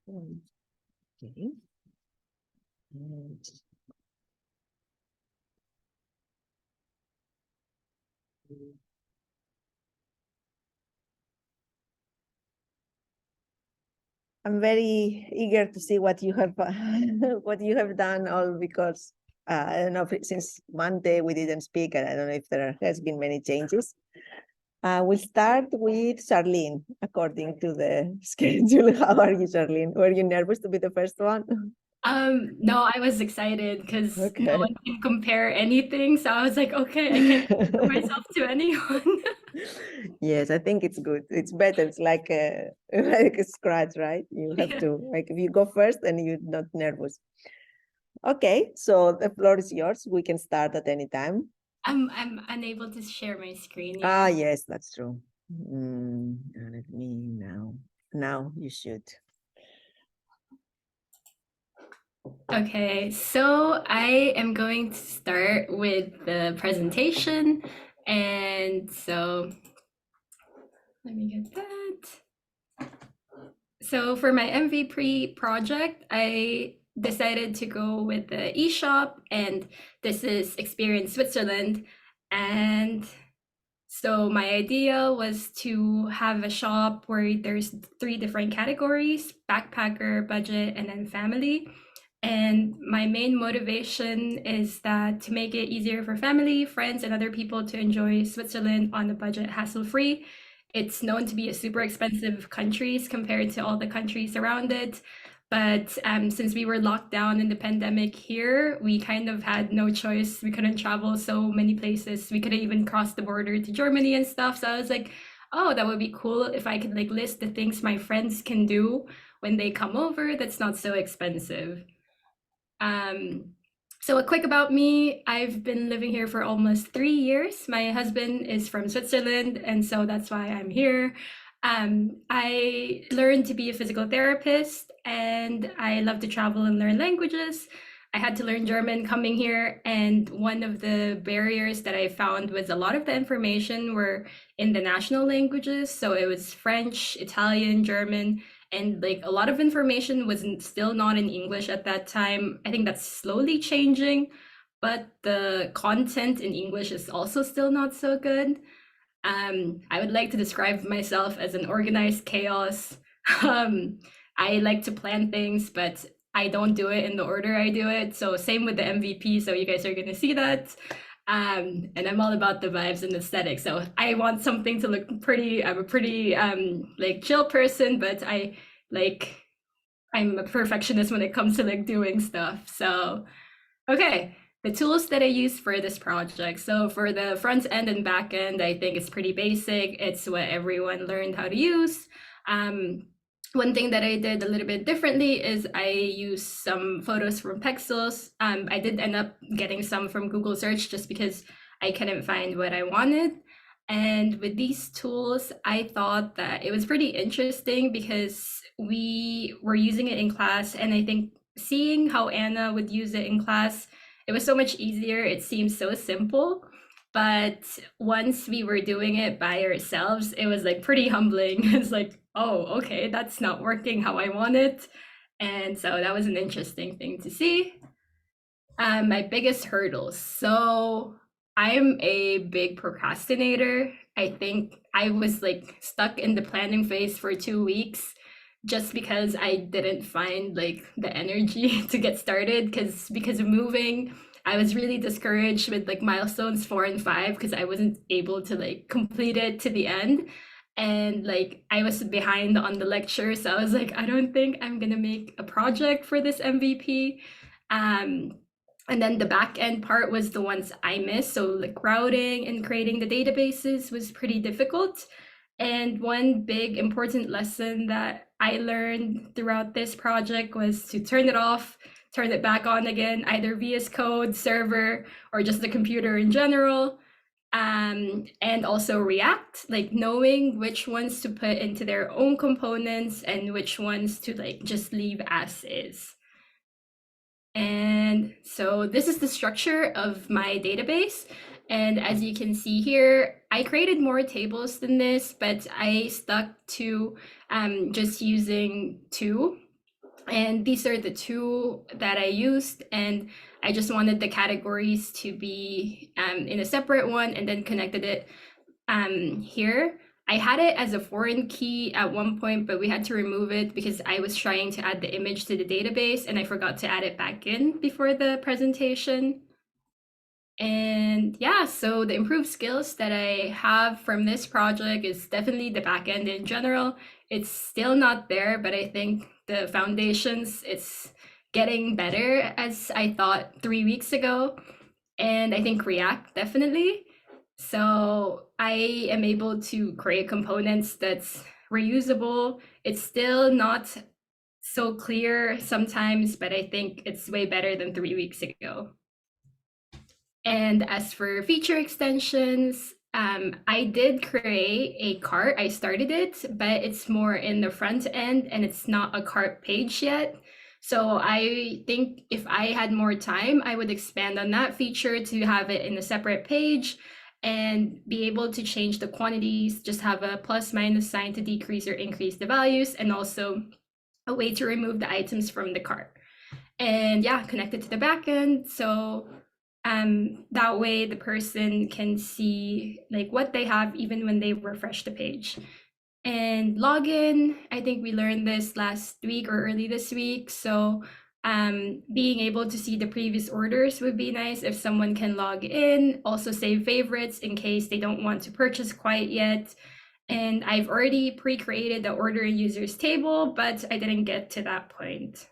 Okay. And I'm very eager to see what you have what you have done, all because I don't know if since Monday we didn't speak, and I don't know if there has been many changes. We'll start with Charlene, according to the schedule. How are you, Charlene? Were you nervous to be the first one? No, I was excited because no Okay. one can compare anything. So I was like, okay, I can't compare myself to anyone. Yes, I think it's good. It's better. It's like a like a scratch, right? You have Yeah. to like if you go first and you're not nervous. Okay, so the floor is yours. We can start at any time. I'm unable to share my screen Ah, yet. yes, that's true. Let me now. Now you should. Okay, so I am going to start with the presentation. And so let me get that. So for my MVP project, I decided to go with the eShop, and this is Experience Switzerland. And so my idea was to have a shop where there's three different categories: backpacker, budget, and then family. And my main motivation is that to make it easier for family, friends, and other people to enjoy Switzerland on a budget, hassle-free. It's known to be a super expensive country compared to all the countries around it. But since we were locked down in the pandemic here, we kind of had no choice. We couldn't travel so many places. We couldn't even cross the border to Germany and stuff. So I was like, oh, that would be cool if I could like list the things my friends can do when they come over that's not so expensive. Um, so a quick about me, I've been living here for almost 3 years. My husband is from Switzerland, and so that's why I'm here. I learned to be a physical therapist, and I love to travel and learn languages. I had to learn German coming here, and one of the barriers that I found was a lot of the information were in the national languages. So it was French, Italian, German, and like a lot of information was still not in English at that time. I think that's slowly changing, but the content in English is also still not so good. I would like to describe myself as an organized chaos. um, I like to plan things, but I don't do it in the order I do it. So same with the MVP, so you guys are going to see that. And I'm all about the vibes and aesthetic. So I want something to look pretty. I'm a pretty like chill person, but like I'm a perfectionist when it comes to like doing stuff. So okay, the tools that I use for this project. So for the front end and back end, I think it's pretty basic. It's what everyone learned how to use. Um, One thing that I did a little bit differently is I used some photos from Pexels. I did end up getting some from Google search just because I couldn't find what I wanted. And with these tools, I thought that it was pretty interesting because we were using it in class. And I think seeing how Anna would use it in class, it was so much easier. It seemed so simple. But once we were doing it by ourselves, it was like pretty humbling. It's like, oh, okay, that's not working how I want it. And so that was an interesting thing to see. My biggest hurdles. So I'm a big procrastinator. I think I was like stuck in the planning phase for 2 weeks just because I didn't find like the energy to get started because of moving. I was really discouraged with like milestones 4 and 5 because I wasn't able to like complete it to the end. And like I was behind on the lecture, so I was like, I don't think I'm gonna make a project for this MVP. Um, and then the back end part was the ones I missed. So like routing and creating the databases was pretty difficult. And one big important lesson that I learned throughout this project was to turn it off, turn it back on again, either VS Code, server, or just the computer in general. And also React, like knowing which ones to put into their own components and which ones to like just leave as is. And so this is the structure of my database. And as you can see here, I created more tables than this, but I stuck to just using two. And these are the two that I used, and I just wanted the categories to be in a separate one and then connected it here. I had it as a foreign key at one point, but we had to remove it because I was trying to add the image to the database and I forgot to add it back in before the presentation. And yeah, so the improved skills that I have from this project is definitely the backend in general. It's still not there, but I think the foundations, it's getting better as I thought 3 weeks ago. And I think React definitely. So I am able to create components that's reusable. It's still not so clear sometimes, but I think it's way better than 3 weeks ago. And as for feature extensions, I did create a cart. I started it, but it's more in the front end and it's not a cart page yet. So I think if I had more time, I would expand on that feature to have it in a separate page and be able to change the quantities, just have a plus minus sign to decrease or increase the values, and also a way to remove the items from the cart. And yeah, connect it to the backend. So that way the person can see like what they have even when they refresh the page. And login, I think we learned this last week or early this week. So being able to see the previous orders would be nice if someone can log in, also save favorites in case they don't want to purchase quite yet. And I've already pre-created the order and users table, but I didn't get to that point.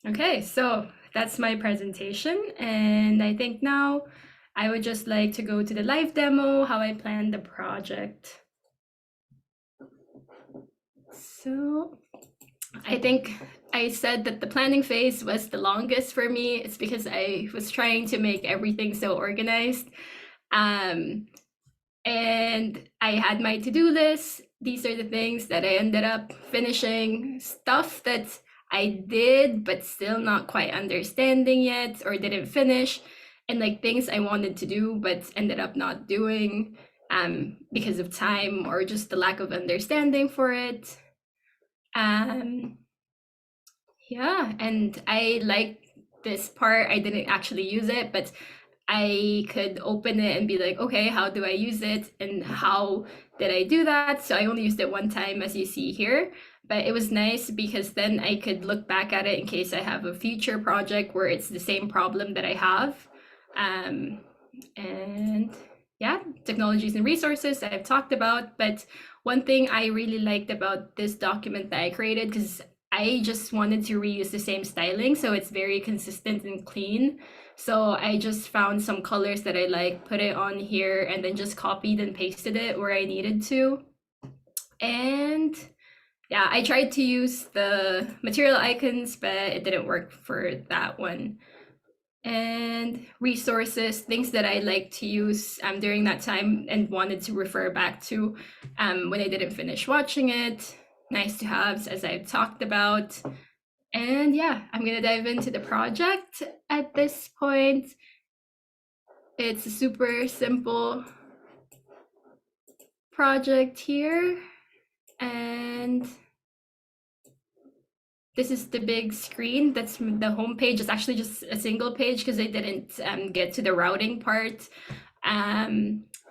Okay, so that's my presentation. And I think now I would just like to go to the live demo, how I planned the project. So I think I said that the planning phase was the longest for me. It's because I was trying to make everything so organized. And I had my to-do list. These are the things that I ended up finishing, stuff that I did, but still not quite understanding yet or didn't finish, and like things I wanted to do, but ended up not doing because of time or just the lack of understanding for it. Yeah, and I like this part. I didn't actually use it, but I could open it and be like, okay, how do I use it? And how did I do that? So I only used it one time, as you see here, but it was nice because then I could look back at it in case I have a future project where it's the same problem that I have. And yeah, technologies and resources I've talked about, but one thing I really liked about this document that I created, because I just wanted to reuse the same styling, so it's very consistent and clean. So I just found some colors that I like, put it on here, and then just copied and pasted it where I needed to. And yeah, I tried to use the material icons, but it didn't work for that one. And resources, things that I like to use during that time and wanted to refer back to when I didn't finish watching it. Nice to have, as I've talked about. And yeah, I'm gonna dive into the project at this point. It's a super simple project here. And this is the big screen. That's the home page. It's actually just a single page because I didn't get to the routing part.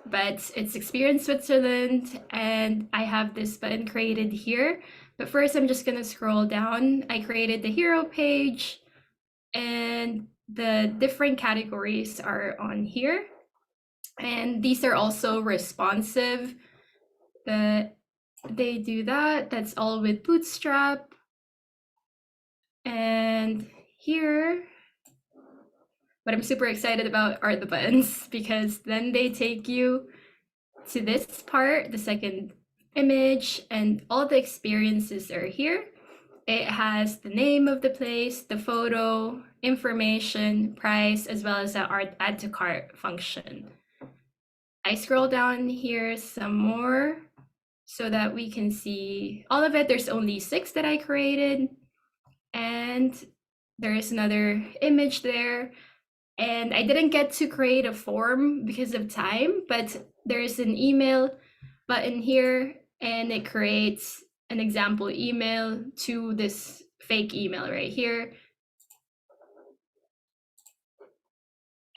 But it's Experience Switzerland, and I have this button created here. But first, I'm just gonna scroll down. I created the hero page, and the different categories are on here. And these are also responsive. They do that. That's all with Bootstrap. And here, what I'm super excited about are the buttons, because then they take you to this part, the second image, and all the experiences are here. It has the name of the place, the photo, information, price, as well as the add to cart function. I scroll down here some more so that we can see all of it. There's only 6 that I created, and there is another image there. And I didn't get to create a form because of time, but there's an email button here, and it creates an example email to this fake email right here.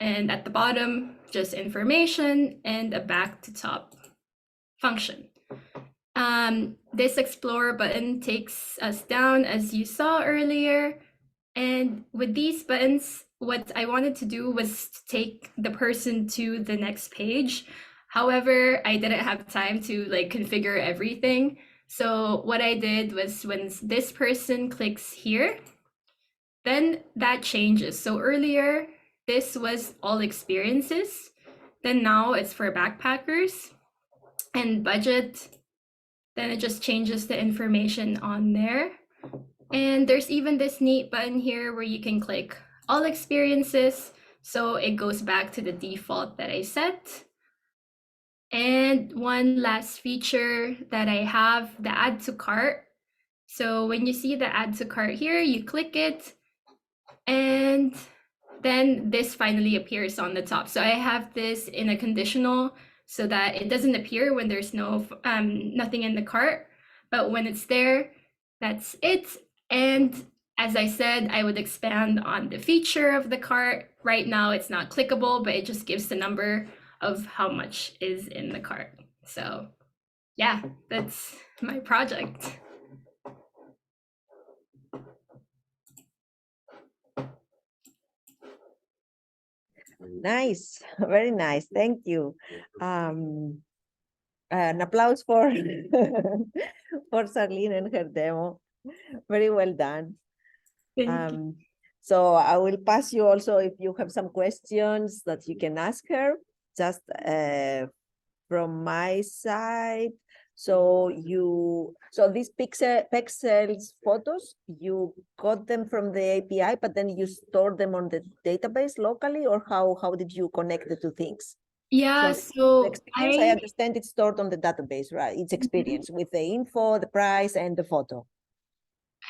And at the bottom, just information and a back to top function. This Explorer button takes us down as you saw earlier. And with these buttons, what I wanted to do was to take the person to the next page. However, I didn't have time to like configure everything. So what I did was when this person clicks here, then that changes. So earlier, this was all experiences. Then now it's for backpackers and budget. Then it just changes the information on there. And there's even this neat button here where you can click all experiences. So it goes back to the default that I set. And one last feature that I have, the add to cart. So when you see the add to cart here, you click it and then this finally appears on the top. So I have this in a conditional so that it doesn't appear when there's nothing in the cart, but when it's there, that's it. And as I said, I would expand on the feature of the cart. Right now it's not clickable, but it just gives the number of how much is in the cart. So yeah, that's my project. Nice, very nice. Thank you. An applause for for Sarlene and her demo. Very well done. Thank you. So I will pass you also if you have some questions that you can ask her, just from my side. So these pixels photos, you got them from the API, but then you store them on the database locally, or how did you connect the two things? Yeah, The so experience, I understand it's stored on the database, right? It's experience with the info, the price, and the photo.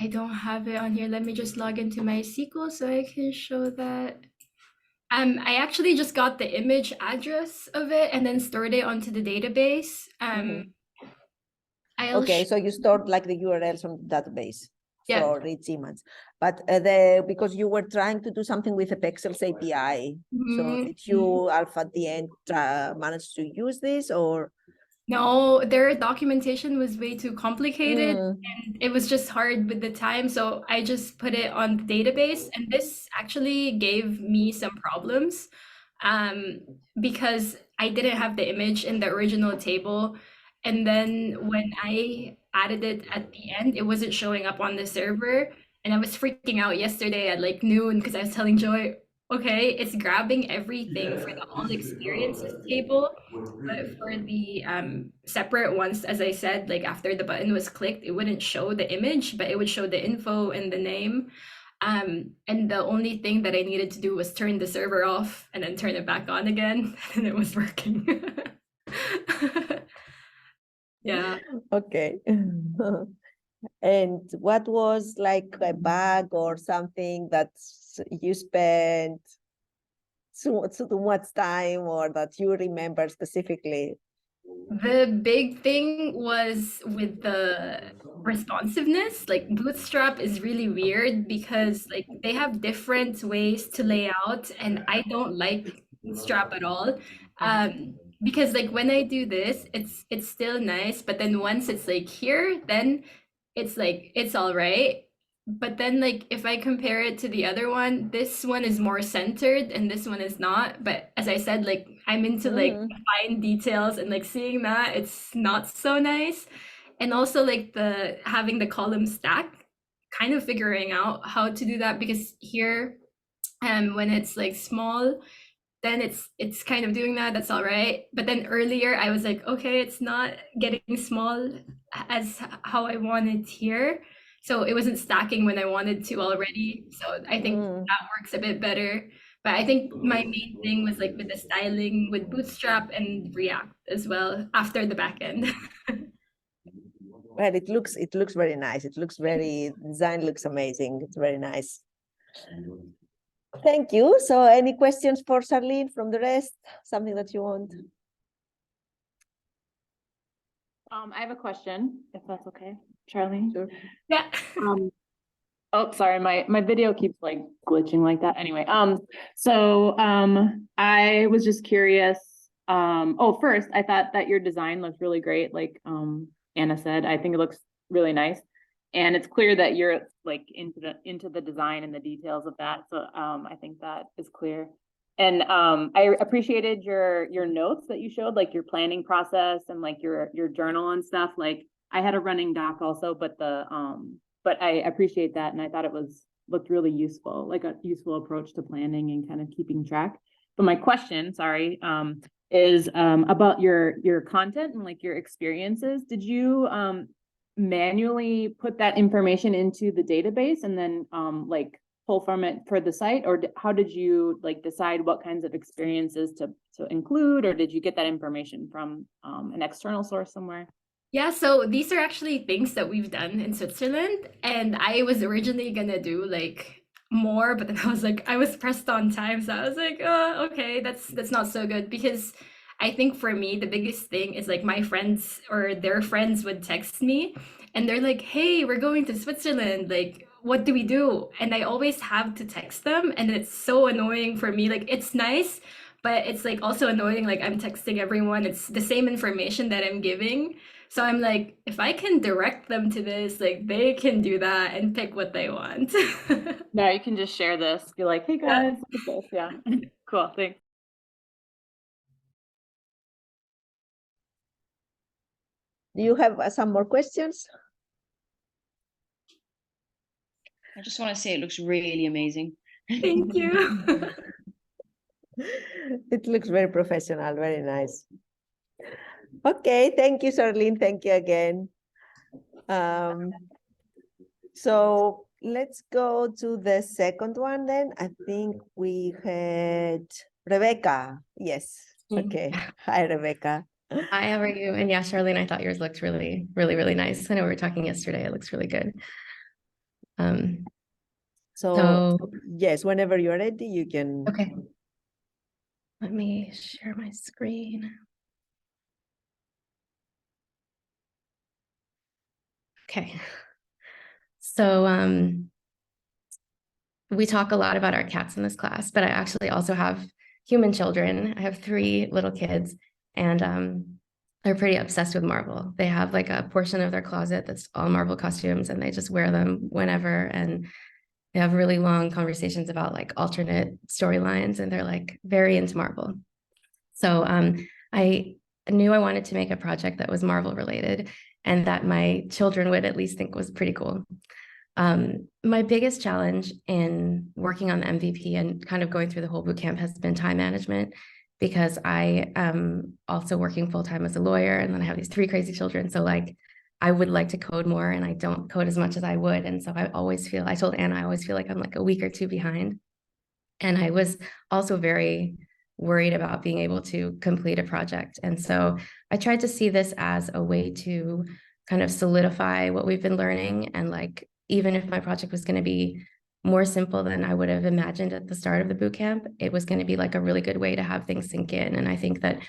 I don't have it on here. Let me just log into my SQL so I can show that. I actually just got the image address of it and then stored it onto the database. Okay, so you stored like the URLs on the database Yeah. for each image, but because you were trying to do something with the Pexels API, so did you Alpha at the end manage to use this, or? No, their documentation was way too complicated and it was just hard with the time. So I just put it on the database and this actually gave me some problems because I didn't have the image in the original table. And then when I added it at the end, it wasn't showing up on the server. And I was freaking out yesterday at like noon because I was telling Joy, okay, it's grabbing everything for the all experiences table. But for the separate ones, as I said, like after the button was clicked, it wouldn't show the image, but it would show the info and the name. And the only thing that I needed to do was turn the server off and then turn it back on again, and it was working. Yeah. Okay. And what was like a bug or something that you spent too much time, or that you remember specifically? The big thing was with the responsiveness. Like Bootstrap is really weird because like they have different ways to lay out, and I don't like Bootstrap at all. Because like when I do this, it's still nice, but then once it's like here, then it's like it's all right. But then like if I compare it to the other one, this one is more centered and this one is not. But as I said, like I'm into like fine details and like seeing that it's not so nice. And also like the having the column stack, kind of figuring out how to do that because here when it's like small, then it's kind of doing that, that's all right. But then earlier I was like, okay, it's not getting small as how I wanted here. So it wasn't stacking when I wanted to already. So I think that works a bit better. But I think my main thing was like with the styling with Bootstrap and React as well after the backend. Well, it looks very nice. It looks very, design looks amazing. It's very nice. Thank you. So any questions for Charlene from the rest? Something that you want? I have a question, if that's okay. Charlene? Sure. Yeah. Oh, sorry, my video keeps like glitching like that. Anyway, I was just curious. Oh, first, I thought that your design looked really great. Like Anna said, I think it looks really nice. And it's clear that you're like into the design and the details of that. So I think that is clear. And I appreciated your notes that you showed, like your planning process and like your journal and stuff. Like I had a running doc also, but I appreciate that, and I thought it looked really useful, like a useful approach to planning and kind of keeping track. But my question, sorry, is about your content and like your experiences. Did you manually put that information into the database and then like pull from it for the site, or how did you like decide what kinds of experiences to include, or did you get that information from an external source somewhere? Yeah, so these are actually things that we've done in Switzerland, and I was originally gonna do like more, but then I was like, I was pressed on time, so I was like, oh, okay, that's not so good because I think for me the biggest thing is like my friends or their friends would text me, and they're like, hey, we're going to Switzerland, like, what do we do? And I always have to text them, and it's so annoying for me. Like, it's nice, but it's like also annoying. Like, I'm texting everyone, it's the same information that I'm giving. So I'm like, if I can direct them to this, like they can do that and pick what they want. No, you can just share this. Be like, hey Yeah. guys, look at this. Yeah. Cool. Thanks. Do you have some more questions? I just want to say it looks really amazing. Thank you. It looks very professional, very nice. Okay, thank you, Charlene. Thank you again. So let's go to the second one then. I think we had Rebecca. Yes. Okay. Hi, Rebecca. Hi, how are you? And yeah, Charlene, I thought yours looked really, really, really nice. I know we were talking yesterday. It looks really good. So yes, whenever you're ready, you can. Okay. Let me share my screen. Okay. So we talk a lot about our cats in this class, but I actually also have human children. I have 3 little kids, and they're pretty obsessed with Marvel. They have like a portion of their closet that's all Marvel costumes, and they just wear them whenever. And they have really long conversations about like alternate storylines, and they're like very into Marvel. So I knew I wanted to make a project that was Marvel related and that my children would at least think was pretty cool. My biggest challenge in working on the MVP and kind of going through the whole bootcamp has been time management, because I am also working full-time as a lawyer, and then I have these 3 crazy children. So like I would like to code more, and I don't code as much as I would. And so I told Anna, I always feel like I'm like a week or 2 behind. And I was also very worried about being able to complete a project. And so I tried to see this as a way to kind of solidify what we've been learning. And like, even if my project was going to be more simple than I would have imagined at the start of the bootcamp, it was going to be like a really good way to have things sink in. And I think that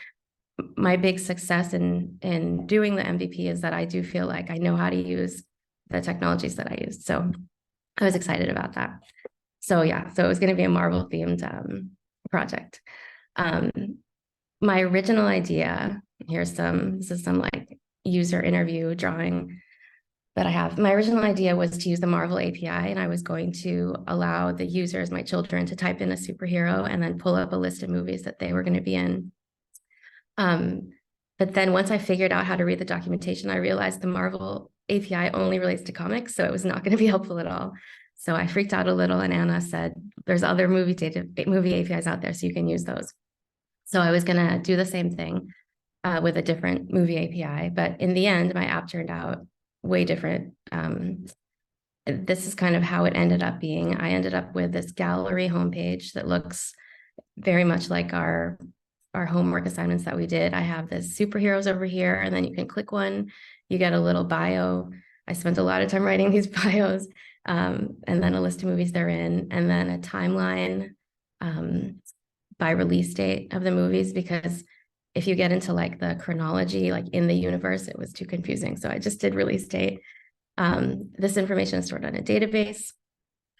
my big success in doing the MVP is that I do feel like I know how to use the technologies that I used. So I was excited about that. So yeah, so it was going to be a Marvel themed project. My original idea, this is some like user interview drawing that I have. My original idea was to use the Marvel API, and I was going to allow the users, my children, to type in a superhero and then pull up a list of movies that they were going to be in. But then once I figured out how to read the documentation, I realized the Marvel API only relates to comics, so it was not going to be helpful at all. So I freaked out a little, and Anna said, there's other movie APIs out there, so you can use those. So I was going to do the same thing with a different movie API, but in the end, my app turned out way different. This is kind of how it ended up being. I ended up with this gallery homepage that looks very much like our homework assignments that we did. I have this superheroes over here, and then you can click one, you get a little bio. I spent a lot of time writing these bios, and then a list of movies they're in, and then a timeline by release date of the movies, because if you get into like the chronology, like in the universe, it was too confusing. So I just did release date. This information is stored on a database.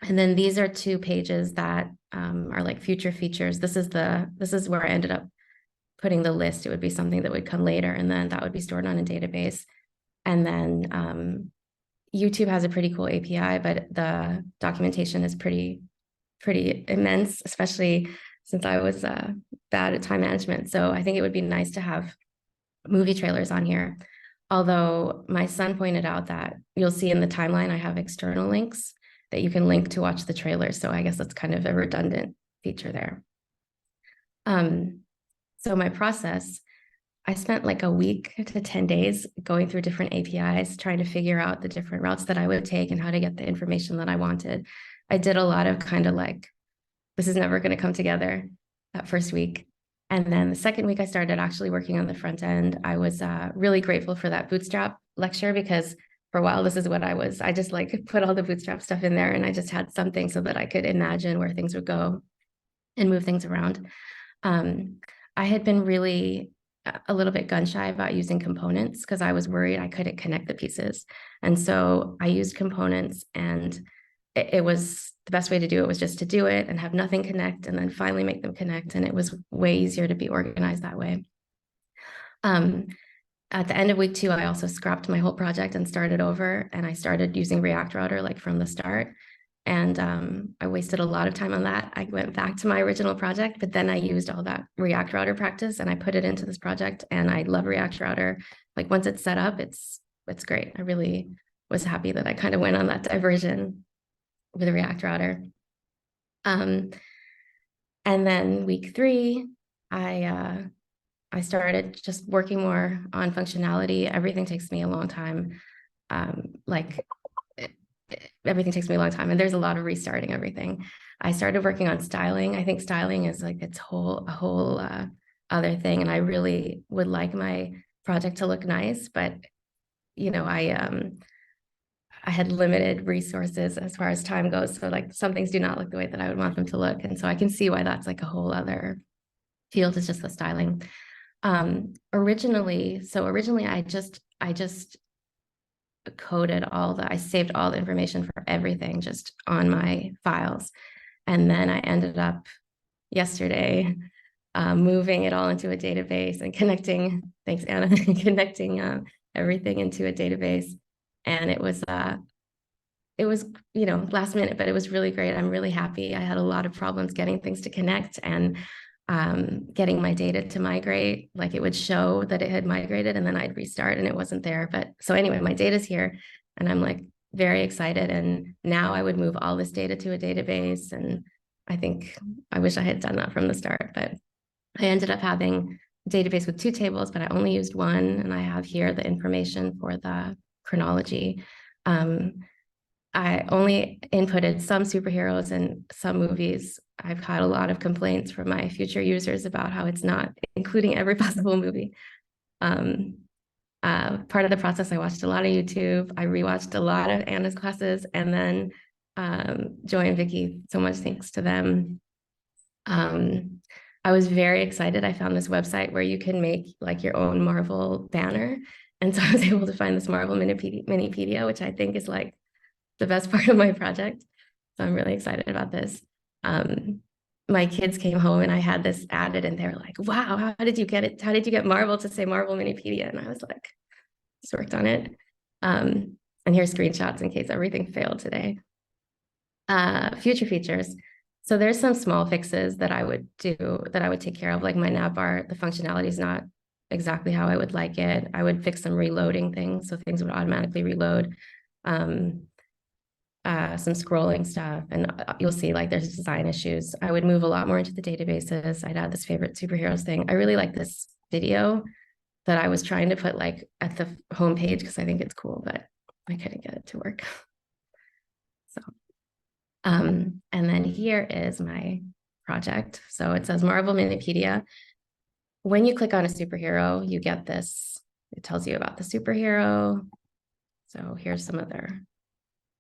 And then these are 2 pages that are like future features. This is where I ended up putting the list. It would be something that would come later, and then that would be stored on a database. And then YouTube has a pretty cool API, but the documentation is pretty immense, especially since I was bad at time management. So I think it would be nice to have movie trailers on here. Although my son pointed out that you'll see in the timeline, I have external links that you can link to watch the trailer. So I guess that's kind of a redundant feature there. So my process, I spent like a week to 10 days going through different APIs, trying to figure out the different routes that I would take and how to get the information that I wanted. I did a lot of kind of like, this is never going to come together that first week. And then the second week I started actually working on the front end. I was really grateful for that Bootstrap lecture, because for a while, this is what I just like put all the Bootstrap stuff in there, and I just had something so that I could imagine where things would go and move things around. I had been really a little bit gun shy about using components because I was worried I couldn't connect the pieces. And so I used components, and it was the best way to do it was just to do it and have nothing connect and then finally make them connect. And it was way easier to be organized that way. At the end of week 2, I also scrapped my whole project and started over, and I started using React Router like from the start. And I wasted a lot of time on that. I went back to my original project, but then I used all that React Router practice and I put it into this project, and I love React Router. Like once it's set up, it's great. I really was happy that I kind of went on that diversion with React Router. And then week 3, I started just working more on functionality. Everything takes me a long time. Everything takes me a long time, and there's a lot of restarting everything. I started working on styling. I think styling is like a whole other thing, and I really would like my project to look nice, but you know, I had limited resources as far as time goes. So like some things do not look the way that I would want them to look, and so I can see why that's like a whole other field, is just the styling. Originally I just coded I saved all the information for everything just on my files. And then I ended up yesterday moving it all into a database and connecting, thanks Anna, connecting everything into a database. And it was, you know, last minute, but it was really great. I'm really happy. I had a lot of problems getting things to connect and getting my data to migrate. Like it would show that it had migrated and then I'd restart and it wasn't there. But so anyway, my data's here and I'm like very excited. And now I would move all this data to a database. And I think I wish I had done that from the start, but I ended up having a database with 2 tables, but I only used one. And I have here the information for the chronology. I only inputted some superheroes and some movies. I've had a lot of complaints from my future users about how it's not including every possible movie. Part of the process, I watched a lot of YouTube. I rewatched a lot of Anna's classes, and then Joy and Vicky, so much thanks to them. I was very excited. I found this website where you can make like your own Marvel banner. And so I was able to find this Marvel Minipedia, which I think is like the best part of my project. So I'm really excited about this. My kids came home and I had this added and they're like, wow, how did you get it? How did you get Marvel to say Marvel Minipedia? And I was like, just worked on it. And here's screenshots in case everything failed today. Future features. So there's some small fixes that I would do, that I would take care of, like my navbar, the functionality is not exactly how I would like it. I would fix some reloading things, so things would automatically reload. Some scrolling stuff, and you'll see like there's design issues. I would move a lot more into the databases. I'd add this favorite superheroes thing. I really like this video that I was trying to put like at the homepage because I think it's cool, but I couldn't get it to work. So, and then here is my project. So it says Marvel Minipedia. When you click on a superhero, you get this. It tells you about the superhero. So here's some of their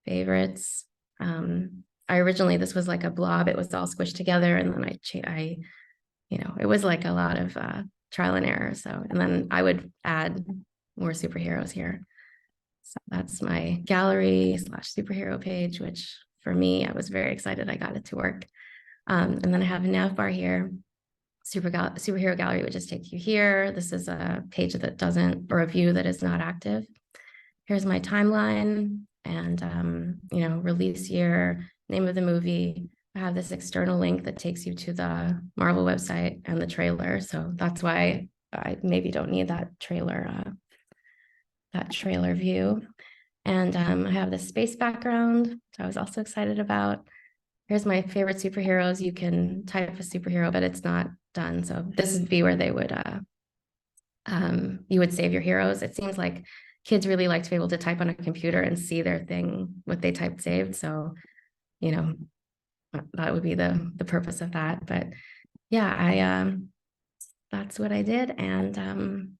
favorites. This was like a blob. It was all squished together, and then it was like a lot of trial and error. So, and then I would add more superheroes here. So that's my gallery slash superhero page, which for me, I was very excited I got it to work. And then I have a nav bar here. Superhero gallery would just take you here. This is a page that doesn't, or a view that is not active. Here's my timeline and, you know, release year, name of the movie. I have this external link that takes you to the Marvel website and the trailer. So that's why I maybe don't need that trailer view. And I have this space background, which I was also excited about. Here's my favorite superheroes. You can type a superhero, but it's not done. So this would be where they would, you would save your heroes. It seems like kids really like to be able to type on a computer and see their thing, what they typed saved. So, you know, that would be the purpose of that. But yeah, that's what I did. And,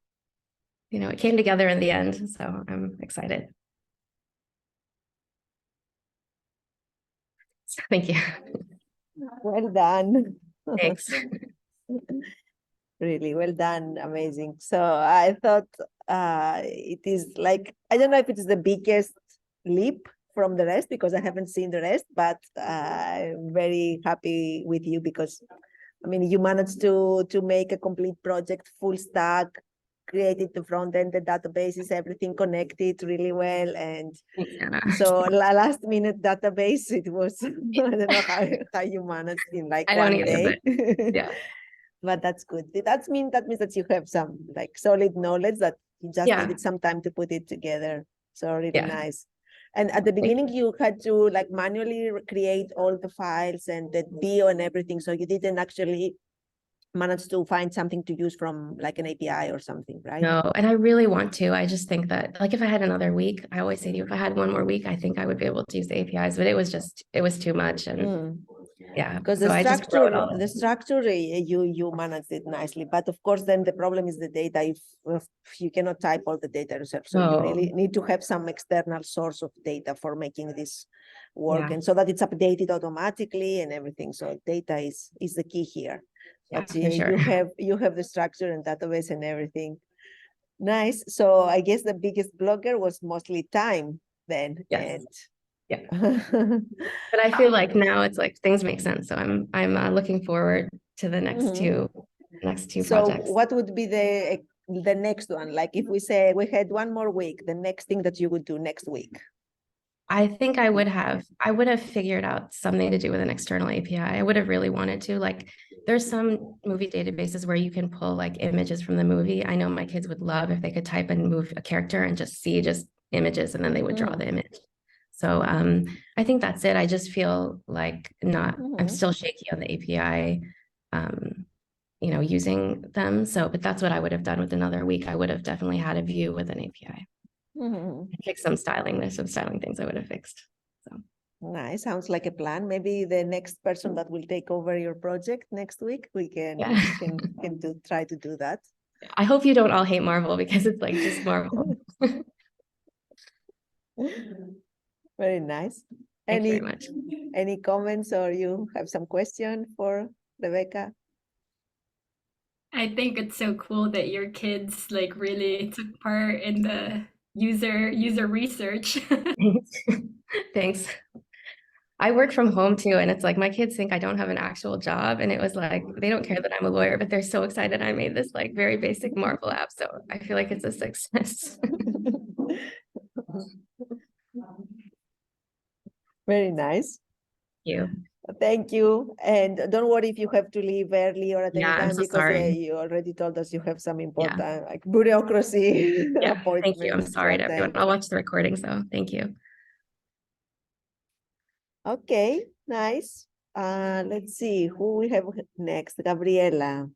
you know, it came together in the end. So I'm excited. So thank you. Well done. Thanks. Really well done. Amazing. So I thought it is like, I don't know if it is the biggest leap from the rest because I haven't seen the rest, but I'm very happy with you because I mean, you managed to make a complete project full stack, created the front end, the databases, everything connected really well. And Thanks, Anna. so last minute database, it was, I don't know how you managed in like I don't one either, day. Yeah. But that's good. That means that you have some like solid knowledge that you just Yeah. needed some time to put it together. So really Yeah. nice. And at the beginning, you had to like manually create all the files and the bio and everything. So you didn't actually manage to find something to use from like an API or something, right? No, and I really want to. I just think that like if I had another week, I always say to you, if I had one more week, I think I would be able to use the APIs, but it was too much. And yeah, Because so I just wrote all the structure you managed it nicely, but of course then the problem is the data. If you cannot type all the data yourself, so you really need to have some external source of data for making this work, Yeah. and so that it's updated automatically and everything. So data is the key here. Yeah, But for sure. you have the structure and database and everything. Nice. So I guess the biggest blocker was mostly time then. Yes. And Yeah. But I feel like now it's like things make sense. So I'm looking forward to the next two So projects. what would be the next one? Like if we say we had one more week, the next thing that you would do next week. I think I would have figured out something to do with an external API. I would have really wanted to. Like there's some movie databases where you can pull like images from the movie. I know my kids would love if they could type and move a character and just see just images and then they would draw the image. So I think that's it. I just feel like I'm still shaky on the API, you know, using them. So, but that's what I would have done with another week. I would have definitely had a view with an API. Fix some styling. There's some styling things I would have fixed. So nice. Sounds like a plan. Maybe the next person that will take over your project next week, we can try to do that. I hope you don't all hate Marvel because it's like just Marvel. Very nice. Thanks very much. Any comments or you have some question for Rebecca? I think it's so cool that your kids like really took part in the user research. Thanks. I work from home too, and it's like my kids think I don't have an actual job, and it was like they don't care that I'm a lawyer, but they're so excited I made this like very basic Marvel app. So I feel like it's a success. Very nice. Thank you. And don't worry if you have to leave early or at any time, I'm so because sorry. you already told us you have some important like bureaucracy appointments. Thank you. I'm sorry to everyone. I'll watch the recordings though. Thank you. Okay, nice. Let's see who we have next. Gabriela.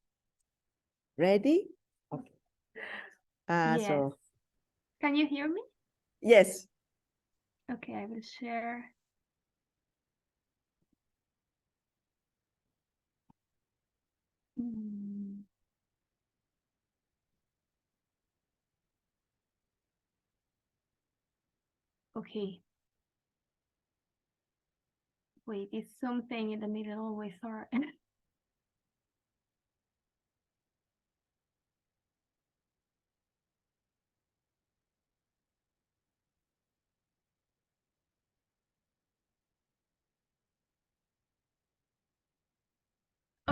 Ready? Okay. Yes. So Can you hear me? yes. Okay, I will share. Okay. Wait, it's something in the middle always hard.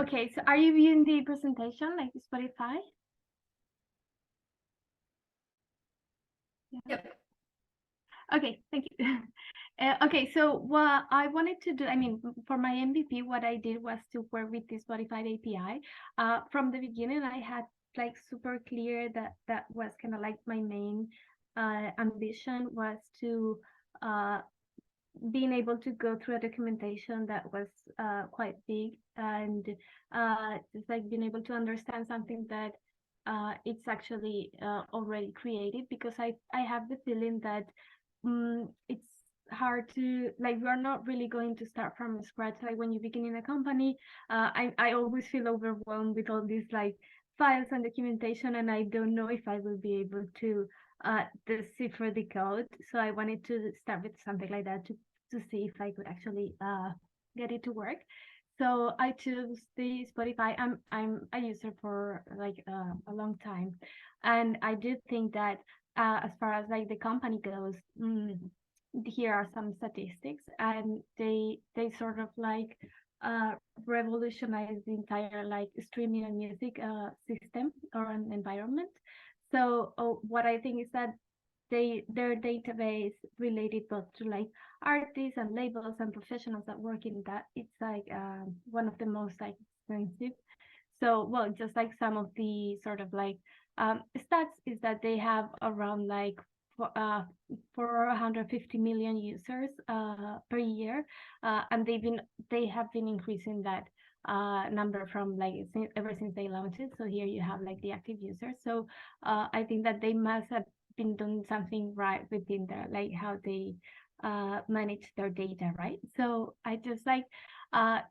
Okay, so are you viewing the presentation like Spotify? Yeah. Yep. Okay, thank you. Okay, so what I wanted to do, I mean, for my MVP, what I did was to work with the Spotify API. From the beginning, I had like super clear that that was kind of like my main ambition was to being able to go through a documentation that was quite big and just like being able to understand something that it's actually already created, because I have the feeling that it's hard to, like, we're not really going to start from scratch. Like when you begin in a company, I always feel overwhelmed with all these like files and documentation, and I don't know if I will be able to decipher the code. So I wanted to start with something like that to see if I could actually get it to work. So I chose the Spotify. I'm a user for like a long time, and I do think that as far as like the company goes, here are some statistics, and they sort of like revolutionize the entire like streaming and music system or an environment. So what I think is that their database related both to like artists and labels and professionals that work in that, it's like one of the most like expensive. So well, just like some of the sort of like stats is that they have around like 450 million users per year, and they have been increasing that number from like ever since they launched it. So here you have like the active users. So I think that they must have been doing something right within their like how they manage their data, right? So I just like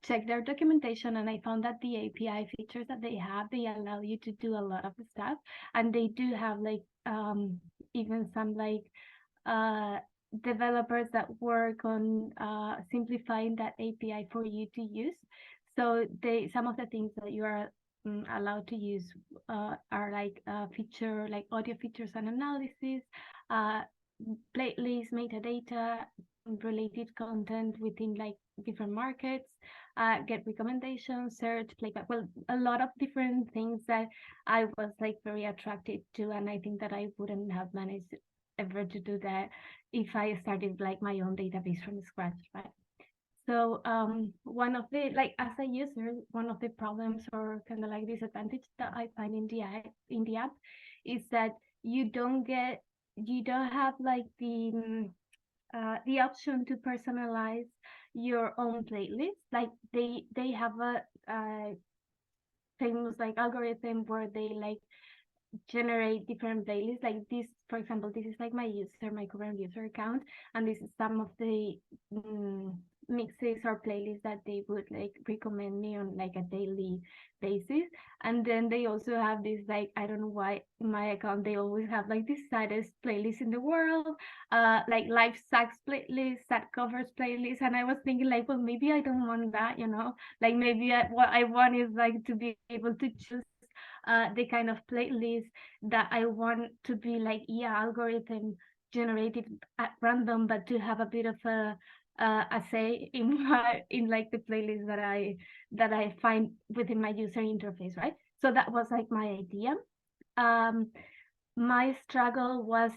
check their documentation, and I found that the API features that they have, they allow you to do a lot of stuff, and they do have like even some like developers that work on simplifying that API for you to use. So some of the things that you are allowed to use are like feature like audio features and analysis, playlists, metadata, related content within like different markets, get recommendations, search, playback. Well, a lot of different things that I was like very attracted to, and I think that I wouldn't have managed ever to do that if I started like my own database from scratch, right? So one of the, like as a user, one of the problems or kind of like disadvantage that I find in the app is that you don't have like the option to personalize your own playlist. Like they have a famous like algorithm where they like generate different playlists. Like this, for example, this is like my current user account, and this is some of the mixes or playlists that they would like recommend me on like a daily basis. And then they also have this like, I don't know why in my account they always have like the saddest playlist in the world, like life sucks playlist, sad covers playlist. And I was thinking like, well, maybe I don't want that, you know, like maybe what I want is like to be able to choose the kind of playlist that I want to be like, yeah, algorithm generated at random, but to have a bit of a say in like the playlist that I find within my user interface, right? So that was like my idea. My struggle was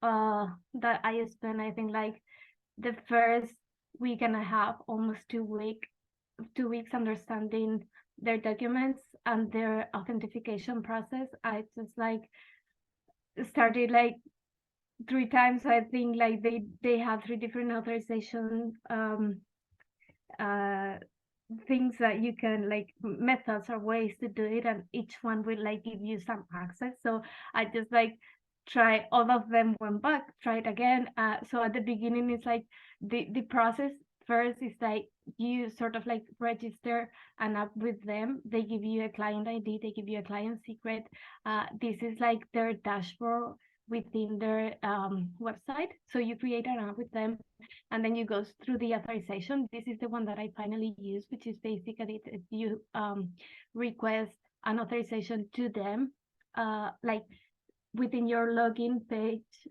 that I spent, I think, like the first week and a half, almost 2 weeks understanding their documents and their authentication process. I just like started like 3 times. I think like they have 3 different authorization things that you can like methods or ways to do it, and each one will like give you some access. So I just like try all of them, went back, try it again. So at the beginning it's like the process first is like you sort of like register an app with them. They give you a client ID, they give you a client secret. This is like their dashboard within their website. So you create an app with them, and then you go through the authorization. This is the one that I finally use, which is basically you request an authorization to them, like within your login page.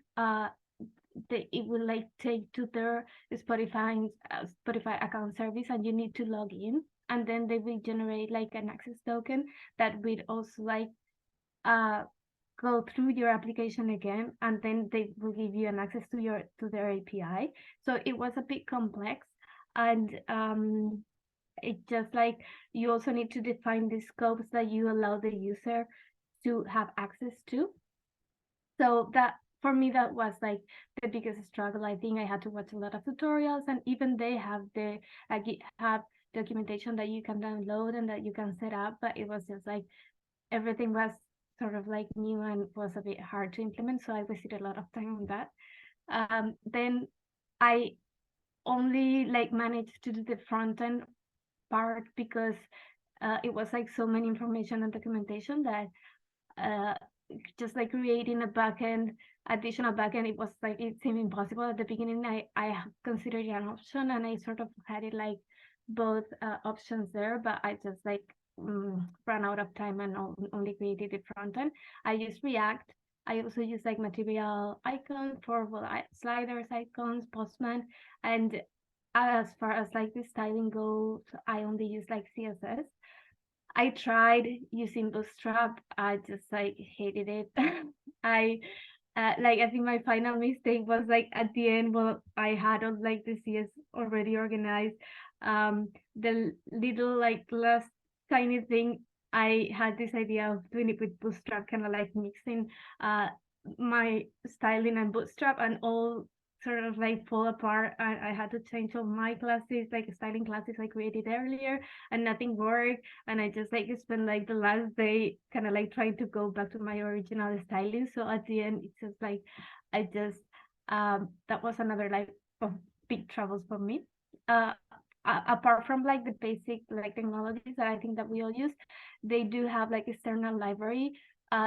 it will like take to their Spotify account service, and you need to log in, and then they will generate like an access token that will also like go through your application again, and then they will give you an access to their API. So it was a bit complex, and it just like you also need to define the scopes that you allow the user to have access to. So that for me, that was like the biggest struggle. I think I had to watch a lot of tutorials, and even they have the GitHub documentation that you can download and that you can set up, but it was just like everything was sort of like new and was a bit hard to implement. So I wasted a lot of time on that. Then I only like managed to do the front end part because it was like so many information and documentation that just like creating a backend, additional backend, it was like it seemed impossible at the beginning. I considered it an option, and I sort of had it like both options there, but I just like ran out of time and only created the front end. I use React. I also use like material icons for sliders, icons, Postman, and as far as like the styling goes, I only use like CSS. I tried using Bootstrap. I just like hated it. I I think my final mistake was like at the end. Well, I had all like the CS already organized. The little like last tiny thing, I had this idea of doing it with Bootstrap, kind of like mixing my styling and Bootstrap, and all sort of like fall apart. I had to change all my classes, like styling classes I created earlier, and nothing worked. And I just like spent like the last day kind of like trying to go back to my original styling. So at the end, it's just like I just that was another like of big troubles for me. Apart from like the basic like technologies that I think that we all use, they do have like external library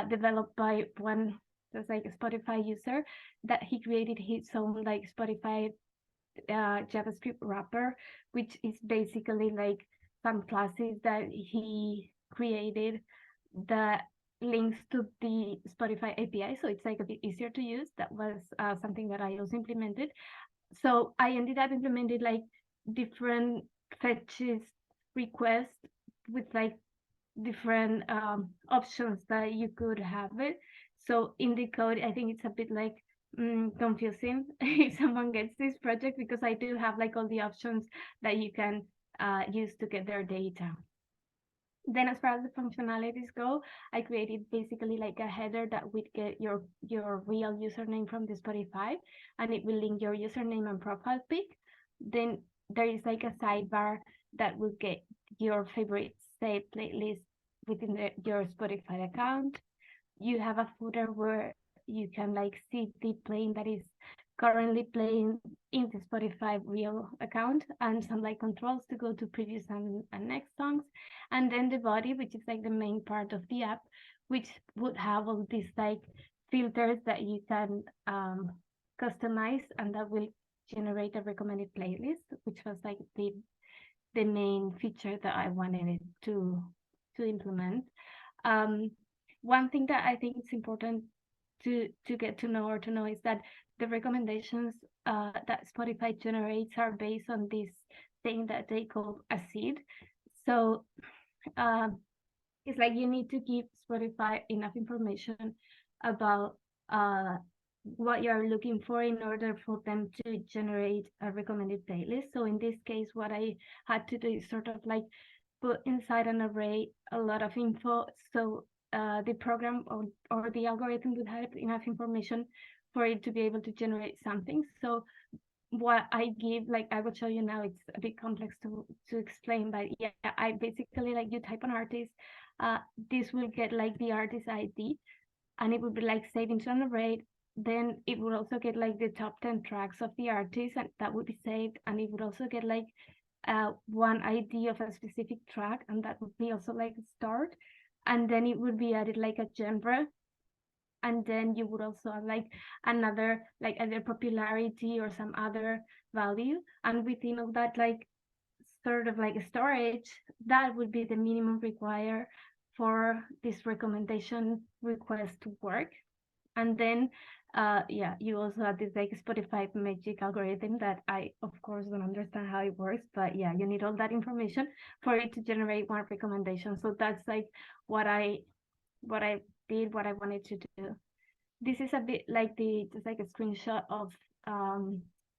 developed by one just like a Spotify user, that he created his own like Spotify JavaScript wrapper, which is basically like some classes that he created that links to the Spotify API. So it's like a bit easier to use. That was something that I also implemented. So I ended up implementing like different fetches requests with like different options that you could have it. So in the code, I think it's a bit like confusing if someone gets this project, because I do have like all the options that you can use to get their data. Then as far as the functionalities go, I created basically like a header that would get your real username from the Spotify, and it will link your username and profile pic. Then there is like a sidebar that will get your favorite saved playlist within your Spotify account. You have a footer where you can like see the playing that is currently playing in the Spotify real account, and some like controls to go to previous and next songs. And then the body, which is like the main part of the app, which would have all these like filters that you can customize, and that will generate a recommended playlist, which was like the main feature that I wanted it to implement. One thing that I think is important to get to know is that the recommendations that Spotify generates are based on this thing that they call a seed. So it's like you need to give Spotify enough information about what you're looking for in order for them to generate a recommended playlist. So in this case, what I had to do is sort of like put inside an array a lot of info, so the program or the algorithm would have enough information for it to be able to generate something. So what I give, like I will show you now, it's a bit complex to explain, but yeah, I basically like you type an artist, this will get like the artist ID, and it would be like saved into an array. Then it would also get like the top 10 tracks of the artist, and that would be saved, and it would also get like one ID of a specific track, and that would be also like stored. And then it would be added like a genre, and then you would also have like another like either popularity or some other value, and within of that like sort of like storage, that would be the minimum required for this recommendation request to work. And then yeah, you also have this like Spotify magic algorithm that I of course don't understand how it works, but yeah, you need all that information for it to generate one recommendation. So that's like what I did, what I wanted to do. This is a bit like just like a screenshot of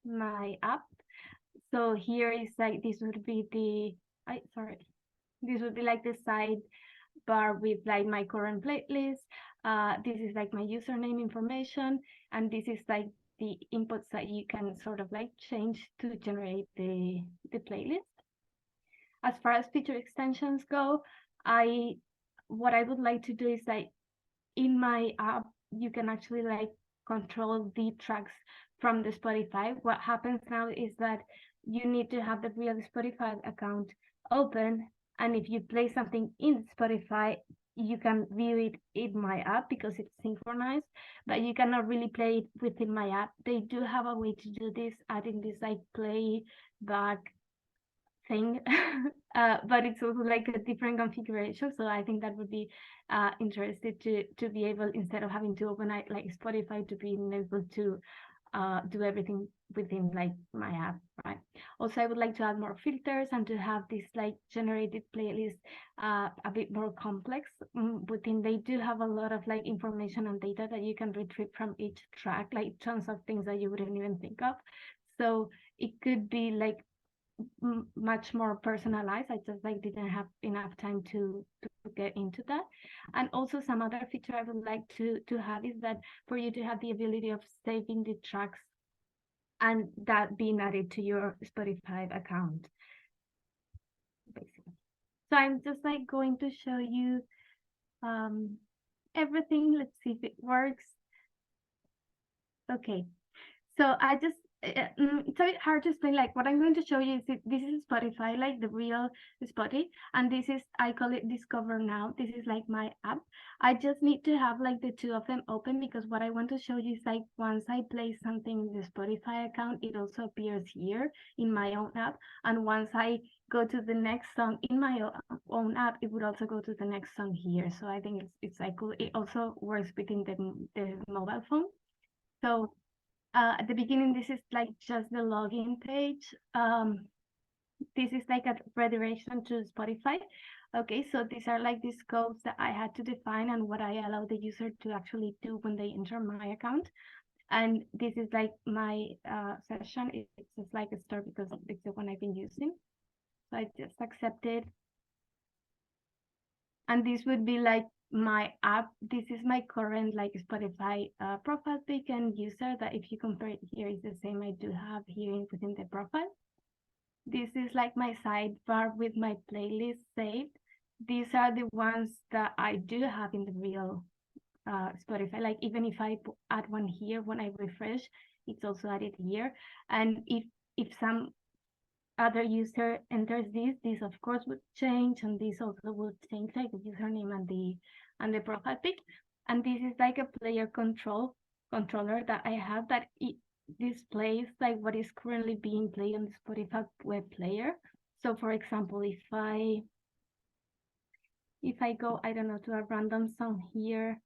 my app. So here is like, this would be this would be like the side bar with like my current playlist. This is like my username information, and this is like the inputs that you can sort of like change to generate the playlist. As far as feature extensions go, what I would like to do is like, in my app, you can actually like control the tracks from the Spotify. What happens now is that you need to have the real Spotify account open, and if you play something in Spotify, you can view it in my app because it's synchronized, but you cannot really play it within my app. They do have a way to do this, adding this like playback thing, but it's also like a different configuration. So I think that would be interested to be able, instead of having to open like Spotify, to be able to do everything within like my app, right? Also, I would like to add more filters and to have this like generated playlist a bit more complex. Within, they do have a lot of like information and data that you can retrieve from each track, like tons of things that you wouldn't even think of. So it could be like much more personalized. I just like didn't have enough time to get into that. And also some other feature I would like to have is that for you to have the ability of saving the tracks and that being added to your Spotify account, basically. So I'm just like going to show you everything. Let's see if it works. Okay, so I just it's a bit hard to explain. Like, what I'm going to show you is this is Spotify, like the real Spotify, and this is, I call it Discover Now. This is like my app. I just need to have like the two of them open, because what I want to show you is like, once I play something in the Spotify account, it also appears here in my own app, and once I go to the next song in my own app, it would also go to the next song here. So I think it's like cool. It also works within the mobile phone. So at the beginning, this is like just the login page. This is like a redirection to Spotify. Okay, so these are like these codes that I had to define and what I allow the user to actually do when they enter my account. And this is like my session. It's just like a store because it's the one I've been using. So I just accepted. And this would be like my app. This is my current like Spotify profile pic and user, that if you compare it here is the same I do have here within the profile. This is like my sidebar with my playlist saved. These are the ones that I do have in the real Spotify. Like, even if I add one here, when I refresh, it's also added here. And if some other user enters this of course would change, and this also would change like the username and the profile pic. And this is like a player controller that I have, that it displays like what is currently being played on the Spotify web player. So for example, if I go, I don't know, to a random song here,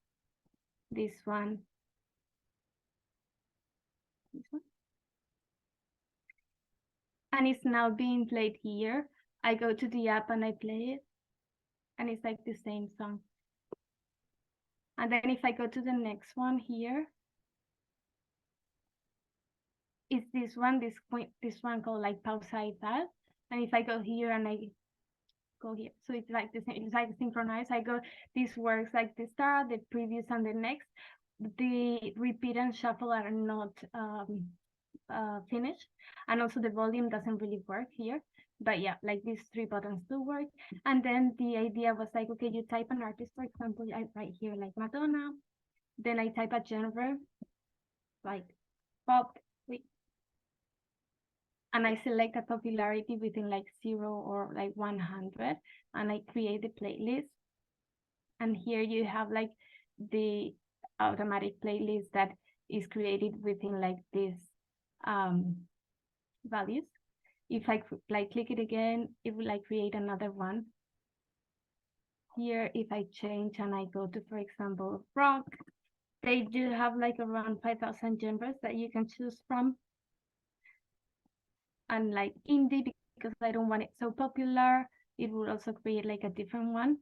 this one, and it's now being played here, I go to the app and I play it, and it's like the same song. And then if I go to the next one here, it's this one called like Pausa y Tal. And if I go here and I go here, so it's like the same, it's like synchronized. I go, this works like the start, the previous, and the next. The repeat and shuffle are not finished, and also the volume doesn't really work here. But yeah, like these three buttons do work. And then the idea was like, okay, you type an artist, for example, I write here like Madonna, then I type a genre like pop, and I select a popularity within like 0 or like 100, and I create the playlist. And here you have like the automatic playlist that is created within like this values. If I like click it again, it will like create another one. Here, if I change and I go to, for example, rock, they do have like around 5,000 genres that you can choose from. And like indie, because I don't want it so popular, it would also create like a different one.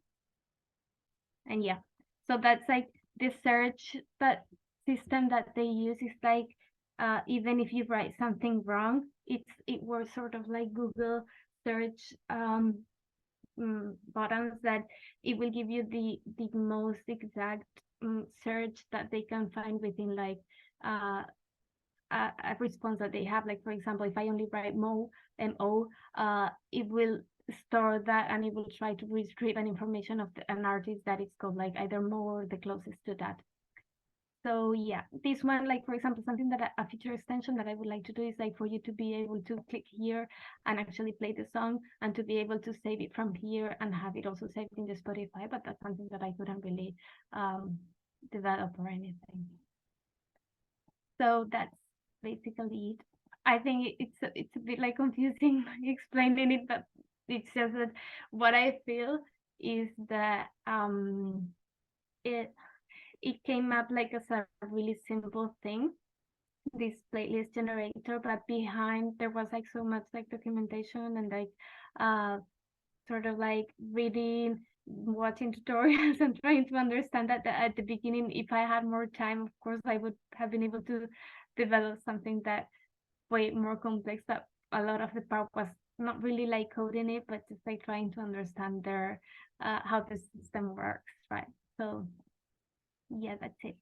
And yeah, so that's like the search that system that they use is like even if you write something wrong, it works sort of like Google search buttons that it will give you the most exact search that they can find within like a response that they have. Like for example, if I only write mo, it will store that and it will try to retrieve an information of an artist that is called like either mo or the closest to that. So yeah, this one, like for example, something that a feature extension that I would like to do is like for you to be able to click here and actually play the song and to be able to save it from here and have it also saved in the Spotify, but that's something that I couldn't really develop or anything. So that's basically it. I think it's a bit like confusing explaining it, but it's just that what I feel is that it came up like as a really simple thing, this playlist generator, but behind there was like so much like documentation and like sort of like reading, watching tutorials and trying to understand that at the beginning. If I had more time, of course I would have been able to develop something that way more complex, but a lot of the part was not really like coding it, but just like trying to understand their how the system works, right? So yeah, that's it.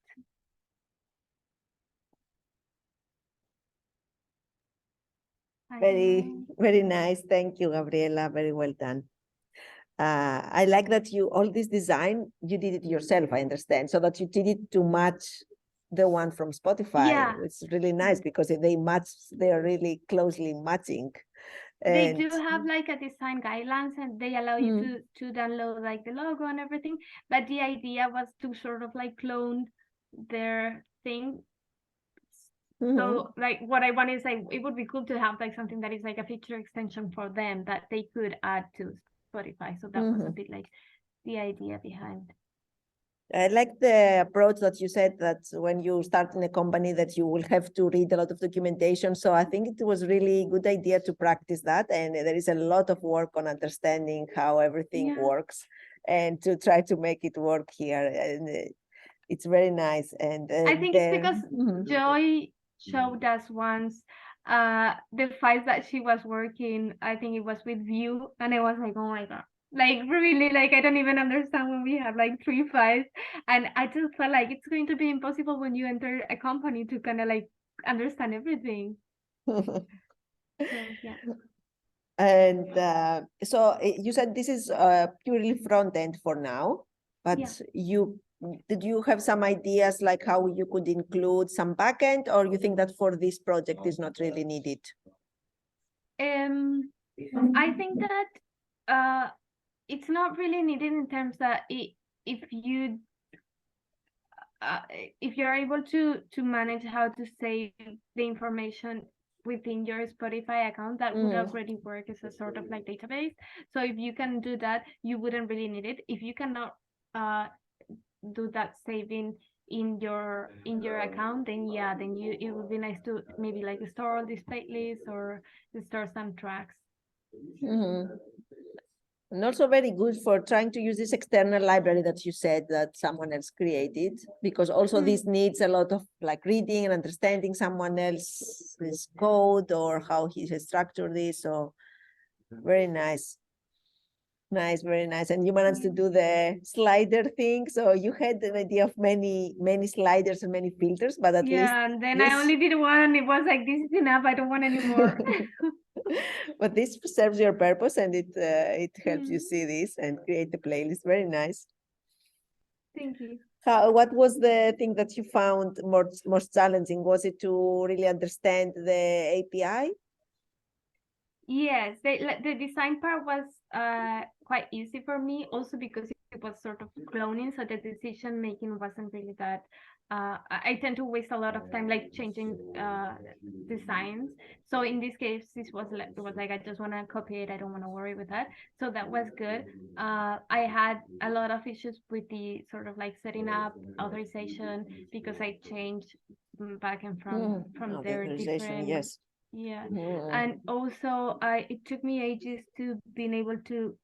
Very nice. Thank you, Gabriela. Very well done. I like that all this design, you did it yourself, I understand, so that you did it to match the one from Spotify. Yeah. It's really nice because they're really closely matching. They do have like a design guidelines and they allow you Mm. to download like the logo and everything. But the idea was to sort of like clone their thing. So like what I want is like it would be cool to have like something that is like a feature extension for them that they could add to Spotify. So that was a bit like the idea behind. I like the approach that you said that when you start in a company that you will have to read a lot of documentation. So I think it was really good idea to practice that. And there is a lot of work on understanding how everything works and to try to make it work here. And it's very nice. And I think it's because Joy showed us once the files that she was working. I think it was with Vue, and I was like, oh my god, like really, like I don't even understand when we have like 3 files, and I just felt like it's going to be impossible when you enter a company to kind of like understand everything. So yeah. And so you said this is purely front end for now, but did you have some ideas like how you could include some backend, or you think that for this project is not really needed? I think that it's not really needed in terms that if you're able to manage how to save the information within your Spotify account, that would already work as a sort of like database. So if you can do that, you wouldn't really need it. If you cannot do that saving in your account, then it would be nice to maybe like store all these playlists or store some tracks. And also very good for trying to use this external library that you said that someone else created, because also this needs a lot of like reading and understanding someone else's code or how he has structured this. So very nice. Nice, very nice. And you managed to do the slider thing. So you had an idea of many sliders and many filters, but at least. And then I only did one and it was like, this is enough. I don't want any more. But this serves your purpose and it helps you see this and create the playlist. Very nice. Thank you. What was the thing that you found most challenging? Was it to really understand the API? Yes, the design part was quite easy for me, also because it was sort of cloning, so the decision making wasn't really that I tend to waste a lot of time like changing designs. So in this case, this was like I just want to copy it. I don't want to worry with that. So that was good. I had a lot of issues with the sort of like setting up authorization because I changed back and from Oh, the their authorization, different. yes. Yeah. Mm. And also it took me ages to being able to,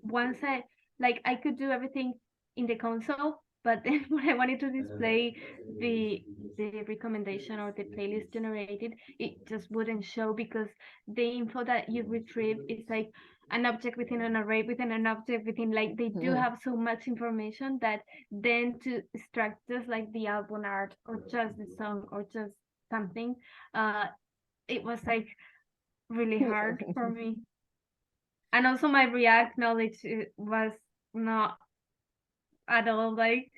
once I could do everything in the console, but then when I wanted to display the recommendation or the playlist generated, it just wouldn't show because the info that you retrieve is like an object within an array within an object within, like they do have so much information that then to extract just like the album art or just the song or just something, it was like really hard for me. And also my React knowledge was not at all like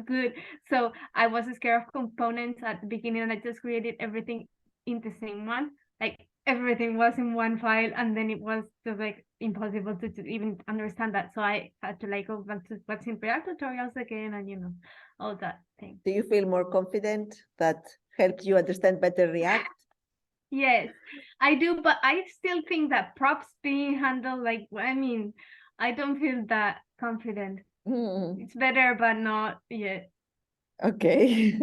good. So I was scared of components at the beginning and I just created everything in the same one. Like everything was in one file and then it was just like impossible to even understand that. So I had to like go back to what's in React tutorials again and all that thing. Do you feel more confident that helped you understand better React? Yes, I do, but I still think that props being handled like, I mean, I don't feel that confident. It's better, but not yet. Okay.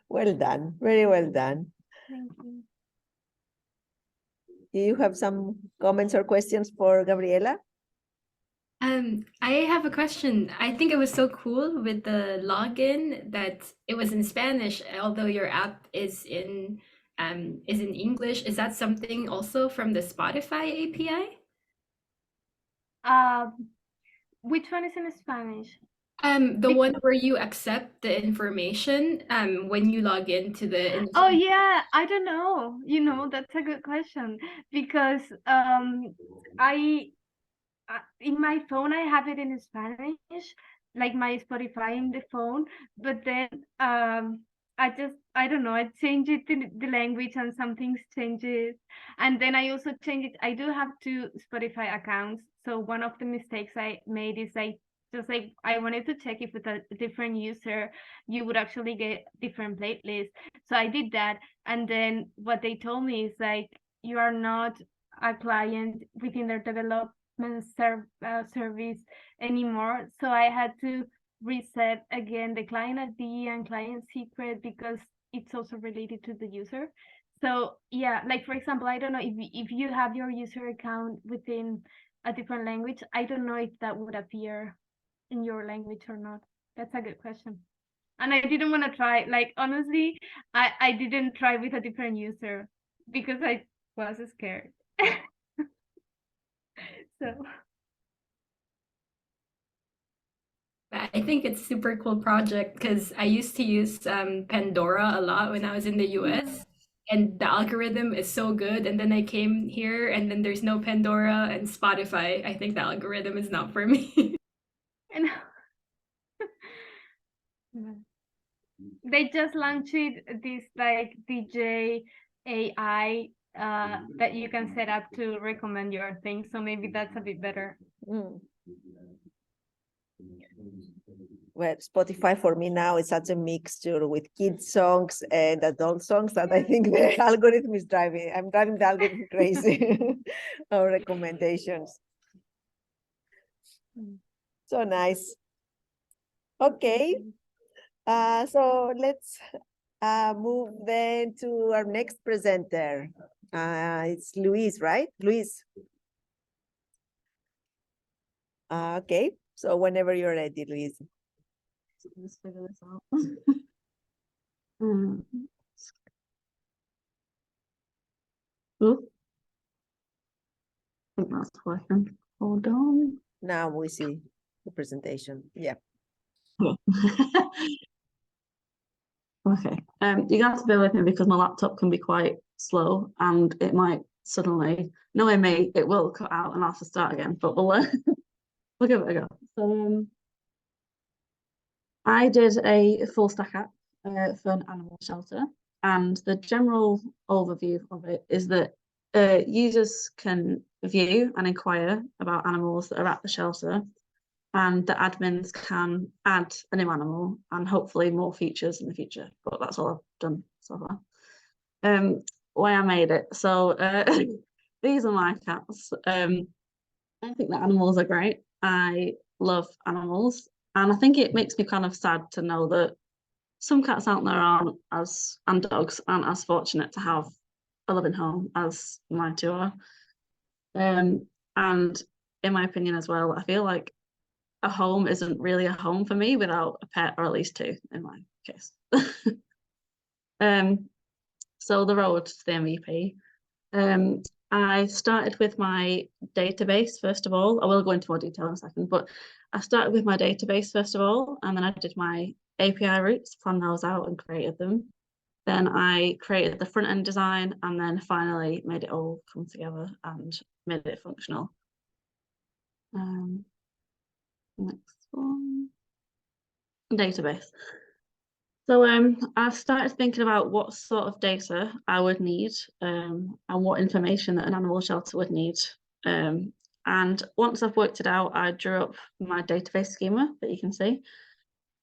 Well done. Very well done. Thank you. Do you have some comments or questions for Gabriela? I have a question. I think it was so cool with the login that it was in Spanish, although your app is in English. Is that something also from the Spotify API? Which one is in Spanish? The one where you accept the information when you log into the Oh yeah, I don't know. That's a good question because I in my phone I have it in Spanish, like my Spotify in the phone, but then I don't know, I change it to the language and some things changes, and then I also change it. I do have two Spotify accounts, so one of the mistakes I made is I wanted to check if with a different user you would actually get different playlists. So I did that, and then what they told me is like you are not a client within their development service anymore. So I had to reset again the client ID and client secret because it's also related to the user. So yeah, like for example, I don't know if you have your user account within a different language, I don't know if that would appear in your language or not. That's a good question. And I didn't want to try, like honestly, I didn't try with a different user because I was scared. So I think it's super cool project because I used to use Pandora a lot when I was in the US, and the algorithm is so good. And then I came here, and then there's no Pandora and Spotify. I think the algorithm is not for me. and they just launched this like DJ AI that you can set up to recommend your things. So maybe that's a bit better. Well, Spotify for me now is such a mixture with kids songs and adult songs that I think the algorithm is driving. I'm driving the algorithm crazy. Our recommendations. So nice. Okay. So let's move then to our next presenter. It's Luis, right? Luis. Okay. So whenever you're ready, Luis. Let's figure this out. Ooh. I think that's working. Hold on. Now we see the presentation. Yeah. Okay. You have to bear with me because my laptop can be quite slow and it might suddenly, knowing me, it will cut out and I'll have to start again, but we'll give it a go. So I did a full stack app for an animal shelter, and the general overview of it is that users can view and inquire about animals that are at the shelter. and the admins can add a new animal and hopefully more features in the future. But that's all I've done so far. Why I made it. So these are my cats. I think that animals are great. I love animals, and I think it makes me kind of sad to know that some cats out there and dogs aren't as fortunate to have a loving home as mine two are. And in my opinion as well, I feel like a home isn't really a home for me without a pet, or at least two in my case. So the road to the MVP. I started with my database first of all. I will go into more detail in a second, but I started with my database first of all, and then I did my API routes, planned those out and created them. Then I created the front end design, and then finally made it all come together and made it functional. Next one, database. So I started thinking about what sort of data I would need, and what information that an animal shelter would need. And once I've worked it out, I drew up my database schema that you can see.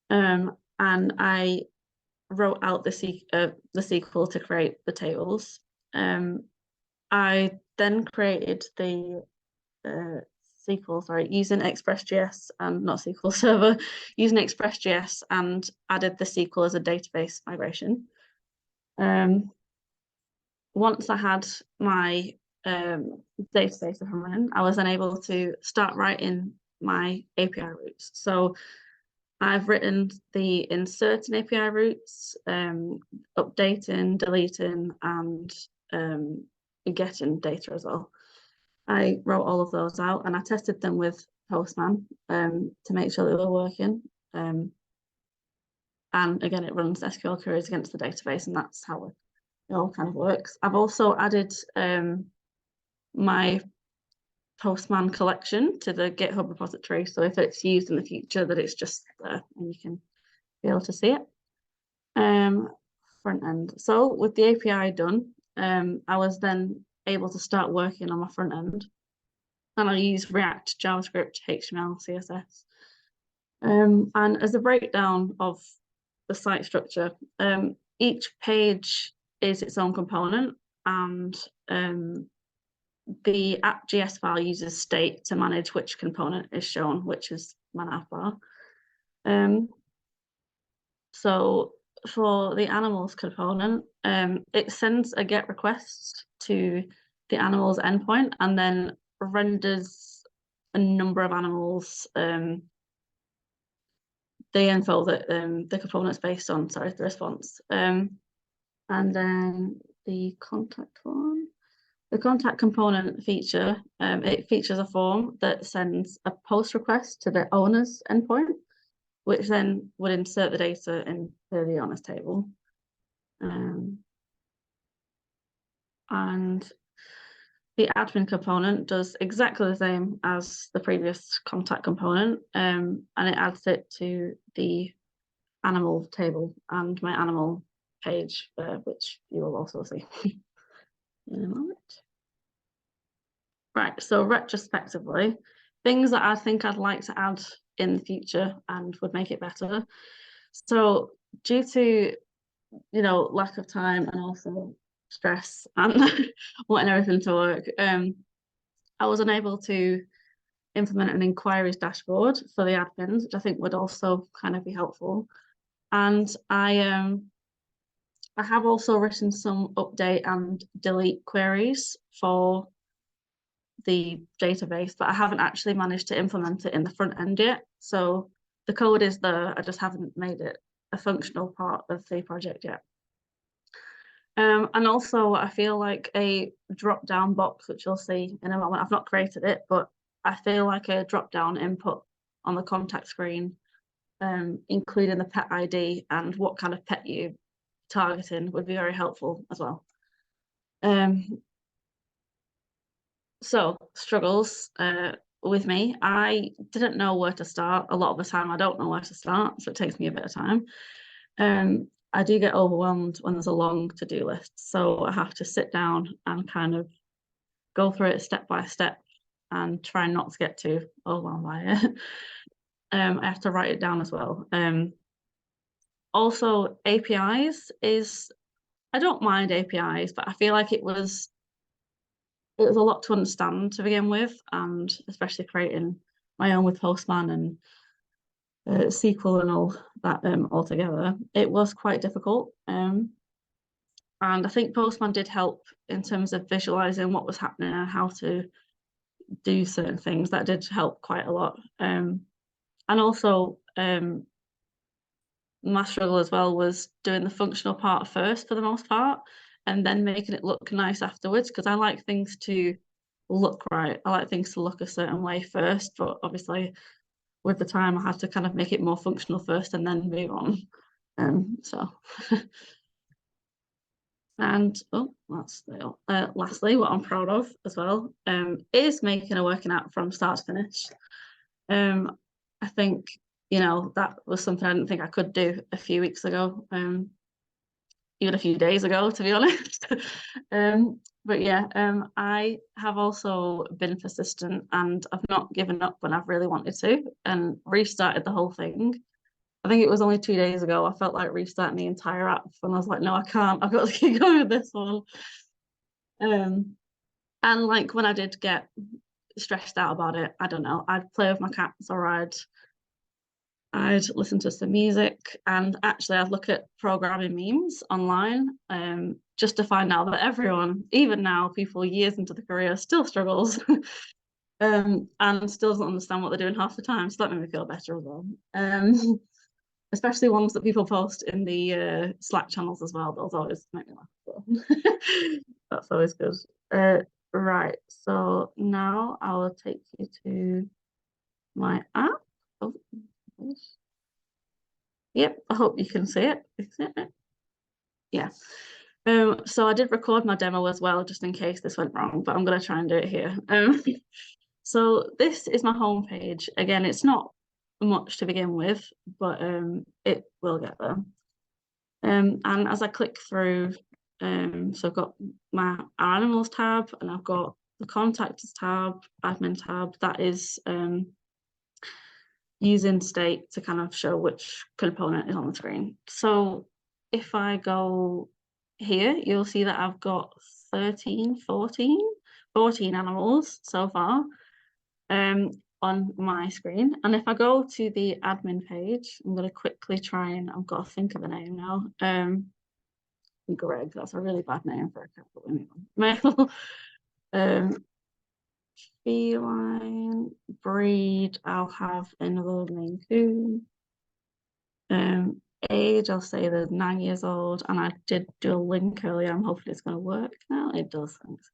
And I wrote out the SQL to create the tables. I then created the SQL, using ExpressJS and not SQL Server, using ExpressJS, and added the SQL as a database migration. Once I had my database up and running, I was then able to start writing my API routes. So I've written the inserting API routes, updating, deleting, and getting data as well. I wrote all of those out, and I tested them with Postman to make sure they were working. And again, it runs SQL queries against the database, and that's how it all kind of works. I've also added my Postman collection to the GitHub repository, so if it's used in the future, that it's just there and you can be able to see it. Front end. So with the API done, I was then able to start working on my front end, and I use React, JavaScript, HTML, CSS. And as a breakdown of the site structure, each page is its own component, and the app.js file uses state to manage which component is shown, which is my navbar. So for the animals component, it sends a GET request to the animals endpoint and then renders a number of animals, the info that the component's based on, the response. And then the contact one. The contact component feature, it features a form that sends a post request to the owner's endpoint, which then would insert the data into the owner's table. And the admin component does exactly the same as the previous contact component, and it adds it to the animal table and my animal page, which you will also see in a moment. Right, so retrospectively, things that I think I'd like to add in the future and would make it better. So due to, lack of time and also stress and wanting everything to work, I was unable to implement an inquiries dashboard for the admins, which I think would also kind of be helpful. And I have also written some update and delete queries for the database, but I haven't actually managed to implement it in the front end yet. So the code is there, I just haven't made it a functional part of the project yet. And also I feel like a drop-down box, which you'll see in a moment. I've not created it, but I feel like a drop-down input on the contact screen, including the pet ID and what kind of pet you're targeting, would be very helpful as well. So struggles with me. I didn't know where to start. A lot of the time I don't know where to start, so it takes me a bit of time. I do get overwhelmed when there's a long to-do list, so I have to sit down and kind of go through it step by step and try not to get too overwhelmed by it. I have to write it down as well. Also APIs I don't mind APIs, but I feel like it was a lot to understand to begin with, and especially creating my own with Postman and SQL and all that all together, it was quite difficult. And I think Postman did help in terms of visualizing what was happening and how to do certain things. That did help quite a lot. And also my struggle as well was doing the functional part first for the most part, and then making it look nice afterwards, because I like things to look right. I like things to look a certain way first, but obviously with the time I had to kind of make it more functional first and then move on. So and lastly, what I'm proud of as well is making a working out from start to finish. I think, you know, that was something I didn't think I could do a few weeks ago, even a few days ago, to be honest. But yeah, I have also been persistent, and I've not given up when I've really wanted to, and restarted the whole thing. I think it was only 2 days ago I felt like restarting the entire app, and I was like, no, I can't, I've got to keep going with this one. And like when I did get stressed out about it, I don't know, I'd play with my cats, or I'd listen to some music, and actually I'd look at programming memes online, just to find out that everyone, even now, people years into the career, still struggles and still doesn't understand what they're doing half the time. So that made me feel better as well. Especially ones that people post in the Slack channels as well. Those always make me laugh. So. That's always good. Right, so now I will take you to my app. Oh, yep, I hope you can see it. Yeah. So I did record my demo as well, just in case this went wrong, but I'm going to try and do it here. So this is my homepage. Again, it's not much to begin with, but it will get there. And as I click through, so I've got our animals tab, and I've got the contacts tab, admin tab, that is using state to kind of show which component is on the screen. So if I go here, you'll see that I've got 14 animals so far on my screen. And if I go to the admin page, I'm going to quickly try and, I've got to think of the name now. Greg, that's a really bad name for a cat, but anyway. Feline breed, I'll have another Maine Coon. Age, I'll say they're 9 years old, and I did do a link earlier. I'm hoping it's going to work now. It does, thanks.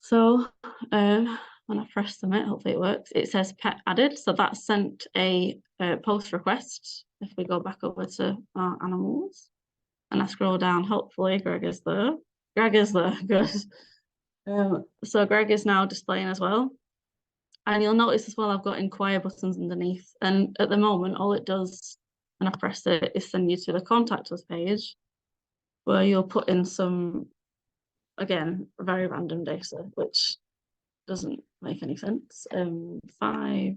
So when I press submit, hopefully it works. It says pet added, so that sent a post request. If we go back over to our animals and I scroll down, hopefully Greg is there. Greg is there, good. So Greg is now displaying as well. And you'll notice as well, I've got inquire buttons underneath. And at the moment, all it does when I press it is send you to the contact us page, where you'll put in some, again, very random data, which doesn't make any sense. 5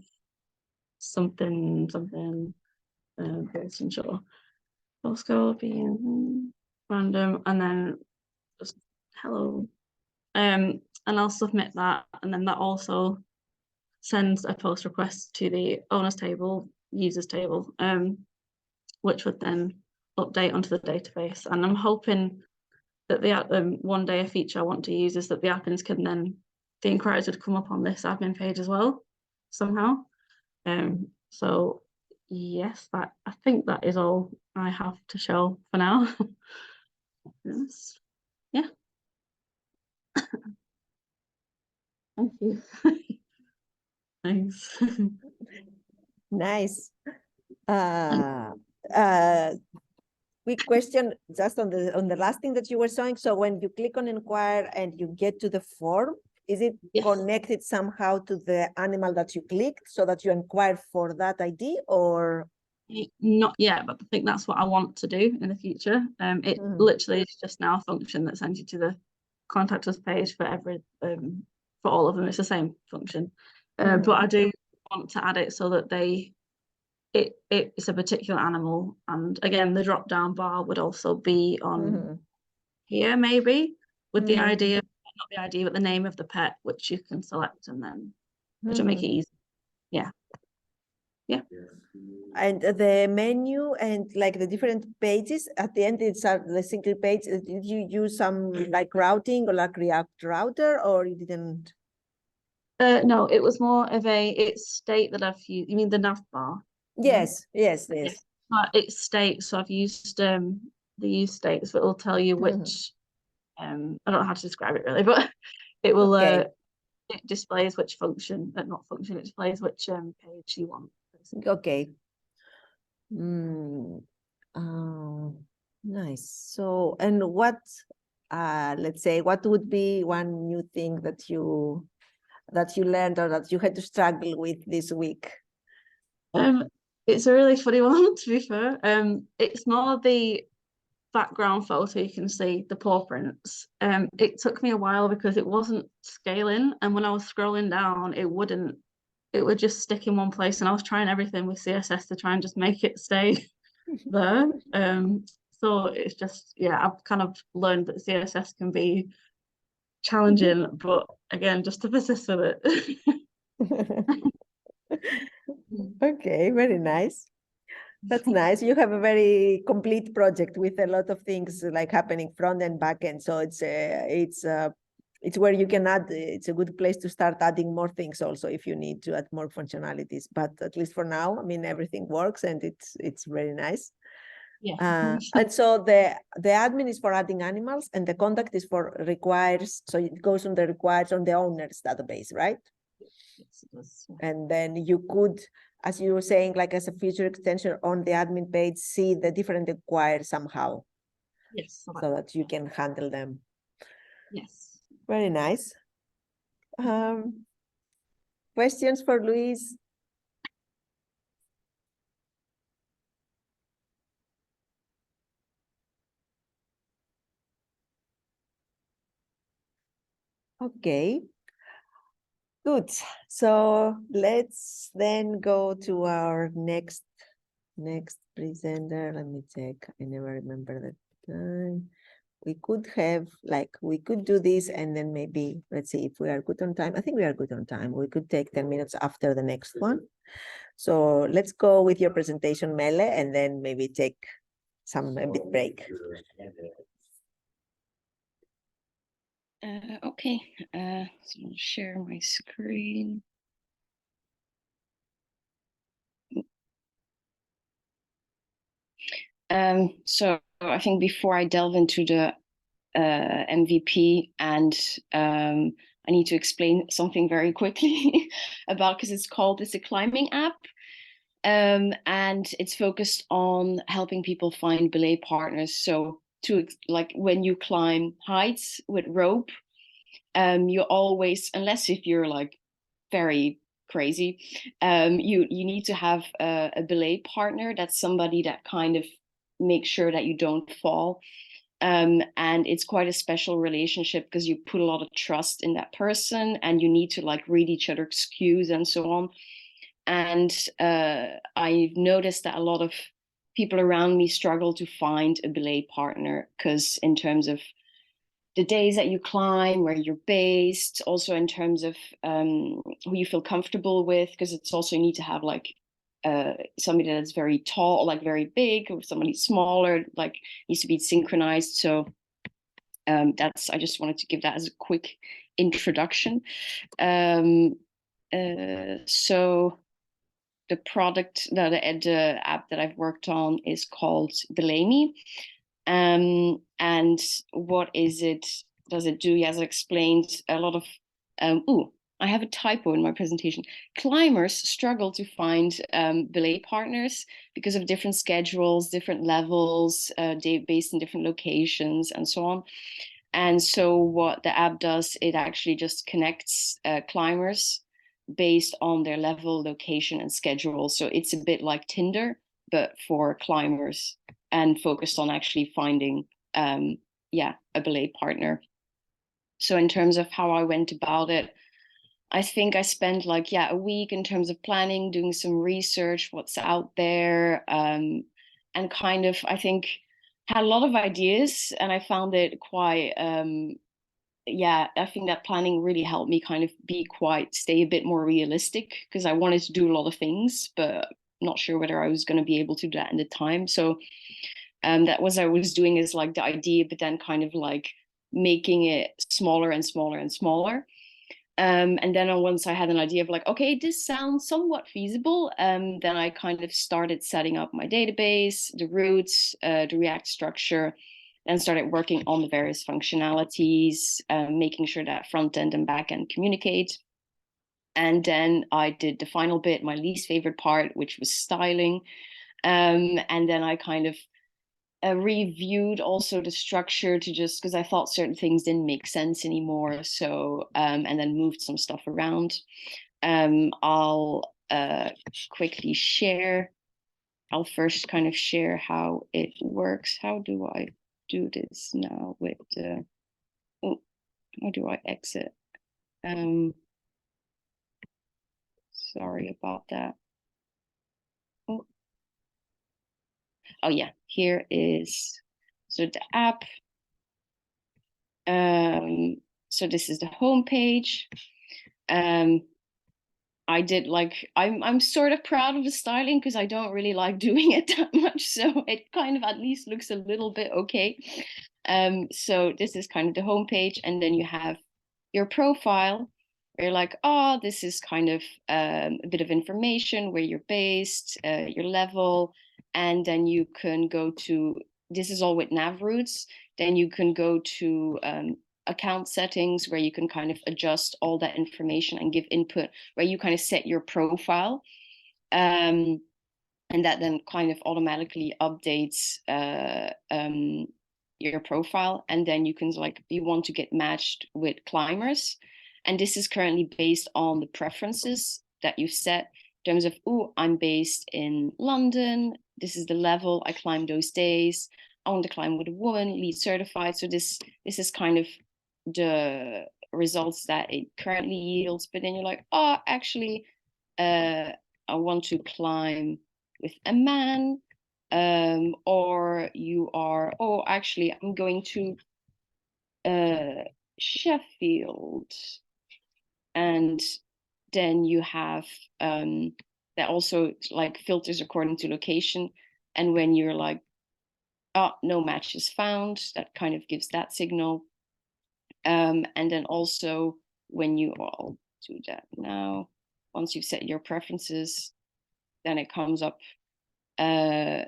something, person sure. Postcode being random, and then just hello. And I'll submit that, and then that also sends a post request to the owners table, users table, which would then update onto the database. And I'm hoping that the one day a feature I want to use is that the admins can then, the inquiries would come up on this admin page as well, somehow. So yes, I think that is all I have to show for now. Yes. Yeah. Thank you. Thanks. Nice. Quick question just on the last thing that you were showing. So when you click on inquire and you get to the form, is it Yes. connected somehow to the animal that you clicked so that you inquire for that ID, or? Not yet, but I think that's what I want to do in the future. It literally is just now a function that sends you to the contact us page for every for all of them. It's the same function. But I do want to add it so that it's a particular animal. And again, the drop down bar would also be on here, maybe, with the idea, not the idea, but the name of the pet, which you can select, and then which will make it easy. Yeah. And the menu and like the different pages at the end, it's the single page. Did you use some like routing or like React router, or you didn't? No, it was more of it's state that I've used. You mean the nav bar? Yes. It's state. So I've used the use states that will tell you which. I don't know how to describe it really, but it will. Okay. It displays which function, not function. It displays which page you want. Okay. Nice. So, and what, let's say, what would be one new thing that you learned or that you had to struggle with this week? It's a really funny one, to be fair. It's more the background photo. You can see the paw prints. It took me a while because it wasn't scaling, and when I was scrolling down, it would just stick in one place, and I was trying everything with CSS to try and just make it stay there. So it's just, yeah, I've kind of learned that CSS can be challenging, but again, just to persist with it. Okay, very nice. That's nice. You have a very complete project with a lot of things like happening front and back end. So it's where you can add. It's a good place to start adding more things also if you need to add more functionalities. But at least for now, I mean, everything works and it's very nice. Yeah. And so the admin is for adding animals, and the contact is for requires. So it goes on the requires on the owner's database, right? Yes, it does. And then you could, as you were saying, like as a feature extension on the admin page, see the different requires somehow. Yes. So that you can handle them. Yes. Very nice. Questions for Luis? Okay. Good. So let's then go to our next presenter. Let me check. I never remember the time. We could do this and then maybe, let's see if we are good on time. I think we are good on time. We could take 10 minutes after the next one. So let's go with your presentation, Mele, and then maybe take a bit break. Okay, so I'll share my screen. So I think before I delve into the MVP, and I need to explain something very quickly about, because it's a climbing app, and it's focused on helping people find belay partners. So like when you climb heights with rope, you always, unless if you're like very crazy, you need to have a belay partner. That's somebody that kind of makes sure that you don't fall. And it's quite a special relationship because you put a lot of trust in that person, and you need to like read each other's cues and so on. And I've noticed that a lot of people around me struggle to find a belay partner, because in terms of the days that you climb, where you're based, also in terms of who you feel comfortable with, because it's also, you need to have like somebody that's very tall, like very big, or somebody smaller, like needs to be synchronized. So I just wanted to give that as a quick introduction. So the product, the app that I've worked on is called Belay Me. And what does it do? As I explained, a lot of I have a typo in my presentation. Climbers struggle to find belay partners because of different schedules, different levels, based in different locations, and so on. And so what the app does, it actually just connects climbers based on their level, location, and schedule. So it's a bit like Tinder, but for climbers, and focused on actually finding a belay partner. So in terms of how I went about it, I think I spent like, yeah, a week in terms of planning, doing some research, what's out there, and kind of, I think, had a lot of ideas, and I found it quite, yeah, I think that planning really helped me kind of stay a bit more realistic, because I wanted to do a lot of things, but not sure whether I was going to be able to do that in the time. So that was I was doing is like the idea, but then kind of like making it smaller and smaller and smaller. And then once I had an idea of like, okay, this sounds somewhat feasible, then I kind of started setting up my database, the routes, the React structure, and started working on the various functionalities, making sure that front end and back end communicate. And then I did the final bit, my least favorite part, which was styling. And then I kind of reviewed also the structure to just because I thought certain things didn't make sense anymore. So, and then moved some stuff around. I'll quickly share. I'll first kind of share how it works. How do I do this now with the, oh, how do I exit? Sorry about that. Oh yeah, here is, so the app. So this is the home page. I did like, I'm sort of proud of the styling because I don't really like doing it that much. So it kind of at least looks a little bit okay. So this is kind of the home page, and then you have your profile where you're like, oh, this is kind of a bit of information, where you're based, your level, and then you can go to, this is all with nav routes, then you can go to account settings where you can kind of adjust all that information and give input, where you kind of set your profile. And that then kind of automatically updates your profile. And then you can like, you want to get matched with climbers. And this is currently based on the preferences that you set in terms of, oh, I'm based in London. This is the level I climb those days. I want to climb with a woman, lead certified. So this is kind of the results that it currently yields. But then you're like, oh, actually, I want to climb with a man, or you are, oh, actually, I'm going to Sheffield. And then you have that also like filters according to location. And when you're like, oh, no match is found, that kind of gives that signal. And then also when you, I'll do that now, once you've set your preferences, then it comes up, then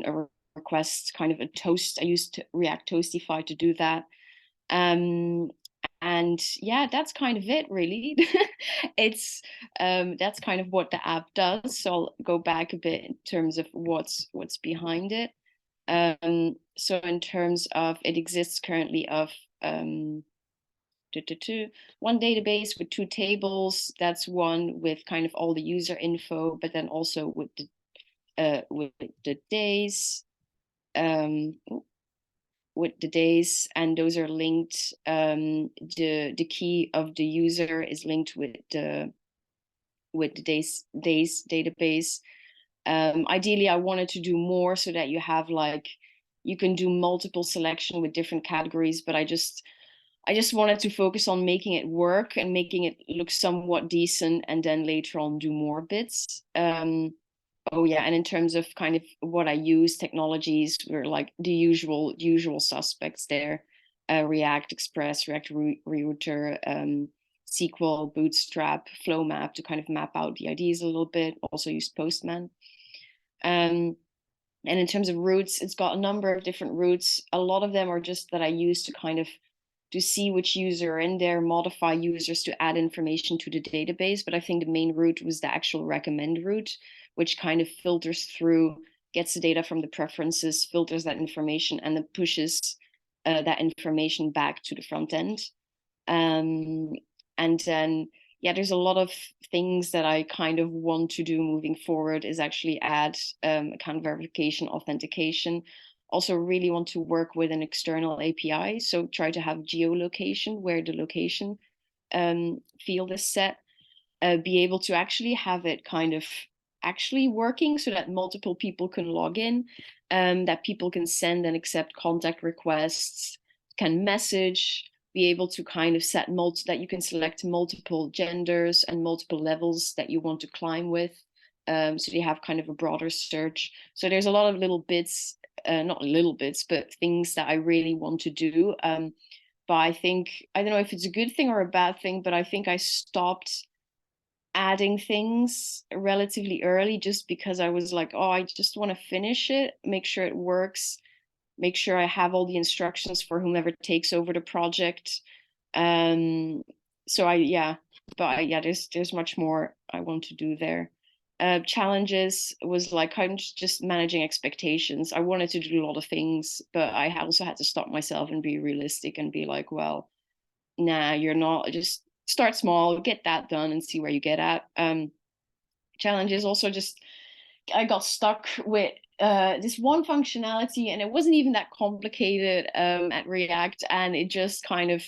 a request, kind of a toast. I used React Toastify to do that. And yeah, that's kind of it, really. It's that's kind of what the app does. So I'll go back a bit in terms of what's behind it. So in terms of, it exists currently of one database with 2 tables. That's one with kind of all the user info, but then also with the days, and those are linked. The key of the user is linked with the days database. Ideally, I wanted to do more so that you have like, you can do multiple selection with different categories, but I just wanted to focus on making it work and making it look somewhat decent, and then later on do more bits. Oh yeah, and in terms of kind of what I use, technologies were like the usual suspects there: React Express, React Router, SQL, Bootstrap, Flow Map to kind of map out the IDs a little bit. Also used Postman. And in terms of routes, it's got a number of different routes. A lot of them are just that I use to kind of to see which user are in there, modify users to add information to the database. But I think the main route was the actual recommend route, which kind of filters through, gets the data from the preferences, filters that information, and then pushes that information back to the front end. And then, yeah, there's a lot of things that I kind of want to do moving forward, is actually add account verification, authentication. Also really want to work with an external API. So try to have geolocation, where the location field is set, be able to actually have it kind of actually working so that multiple people can log in, that people can send and accept contact requests, can message, be able to kind of set that you can select multiple genders and multiple levels that you want to climb with. So you have kind of a broader search. So there's a lot of little bits, not little bits, but things that I really want to do. But I think, I don't know if it's a good thing or a bad thing, but I think I stopped adding things relatively early just because I was like, oh, I just want to finish it, make sure it works, make sure I have all the instructions for whomever takes over the project. So yeah, there's much more I want to do there. Challenges was like kind of just managing expectations. I wanted to do a lot of things, but I also had to stop myself and be realistic and be like, well, nah, you're not, just start small, get that done and see where you get at. Challenges also just, I got stuck with this one functionality and it wasn't even that complicated at React, and it just kind of,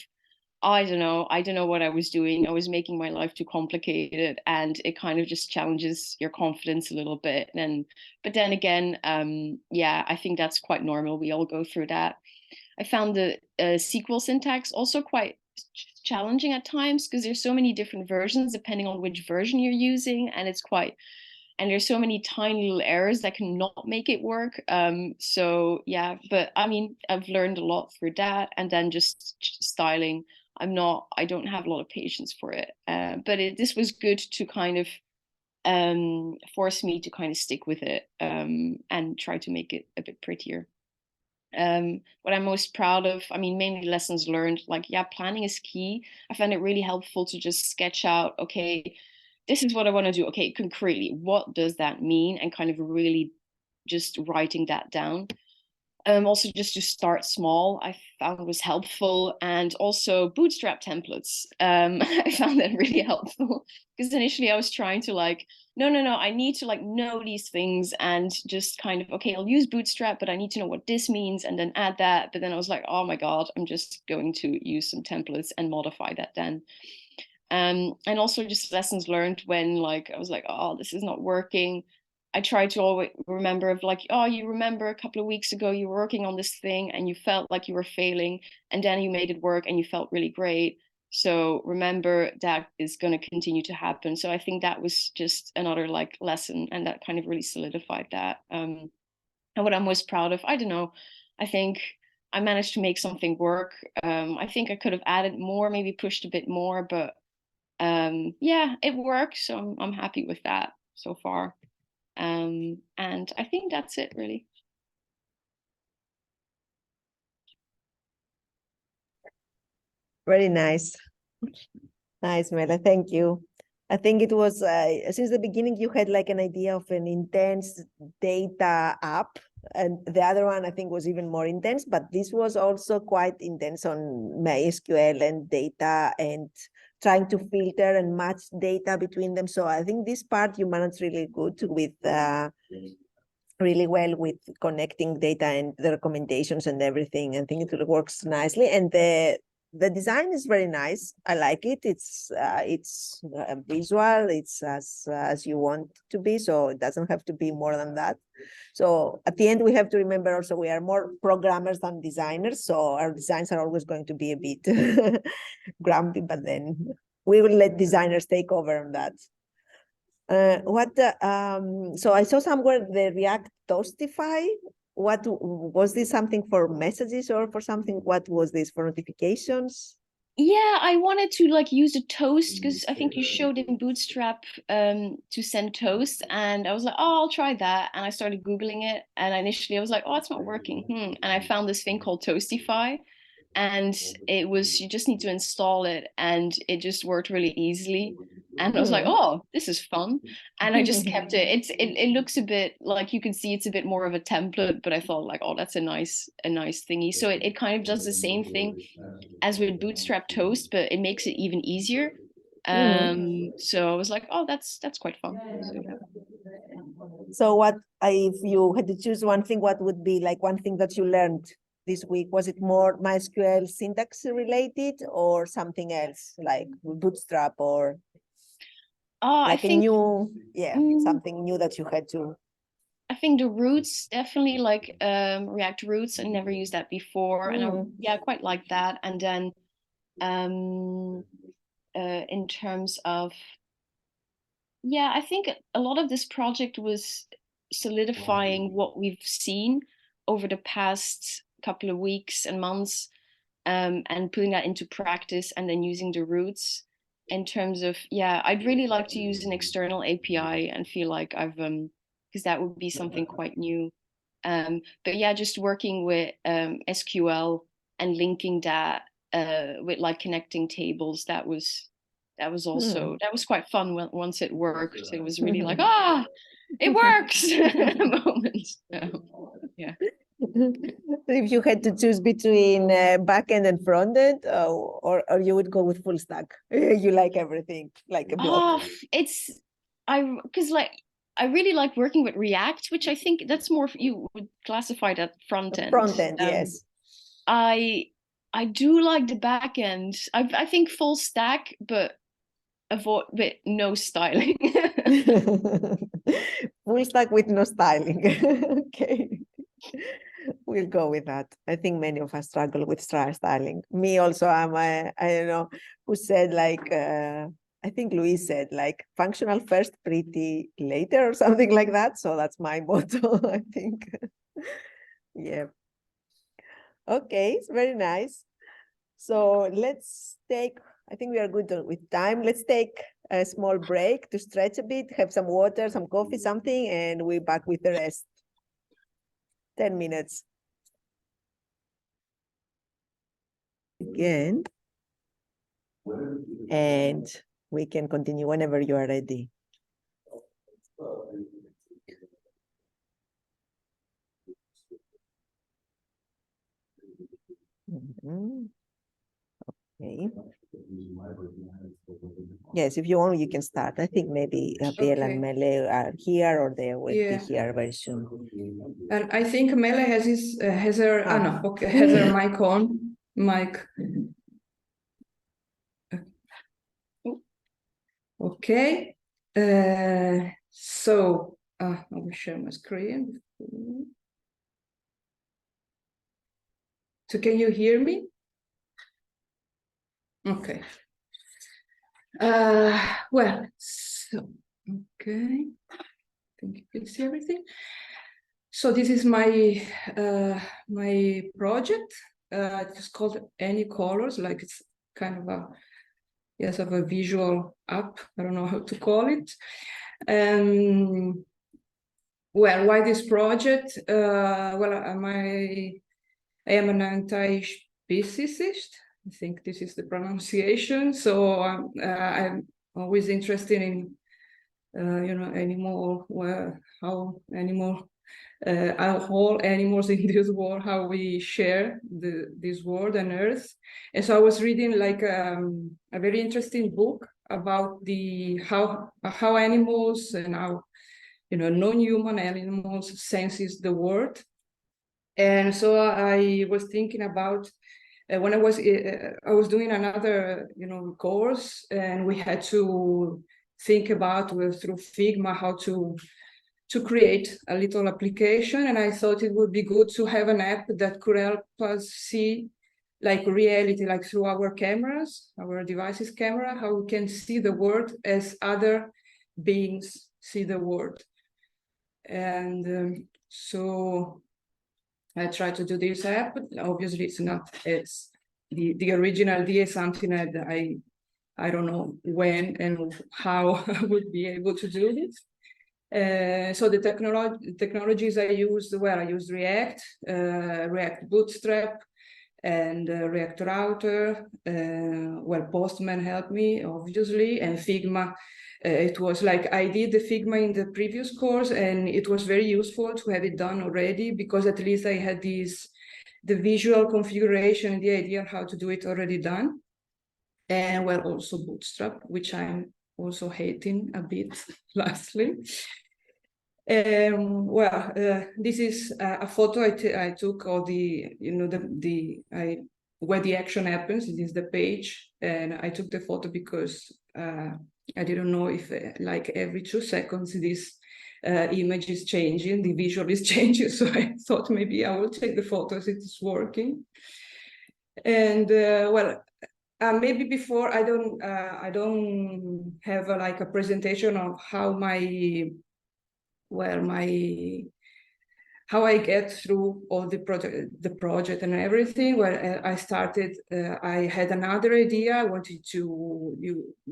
I don't know what I was doing. I was making my life too complicated, and it kind of just challenges your confidence a little bit. But then again, yeah, I think that's quite normal. We all go through that. I found the SQL syntax also quite challenging at times because there's so many different versions depending on which version you're using, and there's so many tiny little errors that can not make it work. So yeah, but I mean, I've learned a lot through that, and then just styling. I don't have a lot of patience for it, but this was good to kind of force me to kind of stick with it and try to make it a bit prettier. What I'm most proud of, I mean, mainly lessons learned, like, yeah, planning is key. I found it really helpful to just sketch out, okay, this is what I want to do. Okay, concretely, what does that mean? And kind of really just writing that down. Also just to start small, I found was helpful, and also bootstrap templates. I found that really helpful because initially I was trying to like, no, I need to like know these things and just kind of, okay, I'll use bootstrap, but I need to know what this means and then add that. But then I was like, oh my God, I'm just going to use some templates and modify that then. And also just lessons learned when like, I was like, oh, this is not working. I try to always remember of like, oh, you remember a couple of weeks ago you were working on this thing and you felt like you were failing, and then you made it work and you felt really great. So remember that is going to continue to happen. So I think that was just another like lesson, and that kind of really solidified that. And what I'm most proud of, I don't know, I think I managed to make something work. I think I could have added more, maybe pushed a bit more, but yeah, it worked. So I'm happy with that so far. And I think that's it really. Very nice. Nice, Mela, thank you. I think it was, since the beginning, you had like an idea of an intense data app, and the other one I think was even more intense, but this was also quite intense on MySQL and data and trying to filter and match data between them. So I think this part you managed really good with, really well with connecting data and the recommendations and everything. I think it works nicely, and the design is very nice. I like it. It's visual. It's as you want to be, so it doesn't have to be more than that. So at the end, we have to remember also we are more programmers than designers, so our designs are always going to be a bit grumpy, but then we will let designers take over on that. So I saw somewhere the React Toastify. What was this, something for messages or for something? What was this, for notifications? Yeah, I wanted to like use a toast because I think you showed in Bootstrap to send toast, and I was like, oh, I'll try that. And I started Googling it, and initially I was like, oh, it's not working. And I found this thing called Toastify, and it was, you just need to install it, and it just worked really easily. And I was like, oh, this is fun. And I just kept it. It looks a bit like, you can see it's a bit more of a template, but I thought like, oh, that's a nice thingy. So it kind of does the same thing as with Bootstrap Toast, but it makes it even easier. So I was like, oh, that's quite fun. So, yeah. So what, if you had to choose one thing, what would be like one thing that you learned this week? Was it more MySQL syntax related or something else like Bootstrap or I like a think new, mm, something new that you had to? I think the roots definitely like React roots. I never used that before, and I quite like that. And then in terms of I think a lot of this project was solidifying what we've seen over the past couple of weeks and months, and putting that into practice, and then using the roots in terms of I'd really like to use an external API and feel like I've because that would be something quite new. But just working with SQL and linking that with like connecting tables, that was also that was quite fun once it worked. It was really like it works moment. If you had to choose between back end and front end, or you would go with full stack? You like everything, like a block. Because like I really like working with React, which I think that's more you would classify that front end. Front end, yes. I do like the back end. I think full stack, but avoid with no styling. Full stack with no styling. Okay. We'll go with that. I think many of us struggle with styling. Me also, I don't know who said like, I think Luis said like functional first, pretty later or something like that. So that's my motto, I think. Yeah. Okay, it's very nice. So let's take, I think we are good with time. Let's take a small break to stretch a bit, have some water, some coffee, something, and we're back with the rest. 10 minutes. Again. And we can continue whenever you are ready. Okay. Yes, if you want, you can start. I think maybe Gabriel and Mele are here, or they will be here very soon. And I think Mele has his has her has her mic on. Okay. So I will share my screen. So can you hear me? Okay. Well, so okay. I think you can see everything. So this is my my project. It's called Any Colors, like it's kind of a of a visual app. I don't know how to call it. Well, why this project? Well, I am an anti-speciesist. I think this is the pronunciation. So I'm always interested in, animal, how all animals in this world, how we share this world and Earth. And so I was reading like a very interesting book about how animals and how non-human animals senses the world. And so I was thinking about when I was doing another course, and we had to think about through Figma how to create a little application. And I thought it would be good to have an app that could help us see like reality, like through our cameras, our devices camera, how we can see the world as other beings see the world. And so I tried to do this app, but obviously it's not as the original idea, something that I don't know when and how I would be able to do this. So the technologies I used, well, I used React, React Bootstrap, and React Router. Well, Postman helped me, obviously, and Figma. It was like I did the Figma in the previous course, and it was very useful to have it done already, because at least I had the visual configuration, the idea how to do it already done. And well, also Bootstrap, which I'm also hating a bit lastly. Well, this is a photo I took of the, where the action happens. It is the page, and I took the photo because I didn't know if like every 2 seconds this image is changing, the visual is changing. So I thought maybe I will take the photos. It is working. And well, maybe before I don't have like a presentation of how how I get through all the project and everything. Well, I started, I had another idea. I wanted to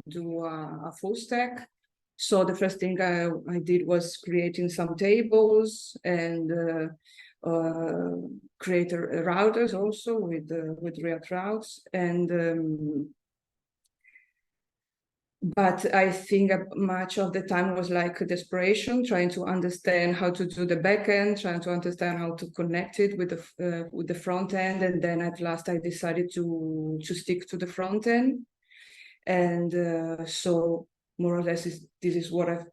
do a full stack. So the first thing I did was creating some tables and create routers also with React routes. And but I think much of the time was like desperation, trying to understand how to do the backend, trying to understand how to connect it with the front end, and then at last I decided to stick to the front end, and so more or less this is what I've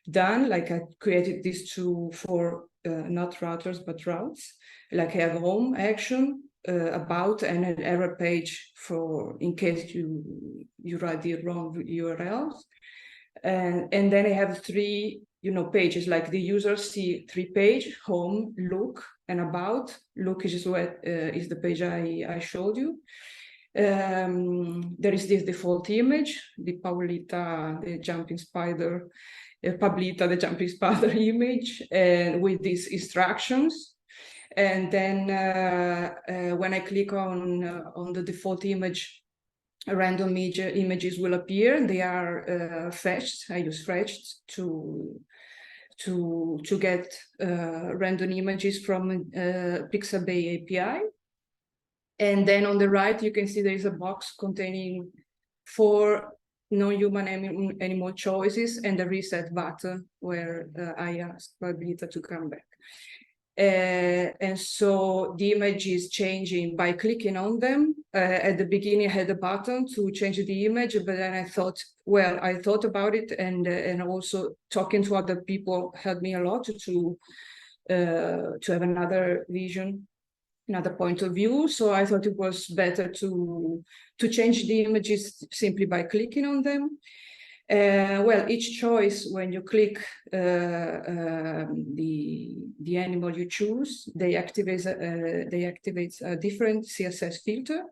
done. Like I created these 2 for not routers but routes. Like I have a home action, about, and an error page for in case you write the wrong URLs, and then I have 3 pages. Like the users see 3 pages: home, look, and about. Look is what is the page I showed you. There is this default image, the Pablita, the jumping spider, Pablita, the jumping spider image, and with these instructions. And then when I click on the default image, random images will appear. They are fetched. I use fetched to get random images from Pixabay API. And then on the right, you can see there is a box containing 4 non-human animal choices and a reset button where I asked Pablita to come back. And so the image is changing by clicking on them. At the beginning, I had a button to change the image, but then I thought about it, and also talking to other people helped me a lot to have another vision, another point of view. So I thought it was better to change the images simply by clicking on them. Well, each choice, when you click the animal you choose, they activate a different CSS filter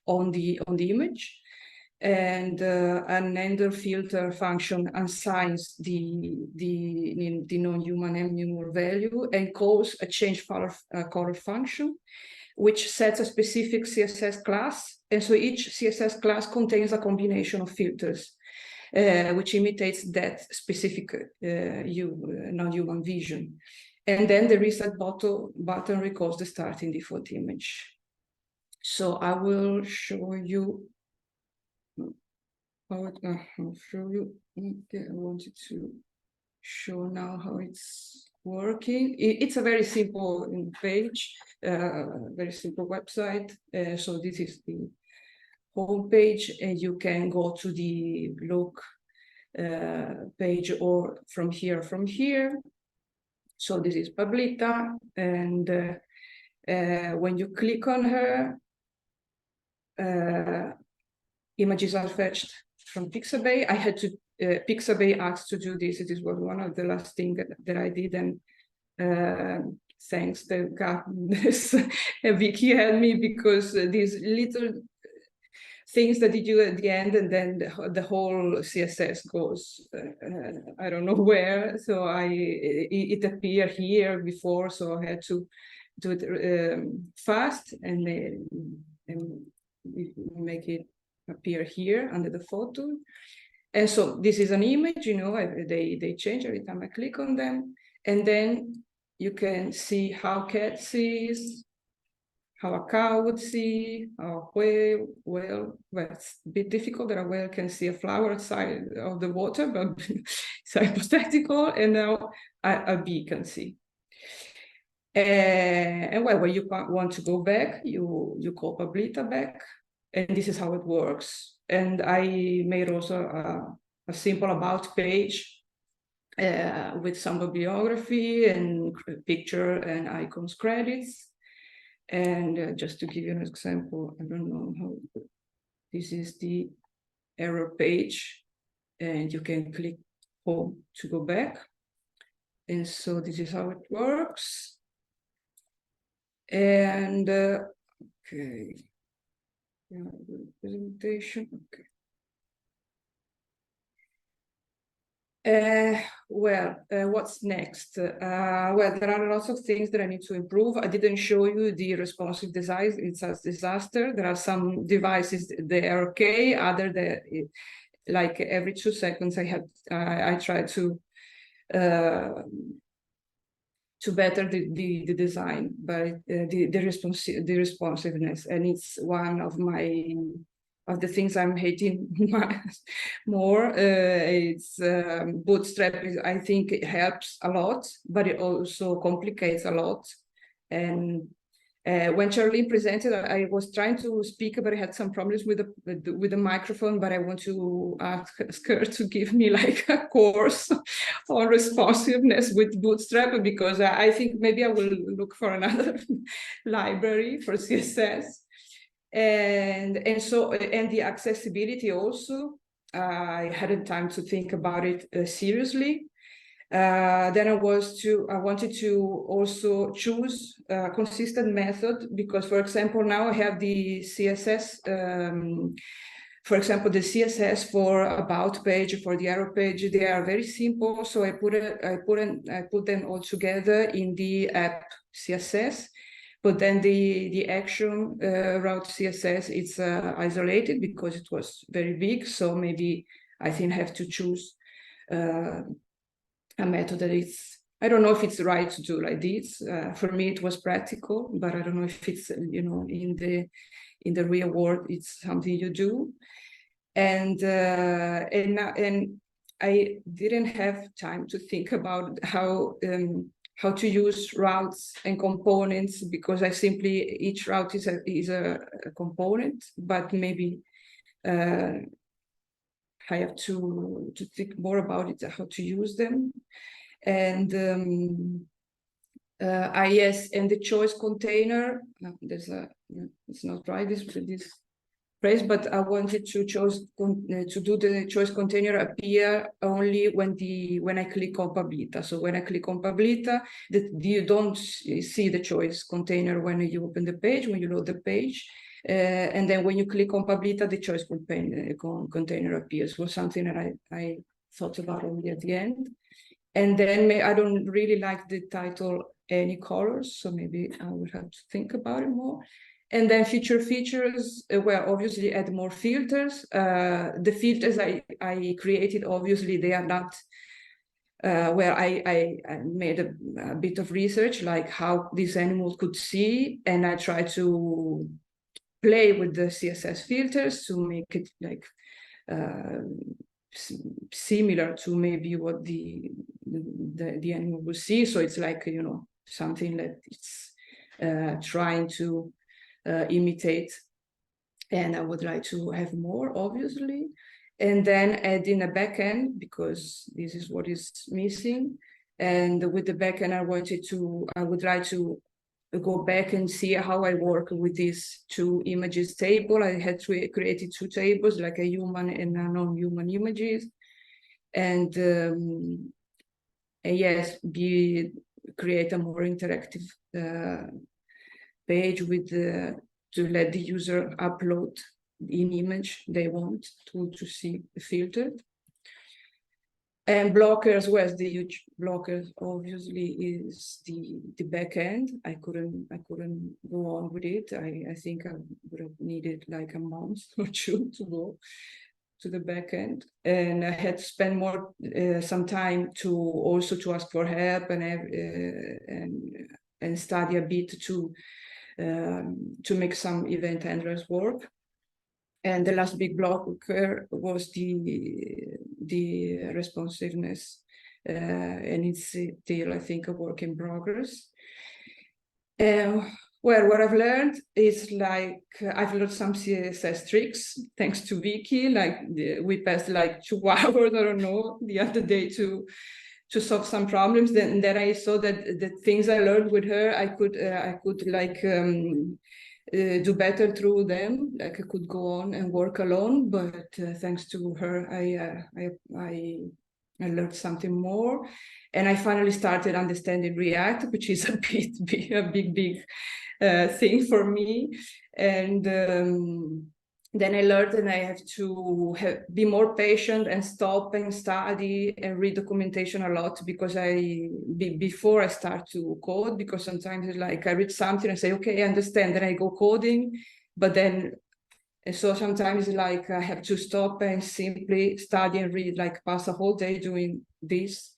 on the image, and an ender filter function assigns the non-human animal value and calls a change color function, which sets a specific CSS class. And so each CSS class contains a combination of filters, which imitates that specific non-human vision. And then the reset button recalls the starting default image. So I will show you how I'll show you. Okay, I wanted to show now how it's working. It's a very simple page, very simple website. So this is the home page, and you can go to the look page or from here. So this is Pablita, and when you click on her, images are fetched from Pixabay. I had to Pixabay asked to do this. It was one of the last things that I did, and thanks to goodness, Vicky helped me, because these little things that you do at the end, and then the whole CSS goes I don't know where. So it appeared here before, so I had to do it fast and make it appear here under the photo. And so this is an image, they change every time I click on them, and then you can see how cat sees, how a cow would see, how a whale, well, it's a bit difficult that a whale can see a flower outside of the water, but it's hypothetical. And now a bee can see. And well, when you want to go back, you call Pablita back, and this is how it works. And I made also a simple about page with some bibliography and picture and icons credits. And just to give you an example, I don't know how, this is the error page, and you can click home to go back. And so this is how it works. And okay, yeah, the presentation, okay. What's next? Well, there are lots of things that I need to improve. I didn't show you the responsive design. It's a disaster. There are some devices, they are okay. Other than like every 2 seconds, I try to better the design, but the responsiveness, and it's one of the things I'm hating more. It's Bootstrap. I think it helps a lot, but it also complicates a lot. And when Charlene presented, I was trying to speak, but I had some problems with the microphone. But I want to ask her to give me like a course on responsiveness with Bootstrap, because I think maybe I will look for another library for CSS. And the accessibility also, I hadn't time to think about it seriously. Then I wanted to also choose a consistent method, because, for example, now I have the CSS, for example, the CSS for about page, for the arrow page, they are very simple. So I put them all together in the app CSS. But then the action route CSS, it's isolated because it was very big. So maybe I think I have to choose a method that is, I don't know if it's right to do like this. For me, it was practical, but I don't know if it's, in the real world, it's something you do. And I didn't have time to think about how to use routes and components, because each route is a component, but maybe I have to think more about it, how to use them. And yes, and the choice container, it's not right, this phrase, but I wanted to do the choice container appear only when I click on Pablita. So when I click on Pablita, you don't see the choice container when you open the page, when you load the page. And then when you click on Pablita, the choice container appears. It was something that I thought about only at the end. And then I don't really like the title Any Colors, so maybe I would have to think about it more. And then future features, well, obviously add more filters. The filters I created, obviously, they are not where I made a bit of research, like how this animal could see, and I try to play with the CSS filters to make it like similar to maybe what the animal will see. So it's like, something that it's trying to imitate, and I would like to have more, obviously. And then add in a backend, because this is what is missing. And with the backend, I would like to go back and see how I work with these 2 images table. I had created 2 tables, like a human and a non-human images. And yes, create a more interactive page with to let the user upload an image they want to see filtered. And blockers, well, the huge blockers obviously is the back end. I couldn't go on with it. I think I would have needed like a month or 2 to go to the back end, and I had to spend some time to ask for help and study a bit to make some event handlers work. And the last big blocker was the responsiveness, and it's still, I think, a work in progress. Well, what I've learned is like I've learned some CSS tricks thanks to Vicky. Like we passed like 2 hours, I don't know, the other day to to solve some problems. Then I saw that the things I learned with her, I could like do better through them. Like I could go on and work alone, but thanks to her, I learned something more, and I finally started understanding React, which is a big thing for me. And then I learned that I have to be more patient and stop and study and read documentation a lot, because before I start to code, because sometimes it's like I read something and say, okay, I understand, then I go coding, but then, and so sometimes like I have to stop and simply study and read, like pass a whole day doing this.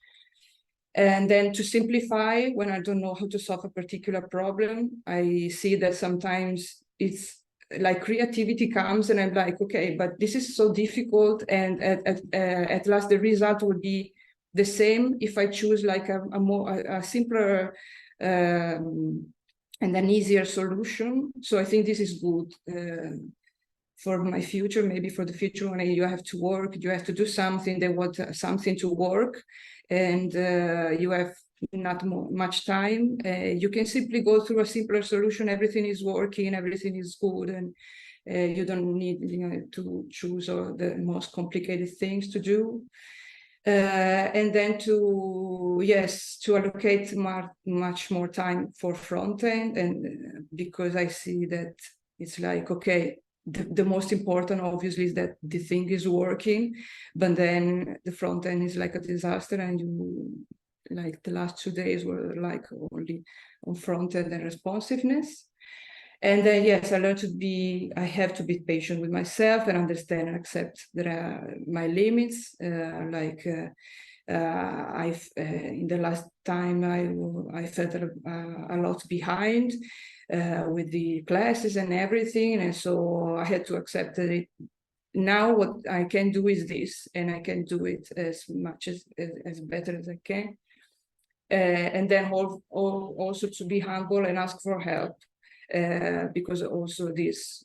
And then to simplify, when I don't know how to solve a particular problem, I see that sometimes it's like creativity comes and I'm like, okay, but this is so difficult, and at last the result will be the same if I choose like a simpler and an easier solution. So I think this is good for my future, maybe for the future when you have to work, you have to do something, they want something to work, and you have not much time. You can simply go through a simpler solution, everything is working, everything is good, and you don't need to choose all the most complicated things to do. And then to allocate much more time for front end, and because I see that it's like, okay, the most important obviously is that the thing is working, but then the front end is like a disaster, and you like the last 2 days were like only on front end and responsiveness. And then yes, I learned I have to be patient with myself and understand and accept that my limits. In the last time I felt a lot behind with the classes and everything, and so I had to accept that now what I can do is this, and I can do it as much as better as I can. And then also to be humble and ask for help, because also this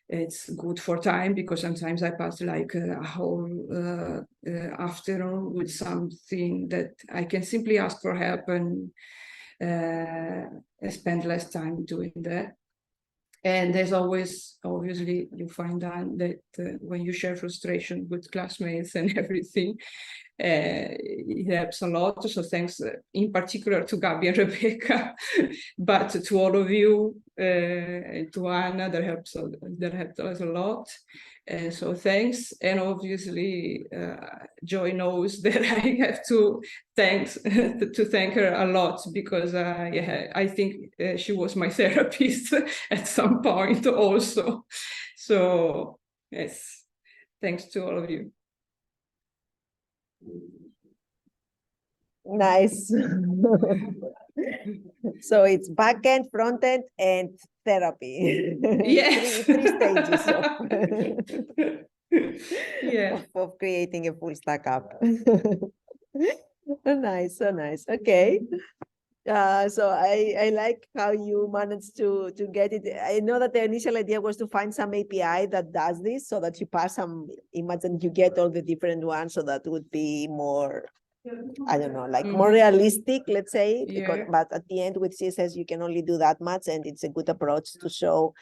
it's good for time, because sometimes I pass like a whole afternoon with something that I can simply ask for help, and spend less time doing that. And there's always, obviously, you find out that when you share frustration with classmates and everything, it helps a lot. So thanks in particular to Gabby and Rebecca, but to all of you, and to Anna, that helped us a lot. So thanks. And obviously, Joy knows that I have to thank her a lot, because I think she was my therapist at some point also. So yes, thanks to all of you. Nice. So it's backend, front end, and therapy. Yes. three stages of, yeah. of creating a full stack app. Nice, so nice. Okay. So I like how you managed to get it. I know that the initial idea was to find some API that does this, so that you pass some image and you get all the different ones, so that would be more, I don't know, like more realistic, let's say. Because, but at the end with CSS, you can only do that much, and it's a good approach to show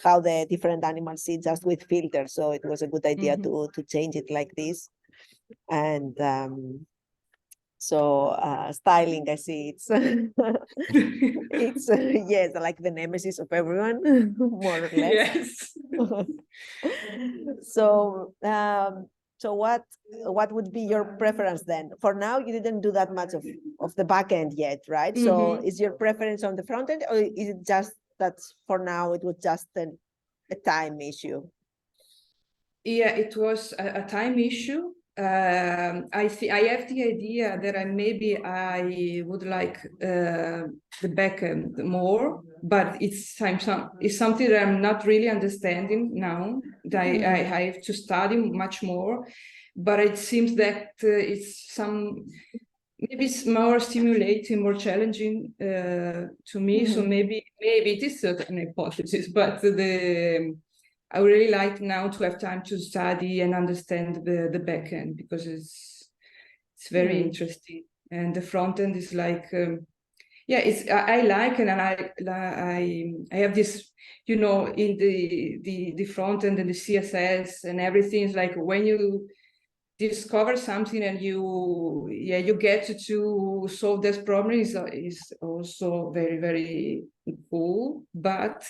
how the different animals see just with filters. So it was a good idea to change it like this. And so styling, I see it's it's yes, like the nemesis of everyone, more or less. Yes. So so what would be your preference then? For now, you didn't do that much of the back end yet, right? So is your preference on the front end, or is it just that for now it was just a time issue? Yeah, it was a time issue. I have the idea that I would like the backend more, but it's something that I'm not really understanding now. That I have to study much more, but it seems that it's maybe it's more stimulating, more challenging to me. So maybe it is an hypothesis, but I really like now to have time to study and understand the backend, because it's It's very interesting. And the front end is like, yeah, I like it, and I have this, you know, in the front end and the CSS and everything. It's like when you discover something and you get to solve this problem is also very, very cool. But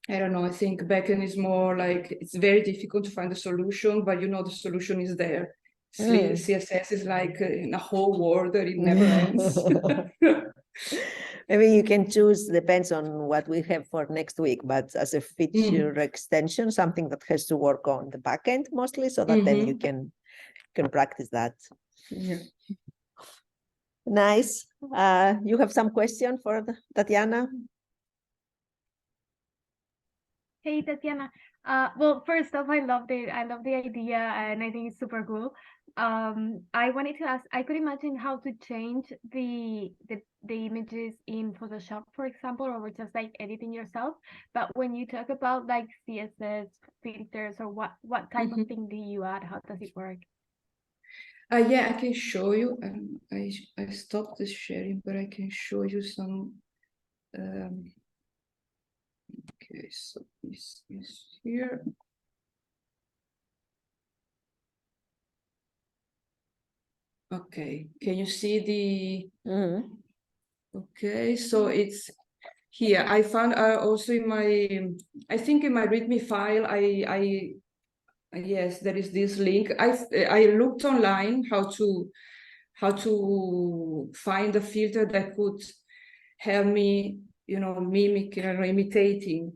I don't know, I think backend is more like, it's very difficult to find a solution, but you know the solution is there. CSS is like in a whole world that it never ends. Maybe you can choose, depends on what we have for next week, but as a feature extension, something that has to work on the backend mostly, so that then you can practice that. Yeah. Nice. You have some question for Tatiana? Hey, Tatiana. Well, first off, I love the idea, and I think it's super cool. I wanted to ask, I could imagine how to change the images in Photoshop, for example, or just like editing yourself. But when you talk about like CSS filters, or what type of thing do you add? How does it work? Yeah, I can show you. I stopped the sharing, but I can show you some. Okay, so this is here. Okay, can you see the? Okay, so it's here. I found also in my, I think in my README file, yes, there is this link. I looked online how to find a filter that could help me, you know, mimicking or imitating,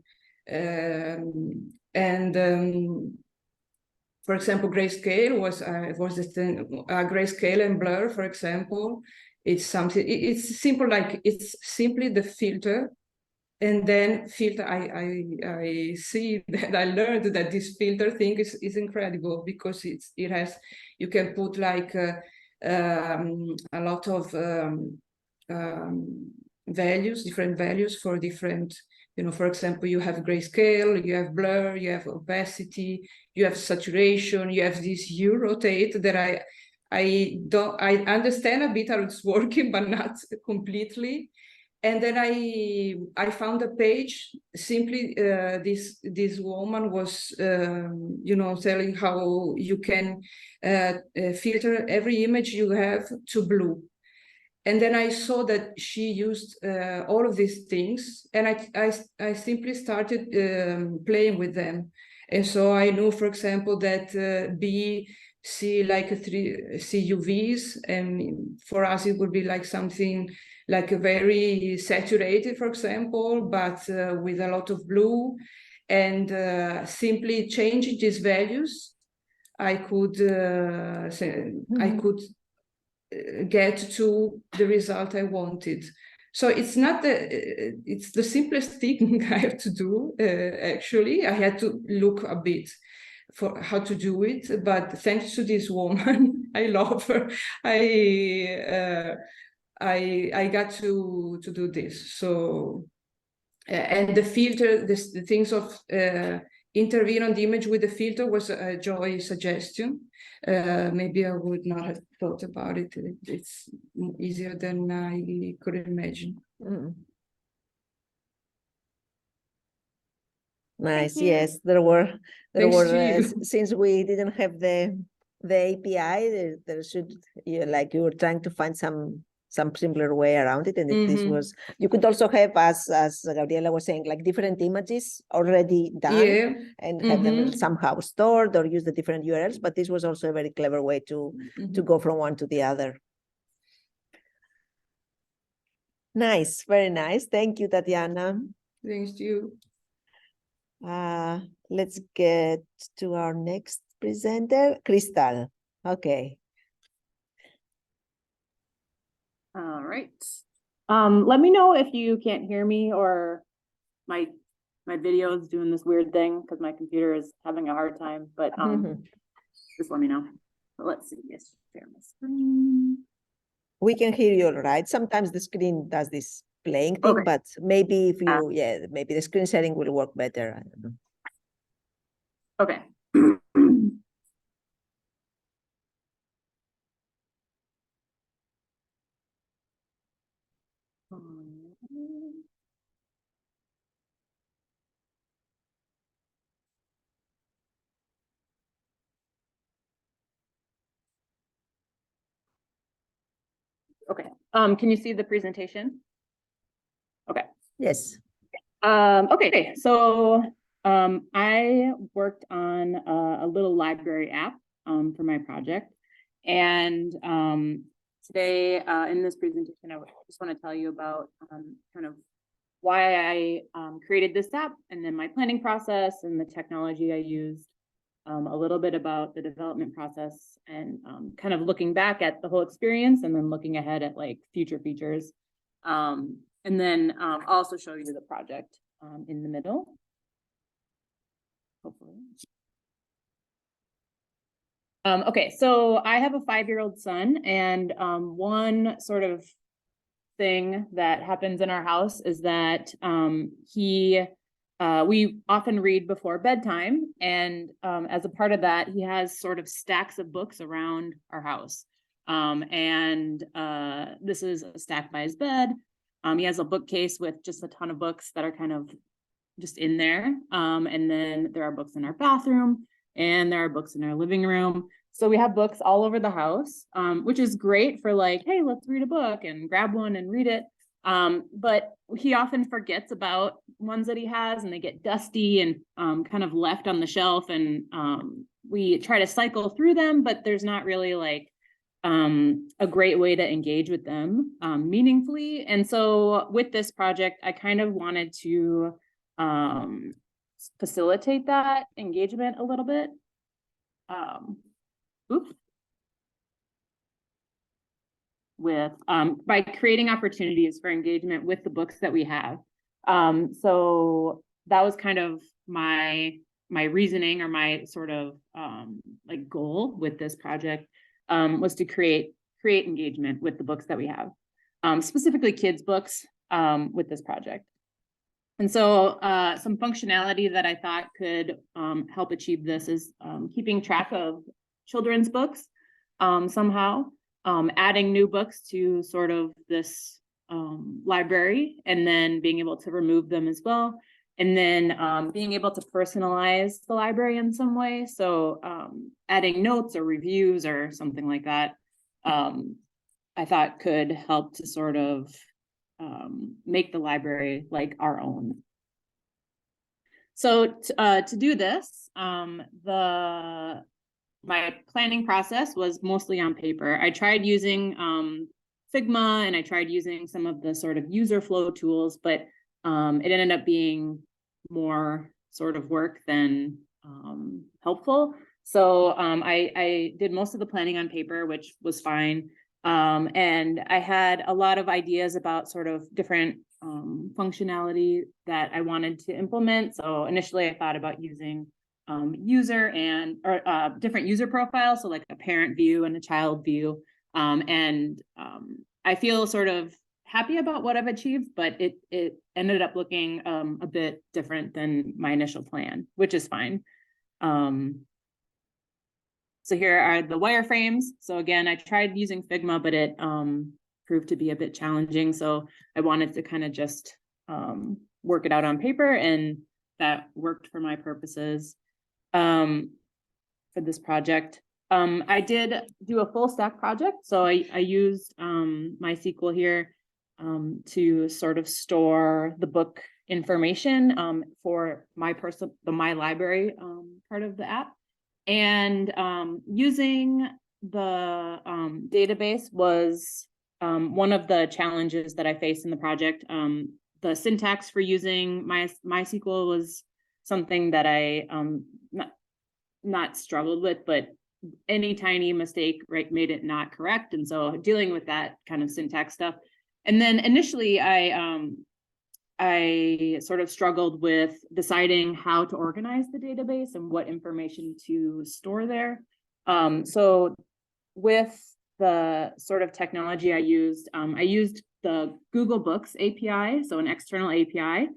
for example, grayscale was the thing. Grayscale and blur, for example, it's something. It's simple, like it's simply the filter. And then filter, I see that I learned that this filter thing is incredible, because it has, you can put like a lot of values, different values for different, you know, for example, you have grayscale, you have blur, you have opacity, you have saturation, you have this hue rotate that I understand a bit how it's working, but not completely. And then I found a page, simply this woman was, you know, telling how you can filter every image you have to blue. And then I saw that she used all of these things, and I simply started playing with them. And so I knew, for example, that B see like see UVs, and for us it would be like something like a very saturated, for example, but with a lot of blue. And simply changing these values, I could I could get to the result I wanted. So it's not it's the simplest thing I have to do. Actually, I had to look a bit for how to do it, but thanks to this woman, I love her. I got to do this. So and the filter, the things of intervene on the image with the filter was a Joy suggestion. Maybe I would not have thought about it. It's easier than I could imagine. Nice. you. Yes, there were Thanks to you. since we didn't have the API, there should, like you were trying to find some simpler way around it, and if this was, you could also have, as Gabriela was saying, like different images already done, and have them somehow stored or use the different URLs. But this was also a very clever way to go from one to the other. Nice, very nice. Thank you, Tatiana. Thanks to you. Let's get to our next presenter, Crystal. Okay. All right. Let me know if you can't hear me, or my video is doing this weird thing because my computer is having a hard time, but just let me know. But let's see. Yes, share my screen. We can hear you all right. Sometimes the screen does this playing thing, but maybe if you, maybe the screen sharing will work better. I don't know. Okay. Okay. Can you see the presentation? Okay. Yes. Okay, so I worked on a little library app for my project. And today in this presentation, I just want to tell you about kind of why I created this app, and then my planning process and the technology I used, a little bit about the development process, and kind of looking back at the whole experience, and then looking ahead at like future features. And then also show you the project in the middle, hopefully. Okay, so I have a 5-year-old son, and one sort of thing that happens in our house is that we often read before bedtime, and as a part of that, he has sort of stacks of books around our house. This is a stack by his bed. He has a bookcase with just a ton of books that are kind of just in there. And then there are books in our bathroom, and there are books in our living room. So we have books all over the house, which is great for like, hey, let's read a book and grab one and read it. But he often forgets about ones that he has, and they get dusty and kind of left on the shelf. And we try to cycle through them, but there's not really like a great way to engage with them meaningfully. And so with this project, I kind of wanted to facilitate that engagement a little bit. With by creating opportunities for engagement with the books that we have. So that was kind of my reasoning, or my sort of like goal with this project, was to create engagement with the books that we have, specifically kids books, with this project. And so some functionality that I thought could help achieve this is keeping track of children's books somehow, adding new books to sort of this library, and then being able to remove them as well. And then being able to personalize the library in some way. So adding notes or reviews or something like that, I thought could help to sort of make the library like our own. So to do this, my planning process was mostly on paper. I tried using Figma, and I tried using some of the sort of user flow tools, but it ended up being more sort of work than helpful. So I did most of the planning on paper, which was fine. And I had a lot of ideas about sort of different functionality that I wanted to implement. So initially I thought about using user and different user profiles, so like a parent view and a child view. I feel sort of happy about what I've achieved, but it ended up looking a bit different than my initial plan, which is fine. So here are the wireframes. So again, I tried using Figma, but it proved to be a bit challenging. So I wanted to kind of just work it out on paper, and that worked for my purposes for this project. I did do a full stack project. So I used MySQL here to sort of store the book information for my library part of the app. And using the database was one of the challenges that I faced in the project. The syntax for using MySQL was something that I not struggled with, but any tiny mistake, right, made it not correct. And so dealing with that kind of syntax stuff. And then initially I sort of struggled with deciding how to organize the database and what information to store there. So with the sort of technology I used the Google Books API, so an external API,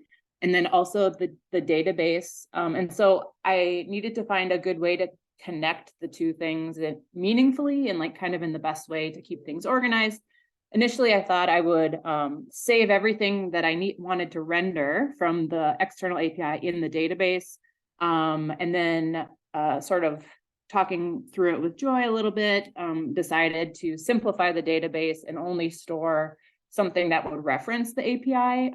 and then also the database. And so I needed to find a good way to connect the two things meaningfully and like kind of in the best way to keep things organized. Initially, I thought I would save everything that I wanted to render from the external API in the database, and then sort of talking through it with Joy a little bit, decided to simplify the database and only store something that would reference the API.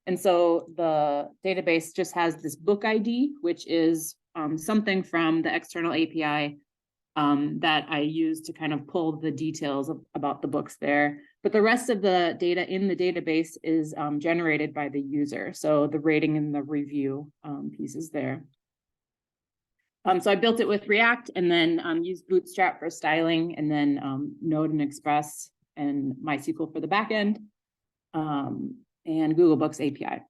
And so the database just has this book ID, which is something from the external API that I use to kind of pull the details about the books there. But the rest of the data in the database is generated by the user. So the rating and the review pieces there. So I built it with React and then used Bootstrap for styling, and then Node and Express and MySQL for the backend, and Google Books API.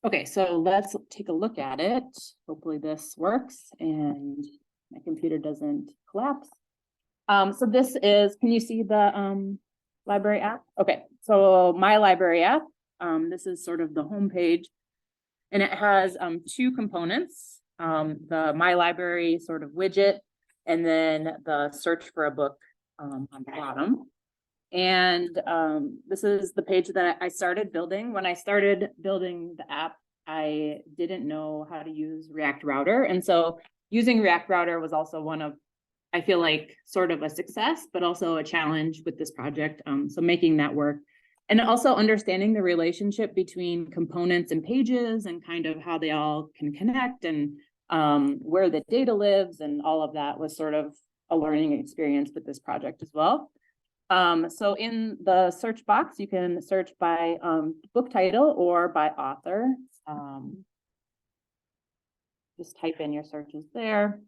Okay, so let's take a look at it. Hopefully this works and my computer doesn't collapse. So this is, can you see the library app? Okay, so my library app, this is sort of the home page, and it has two components. The My Library sort of widget, and then the search for a book on the bottom. And this is the page that I started building. When I started building the app, I didn't know how to use React Router. And so using React Router was also one of, I feel like, sort of a success, but also a challenge with this project. So making that work. And also understanding the relationship between components and pages and kind of how they all can connect and where the data lives, and all of that was sort of a learning experience with this project as well. So in the search box, you can search by book title or by author. Just type in your searches there.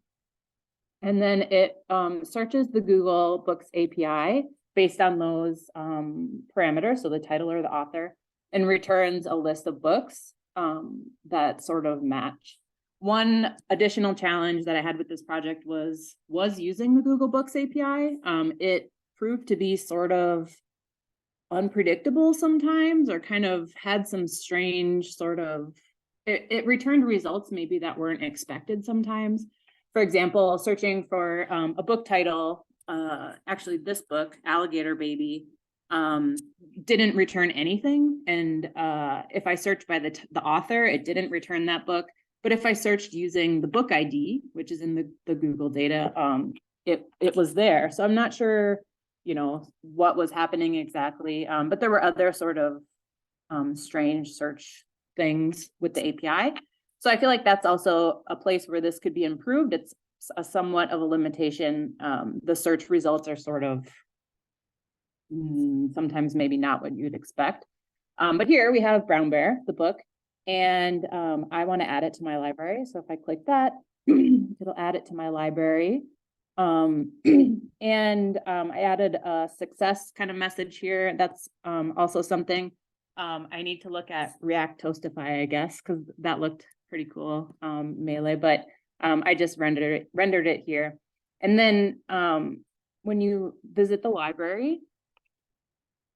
And then it searches the Google Books API based on those parameters, so the title or the author, and returns a list of books that sort of match. One additional challenge that I had with this project was using the Google Books API. It proved to be sort of unpredictable sometimes, or kind of had some strange sort of, it returned results maybe that weren't expected sometimes. For example, searching for a book title, actually this book, Alligator Baby, didn't return anything. And if I searched by the author, it didn't return that book. But if I searched using the book ID, which is in the Google data, it was there. So I'm not sure, you know, what was happening exactly. But there were other sort of strange search things with the API. So I feel like that's also a place where this could be improved. It's a somewhat of a limitation. The search results are sort of sometimes maybe not what you'd expect. But here we have Brown Bear, the book, and I want to add it to my library. So if I click that, it'll add it to my library. And I added a success kind of message here. That's also something I need to look at React Toastify, I guess, because that looked pretty cool, Melee, but I just rendered it here. And then when you visit the library,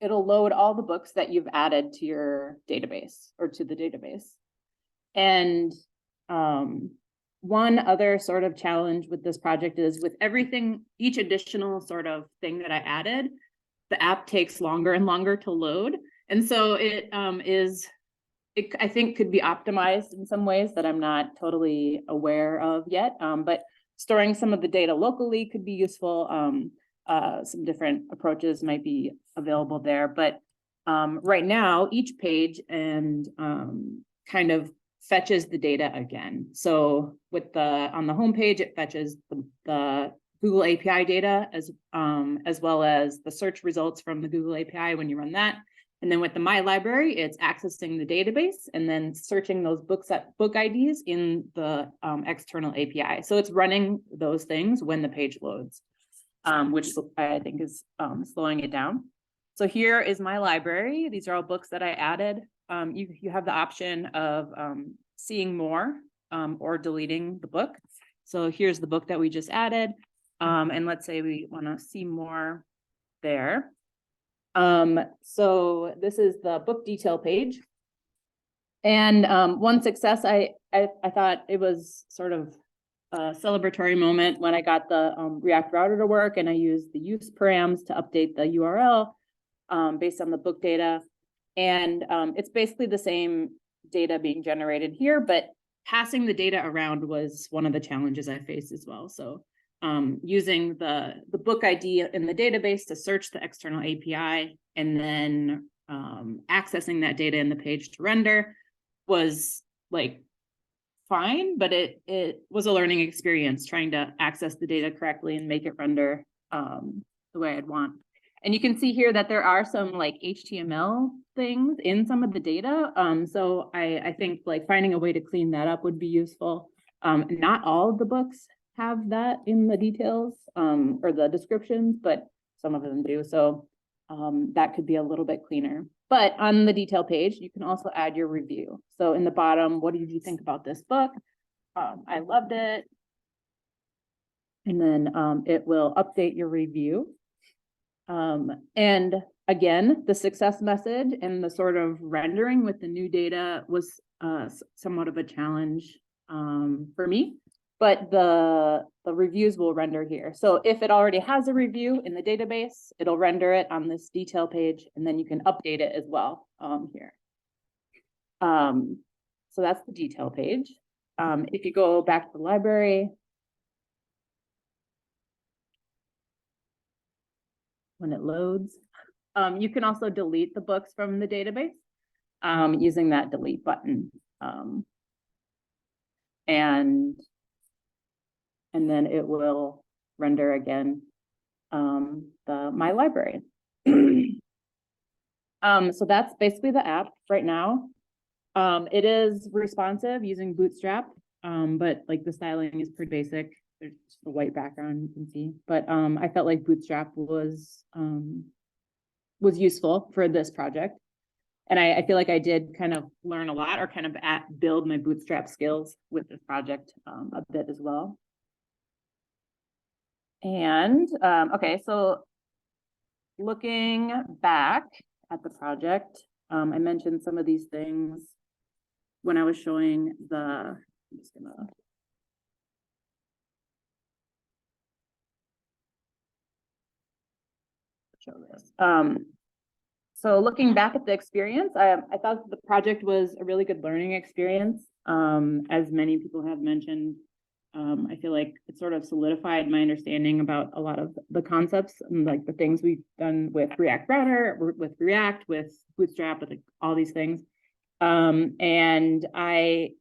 it'll load all the books that you've added to your database or to the database. And one other sort of challenge with this project is with everything, each additional sort of thing that I added, the app takes longer and longer to load. And so it I think could be optimized in some ways that I'm not totally aware of yet. But storing some of the data locally could be useful. Some different approaches might be available there. But right now, each page and kind of fetches the data again. So with on the home page, it fetches the Google API data as well as the search results from the Google API when you run that. And then with the My Library, it's accessing the database and then searching those book IDs in the external API. So it's running those things when the page loads, which I think is slowing it down. So here is My Library. These are all books that I added. You have the option of seeing more or deleting the book. So here's the book that we just added. And let's say we want to see more there. So this is the book detail page. And one success, I thought it was sort of a celebratory moment when I got the React Router to work, and I used the use params to update the URL based on the book data. And it's basically the same data being generated here, but passing the data around was one of the challenges I faced as well. So using the book ID in the database to search the external API and then accessing that data in the page to render was like fine, but it was a learning experience trying to access the data correctly and make it render the way I'd want. And you can see here that there are some like HTML things in some of the data. So I think like finding a way to clean that up would be useful. Not all of the books have that in the details or the descriptions, but some of them do. So that could be a little bit cleaner. But on the detail page, you can also add your review. So in the bottom, what did you think about this book? I loved it. And then it will update your review. And again, the success message and the sort of rendering with the new data was somewhat of a challenge for me, but the reviews will render here. So if it already has a review in the database, it'll render it on this detail page, and then you can update it as well here. So that's the detail page. If you go back to the library, when it loads, you can also delete the books from the database using that delete button. And then it will render again my library. So that's basically the app right now. It is responsive using Bootstrap, but like the styling is pretty basic. There's just a white background you can see, but I felt like Bootstrap was useful for this project. And I feel like I did kind of learn a lot or kind of build my Bootstrap skills with this project a bit as well. And okay, so looking back at the project, I mentioned some of these things when I was showing I'm just gonna show this. So looking back at the experience, I thought the project was a really good learning experience. As many people have mentioned, I feel like it sort of solidified my understanding about a lot of the concepts and like the things we've done with React Router, with React, with Bootstrap, with like all these things. And I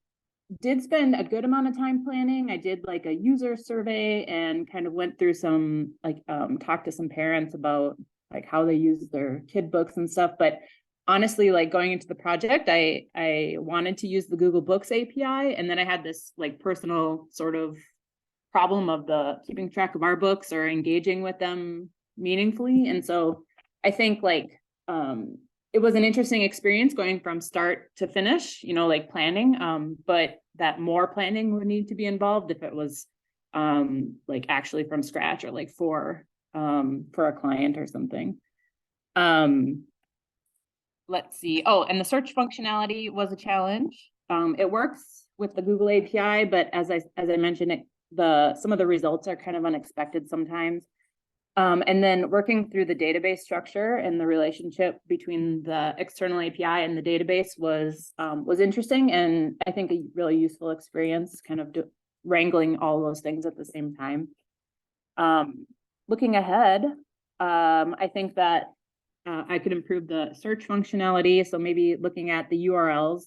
did spend a good amount of time planning. I did like a user survey and kind of went through some like talked to some parents about like how they use their kid books and stuff. But honestly, like going into the project, I wanted to use the Google Books API, and then I had this like personal sort of problem of keeping track of our books or engaging with them meaningfully. And so I think like it was an interesting experience going from start to finish, you know, like planning, but that more planning would need to be involved if it was like actually from scratch or like for a client or something. Let's see. Oh, and the search functionality was a challenge. It works with the Google API, but as I mentioned, some of the results are kind of unexpected sometimes. And then working through the database structure and the relationship between the external API and the database was interesting, and I think a really useful experience, kind of wrangling all those things at the same time. Looking ahead, I think that I could improve the search functionality. So maybe looking at the URLs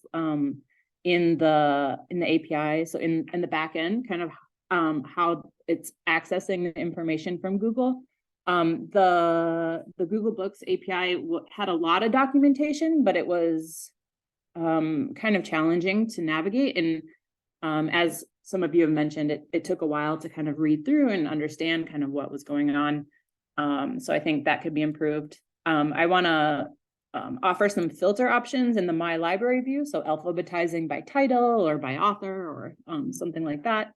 in the API, so in the backend, kind of how it's accessing the information from Google. The Google Books API had a lot of documentation, but it was kind of challenging to navigate. And as some of you have mentioned, it took a while to kind of read through and understand kind of what was going on. So I think that could be improved. I want to offer some filter options in the My Library view, so alphabetizing by title or by author or something like that.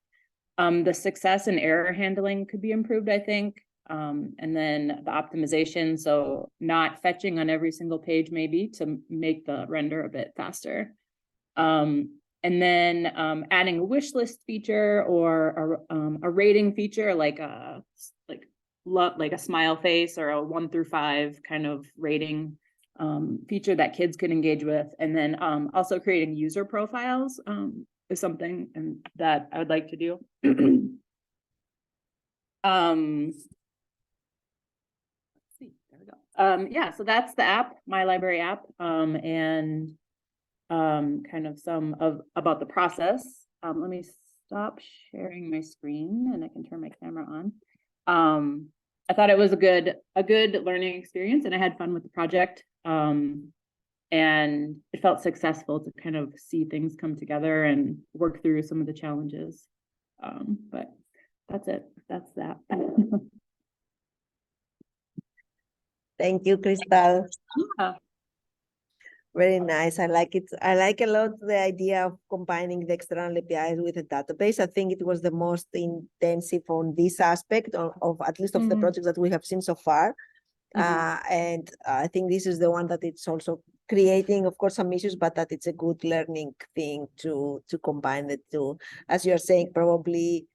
The success and error handling could be improved, I think. And then the optimization, so not fetching on every single page maybe to make the render a bit faster. And then adding a wish list feature or a rating feature like a smile face or a 1 through 5 kind of rating feature that kids could engage with. And then also creating user profiles is something that I would like to do. Let's see, there we go. Yeah, so that's the app, my library app, and kind of about the process. Let me stop sharing my screen and I can turn my camera on. I thought it was a good learning experience, and I had fun with the project. And it felt successful to kind of see things come together and work through some of the challenges. But that's it. That's that. Thank you, Crystal. Yeah. Very nice. I like it. I like a lot the idea of combining the external APIs with a database. I think it was the most intensive on this aspect of at least of the projects that we have seen so far. And I think this is the one that it's also creating, of course, some issues, but that it's a good learning thing to combine the two. As you're saying, probably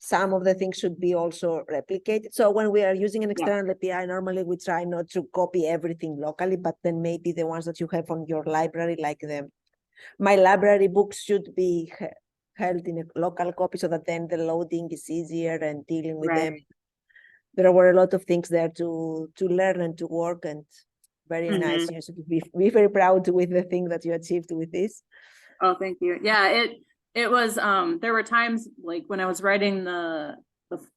some of the things should be also replicated. So when we are using an external API, normally we try not to copy everything locally, but then maybe the ones that you have on your library, like my library books should be held in a local copy so that then the loading is easier and dealing with them. There were a lot of things there to learn and to work, and very nice. You should be very proud with the thing that you achieved with this. Oh, thank you. Yeah, it was there were times like when I was writing the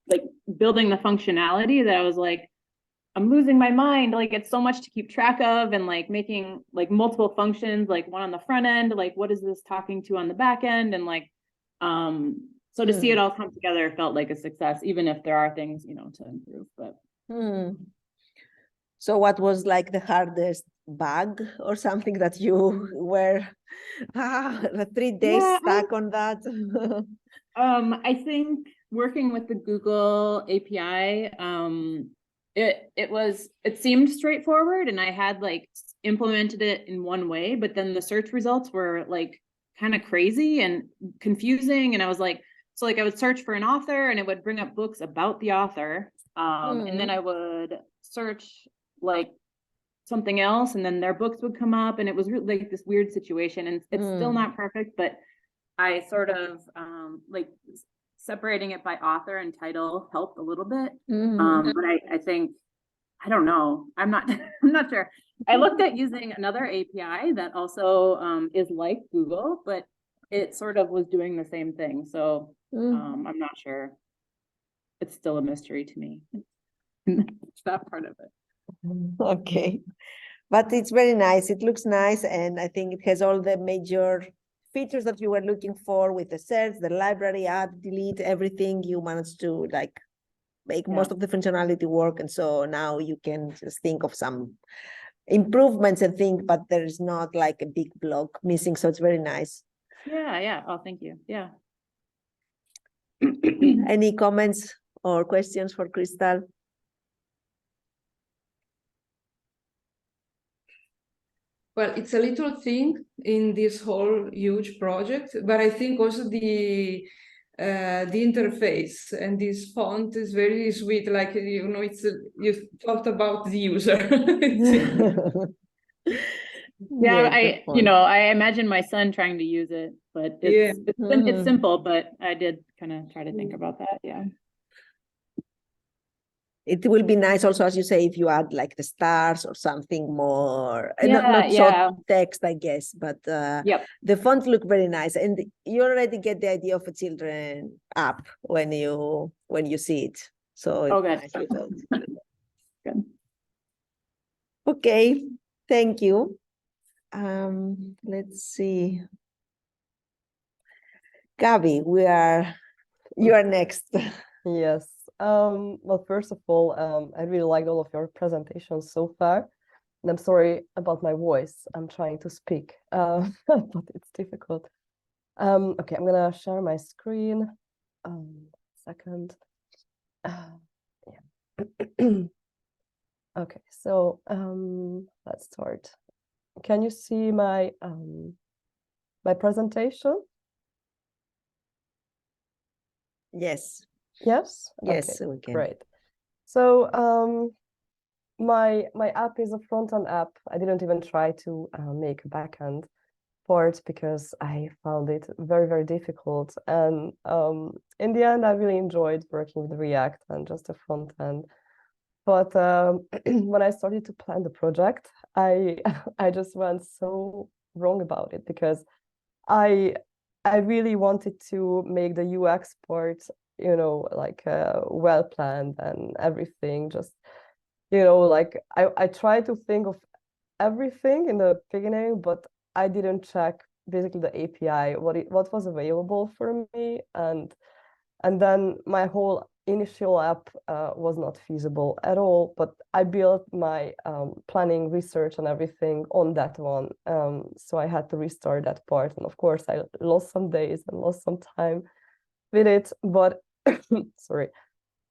like building the functionality that I was like, I'm losing my mind. Like it's so much to keep track of, and like making like multiple functions, like one on the front end, like what is this talking to on the back end, and like so to see it all come together felt like a success, even if there are things, you know, to improve. But so what was like the hardest bug or something that you were 3 days stuck on that? I think working with the Google API, it seemed straightforward, and I had like implemented it in one way, but then the search results were like kind of crazy and confusing, and I was like, so like I would search for an author and it would bring up books about the author, and then I would search like something else and then their books would come up, and it was really like this weird situation, and it's still not perfect, but I sort of like separating it by author and title helped a little bit. But I think, I don't know, I'm not sure. I looked at using another API that also is like Google, but it sort of was doing the same thing. So I'm not sure. It's still a mystery to me. It's that part of it. Okay, but it's very nice. It looks nice, and I think it has all the major features that you were looking for with the search, the library, add, delete, everything. You managed to like make most of the functionality work, and so now you can just think of some improvements and think, but there is not like a big block missing, so it's very nice. Yeah. Oh, thank you. Yeah. Any comments or questions for Crystal? Well, it's a little thing in this whole huge project, but I think also the interface and this font is very sweet. Like, you know, it's you thought about the user. Yeah, I imagine my son trying to use it, but it's simple, but I did kind of try to think about that. Yeah. It will be nice also, as you say, if you add like the stars or something more, not so text, I guess, but the font look very nice, and you already get the idea of a children app when you see it. So Good. Okay, thank you. Let's see. Gabby, you are next. Yes. Well, first of all, I really liked all of your presentations so far. And I'm sorry about my voice. I'm trying to speak, but it's difficult. Okay, I'm gonna share my screen. Second. Okay, so let's start. Can you see my my presentation? Yes. Yes? Yes, okay, we can. Great. So my app is a front-end app. I didn't even try to make a backend. part because I found it very, very difficult. And in the end, I really enjoyed working with React and just the front end. But when I started to plan the project, I I just went so wrong about it because I I really wanted to make the UX part, you know, like well planned and everything. Just, you know, like I tried to think of everything in the beginning, but I didn't check basically the API, what was available for me, and then my whole initial app was not feasible at all. But I built my planning, research, and everything on that one. So I had to restart that part, and of course I lost some days and lost some time with it. But sorry.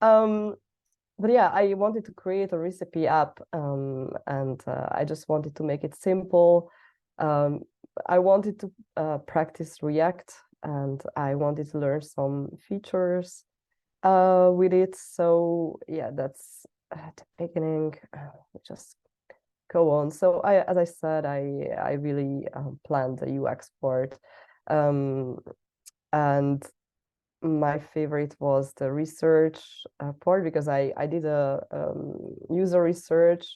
But yeah, I wanted to create a recipe app, and I just wanted to make it simple. I wanted to practice React, and I wanted to learn some features with it. So yeah, that's at the beginning. Just go on. So as I said, I really planned the UX part, and my favorite was the research part because I did a user research,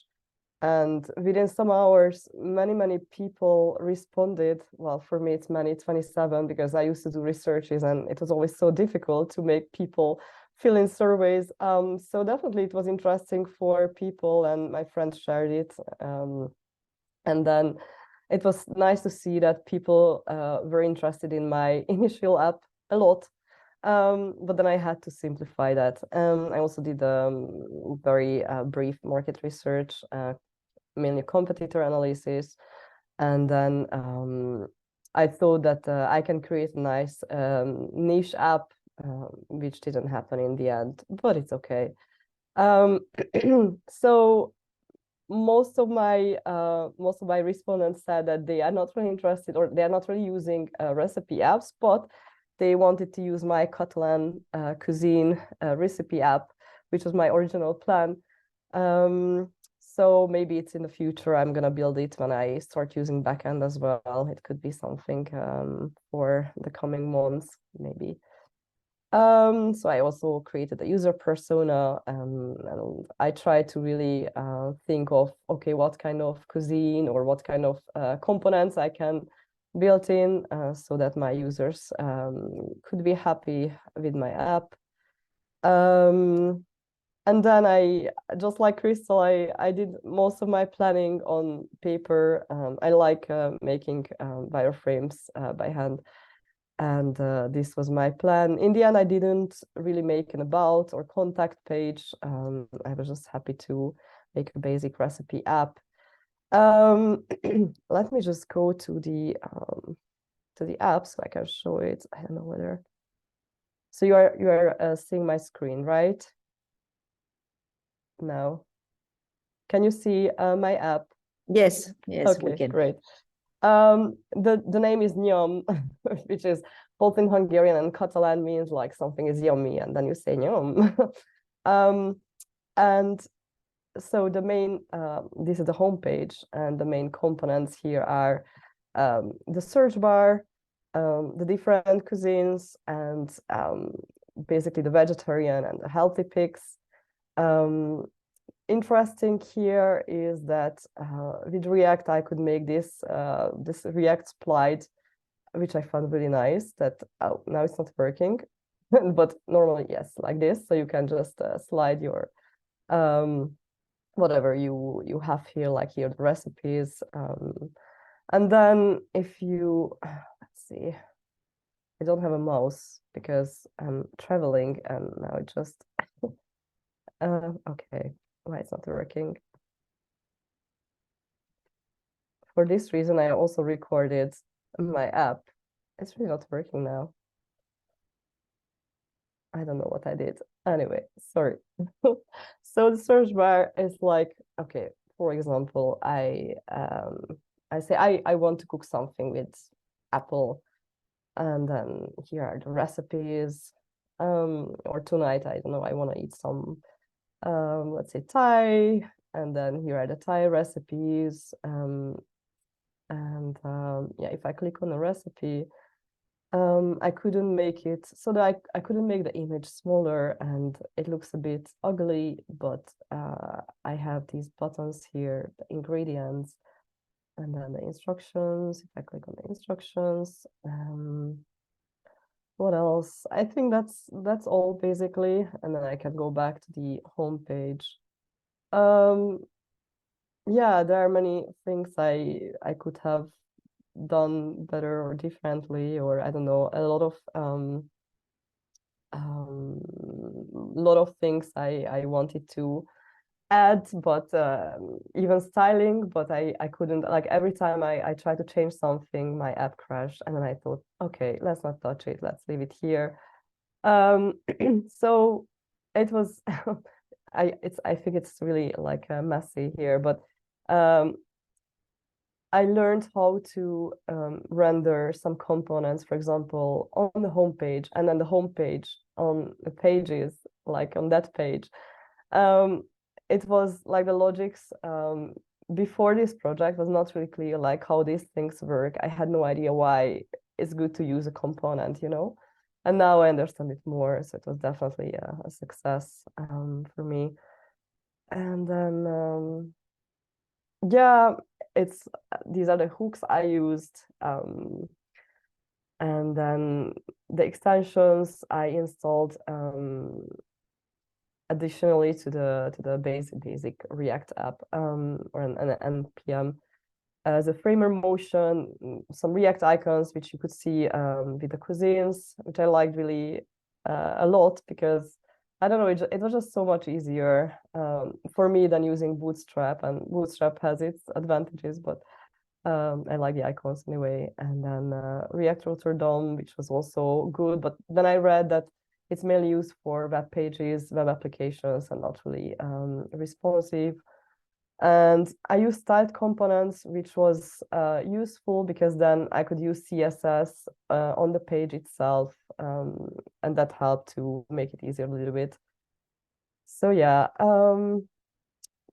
and within some hours many people responded. Well, for me it's 27 because I used to do researches and it was always so difficult to make people fill in surveys. So definitely it was interesting for people, and my friends shared it, and then it was nice to see that people were interested in my initial app a lot. But then I had to simplify that. I also did very brief market research, mainly competitor analysis. And then I thought that I can create a nice niche app, which didn't happen in the end, but it's okay. So most of my respondents said that they are not really interested, or they are not really using recipe apps, but they wanted to use my Catalan cuisine recipe app, which was my original plan. So maybe it's in the future. I'm gonna build it when I start using backend as well. It could be something for the coming months, maybe. So I also created a user persona, and I try to really think of, okay, what kind of cuisine or what kind of components I can build in so that my users could be happy with my app. And then I, just like Crystal, I did most of my planning on paper. I like making wireframes by hand. And this was my plan. In the end, I didn't really make an about or contact page. I was just happy to make a basic recipe app. Let me just go to the app so I can show it. I don't know whether. So you are seeing my screen, right? Now, can you see my app? Yes, yes, we Okay, can. great. The name is Nyom, which is both in Hungarian and Catalan means like something is yummy, and then you say Nyom. And so the main, this is the homepage, and the main components here are the search bar, the different cuisines, and basically the vegetarian and the healthy picks. Interesting here is that with React, I could make this this React split, which I found really nice. That now it's not working, but normally yes, like this. So you can just slide your whatever you have here, like here the recipes, and then if you let's see, I don't have a mouse because I'm traveling, and now it just okay. Why it's not working? For this reason, I also recorded my app. It's really not working now. I don't know what I did. Anyway, sorry. So the search bar is like, okay, for example, I say I want to cook something with apple, and then here are the recipes. Or tonight, I don't know, I want to eat some let's say Thai, and then here are the Thai recipes. And yeah, if I click on the recipe, I couldn't make it so that I couldn't make the image smaller, and it looks a bit ugly, but I have these buttons here, the ingredients, and then the instructions. If I click on the instructions, what else? I think that's all basically, and then I can go back to the home page. Yeah, there are many things I could have done better or differently, or I don't know, a lot of things I wanted to add, but even styling, but I couldn't, like every time I tried to change something, my app crashed, and then I thought, okay, let's not touch it, let's leave it here. So it was I think it's really like messy here, but I learned how to render some components, for example, on the home page, and then the home page on the pages, like on that page. It was like the logics before this project was not really clear, like how these things work. I had no idea why it's good to use a component, you know? And now I understand it more, so it was definitely a success for me. And then yeah, it's these are the hooks I used, and then the extensions I installed additionally to the basic React app, or an npm. The framer motion, some React icons which you could see with the cuisines, which I liked really a lot, because I don't know, it was just so much easier for me than using Bootstrap, and Bootstrap has its advantages, but I like the icons anyway. And then React Rotterdam, which was also good, but then I read that it's mainly used for web pages, web applications, and not really responsive. And I used styled components, which was useful because then I could use CSS on the page itself, and that helped to make it easier a little bit. So yeah,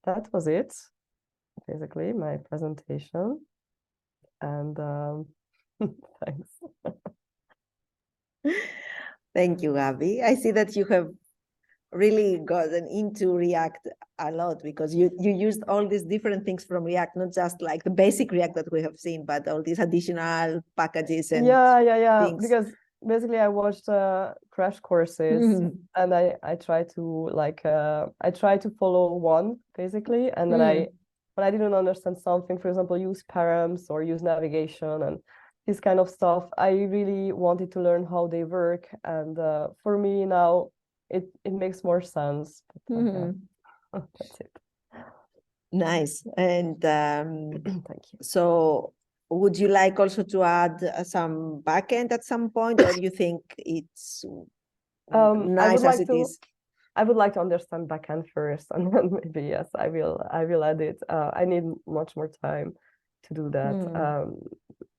that was it, basically, my presentation. And thanks. Thank you, Gabby. I see that you have really gotten into React a lot, because you used all these different things from React, not just like the basic React that we have seen, but all these additional packages and yeah, things. because basically I watched crash courses, and I try to like I try to follow one basically, and then when I didn't understand something, for example, use params or use navigation and this kind of stuff, I really wanted to learn how they work, and for me now it makes more sense. But, yeah. That's it. Nice. And Thank you. so would you like also to add some backend at some point, or you think it's nice as it is? I would like to understand backend first, and then maybe yes, I will add it. I need much more time to do that.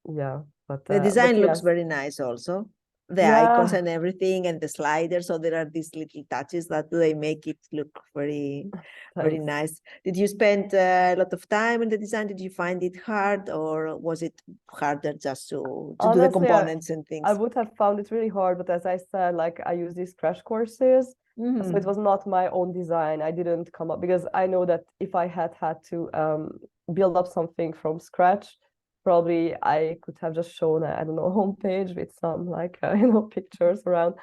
Yeah, but The design looks yes. very nice also. The Yeah. icons and everything, and the sliders. So there are these little touches that they make it look very, very Thanks. nice. Did you spend a lot of time in the design? Did you find it hard, or was it harder just to do the Honestly, components and things? I would have found it really hard, but as I said, like I use these crash courses, so it was not my own design. I didn't come up, because I know that if I had to build up something from scratch, probably I could have just shown I don't know, homepage with some like pictures around.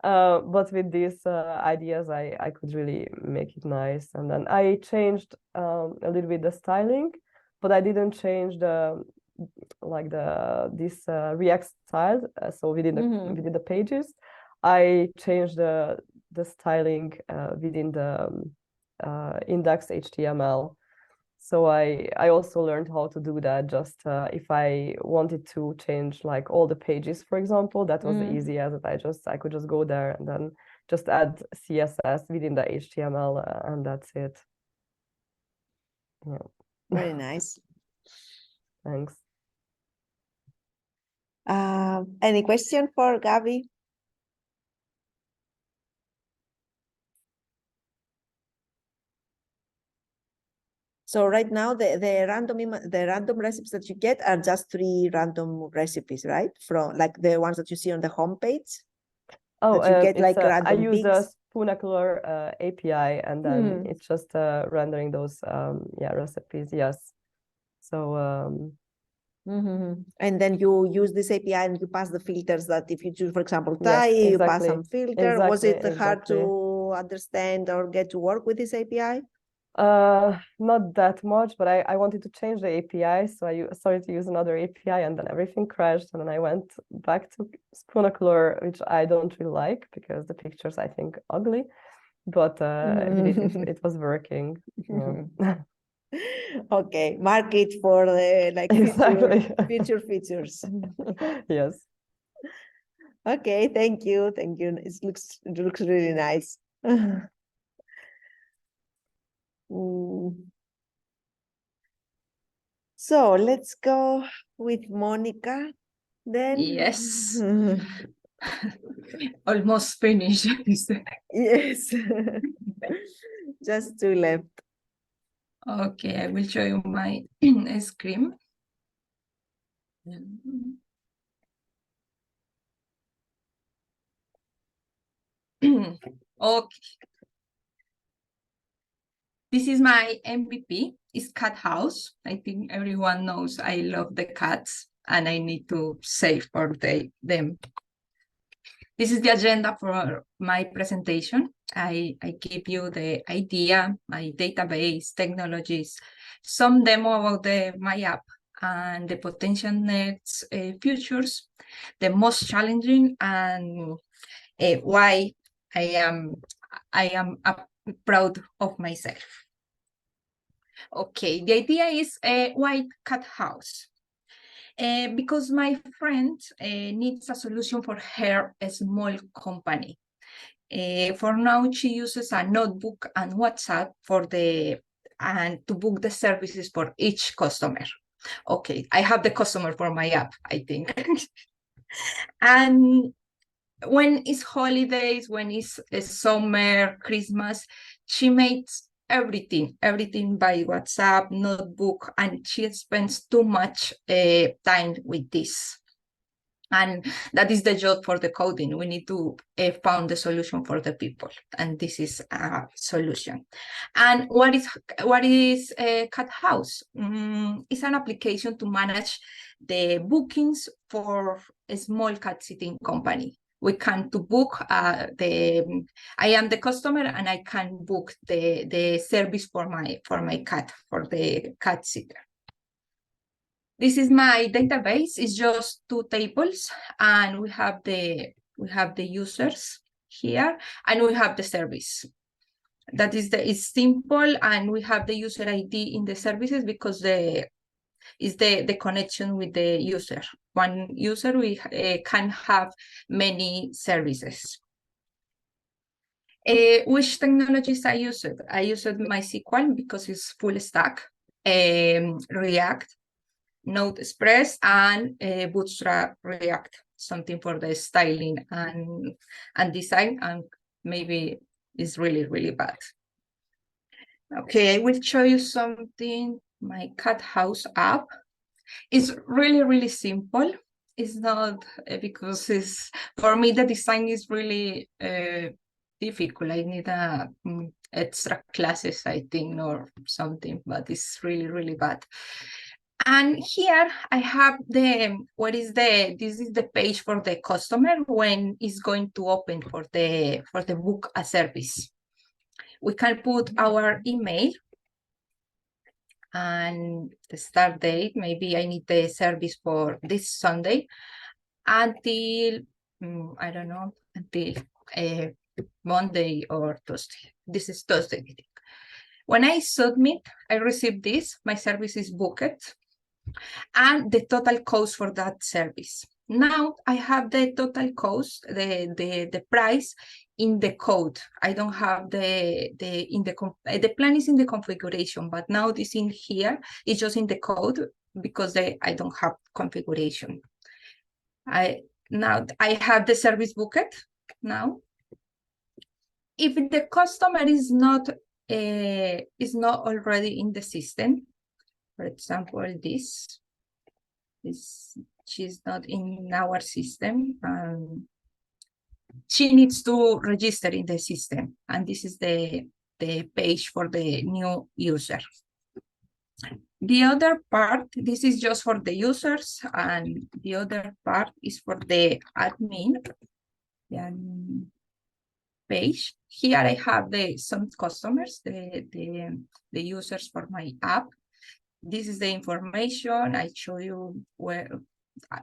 But with these ideas, I could really make it nice. And then I changed a little bit the styling, but I didn't change this React style. So within the pages, I changed the styling within the index HTML. So I also learned how to do that. Just if I wanted to change like all the pages, for example, that was the easiest. I could just go there and then just add CSS within the HTML, and that's it. Yeah. Very nice. Thanks. Any question for Gabby? So right now the random recipes that you get are just 3 random recipes, right? From like the ones that you see on the homepage. Oh, That you get like I random use the picks. Spoonacular API, and then it's just rendering those recipes. Yes. So and then you use this API and you pass the filters that if you choose, for example, yes, Thai, you pass exactly. some filter. Was Exactly, it hard exactly. to understand or get to work with this API? Not that much, but I wanted to change the API, so I started to use another API, and then everything crashed, and then I went back to Spoonacular, which I don't really like because the pictures I think ugly, but I believe it was working. Yeah. Okay, mark it for the like Exactly. future features. Yes. Okay, thank you. It looks really nice. So let's go with Monica then. Yes. Almost finished. Yes. Just 2 left. Okay, I will show you my screen. Okay. This is my MVP. It's Cat House. I think everyone knows I love the cats and I need to save for them. This is the agenda for my presentation. I give you the idea, my database, technologies, some demo about my app and the potential next futures, the most challenging, and why I am proud of myself. Okay, the idea is a white cat house. Because my friend needs a solution for her small company. For now, she uses a notebook and WhatsApp to book the services for each customer. Okay, I have the customer for my app, I think. And when it's holidays, when it's summer, Christmas, she makes everything by WhatsApp, notebook, and she spends too much time with this. And that is the job for the coding. We need to find the solution for the people, and this is a solution. And what is Cat House? It's an application to manage the bookings for a small cat sitting company. We can to book I am the customer and I can book the service for my cat, for the cat sitter. This is my database. It's just 2 tables, and we have the users here, and we have the service. That is it's simple, and we have the user ID in the services because is the connection with the user. One user we can have many services. Which technologies I used? I used MySQL because it's full stack, React, Node Express, and Bootstrap React, something for the styling and design, and maybe it's really, really bad. Okay, I will show you something. My Cat House app is really, really simple. It's not because for me, the design is really difficult. I need extra classes, I think, or something, but it's really, really bad. And here I have this is the page for the customer when it's going to open for the book a service. We can put our email and the start date. Maybe I need the service for this Sunday until, I don't know, until Monday or Tuesday. This is Thursday, I think. When I submit, I receive this, my service is booked, and the total cost for that service. Now I have the total cost, the price in the code. I don't have the plan is in the configuration, but now this in here is just in the code because I don't have configuration. Now I have the service booked now. If the customer is not is not already in the system. For example, this is, she's not in our system. She needs to register in the system, and this is the page for the new user. The other part, this is just for the users, and the other part is for the admin. The admin page. Here I have some customers, the users for my app. This is the information. I show you where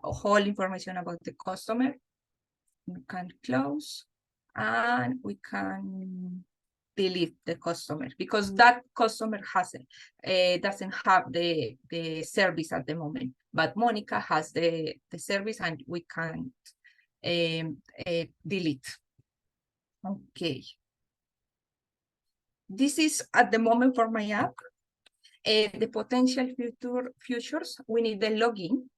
whole information about the customer. We can close, and we can delete the customer because that customer doesn't have the service at the moment. But Monica has the service, and we can delete. Okay. This is at the moment for my app. The potential futures, we need the login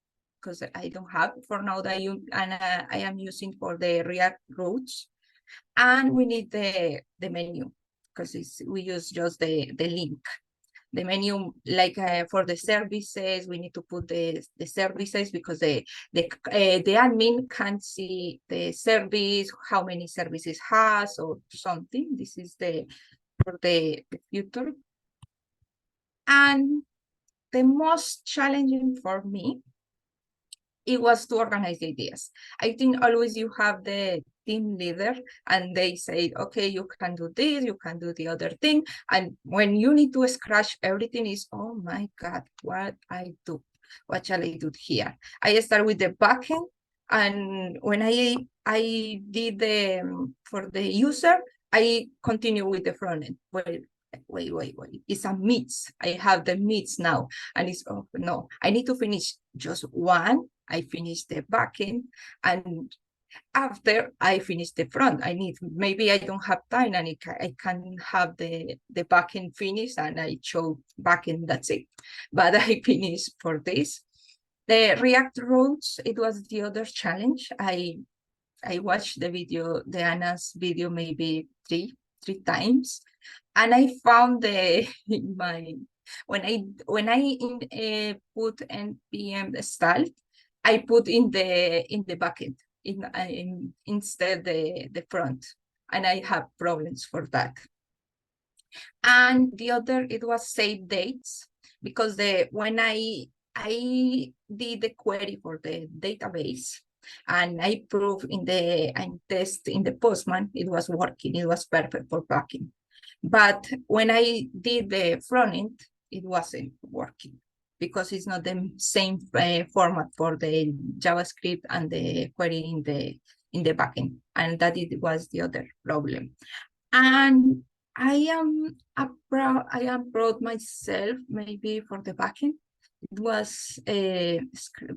because I don't have for now that I am using for the React routes, and we need the menu because we use just the link. The menu, like for the services, we need to put the services because the admin can't see the service, how many services has or something. This is for the future. And the most challenging for me, it was to organize the ideas. I think always you have the team leader and they say, okay, you can do this, you can do the other thing. And when you need to scratch everything is, oh my God, what I do? What shall I do here? I start with the backend, and when I did for the user, I continue with the front end. Wait. It's a mix. I have the mix now. And it's, oh no, I need to finish just one. I finish the backend, and after I finish the front, maybe I don't have time, and I can have the backend finished, and I show backend, that's it. But I finished for this. The React routes, it was the other challenge. I watched the Anna's video maybe three times, and I found when I put npm style, I put in the backend instead the front, and I have problems for that. And the other, it was save dates, because when I did the query for the database, and I proved and test in the Postman, it was working, it was perfect for backing. But when I did the front end, it wasn't working because it's not the same format for the JavaScript and the query in the backend, and that was the other problem. And I am proud myself maybe for the backend. It was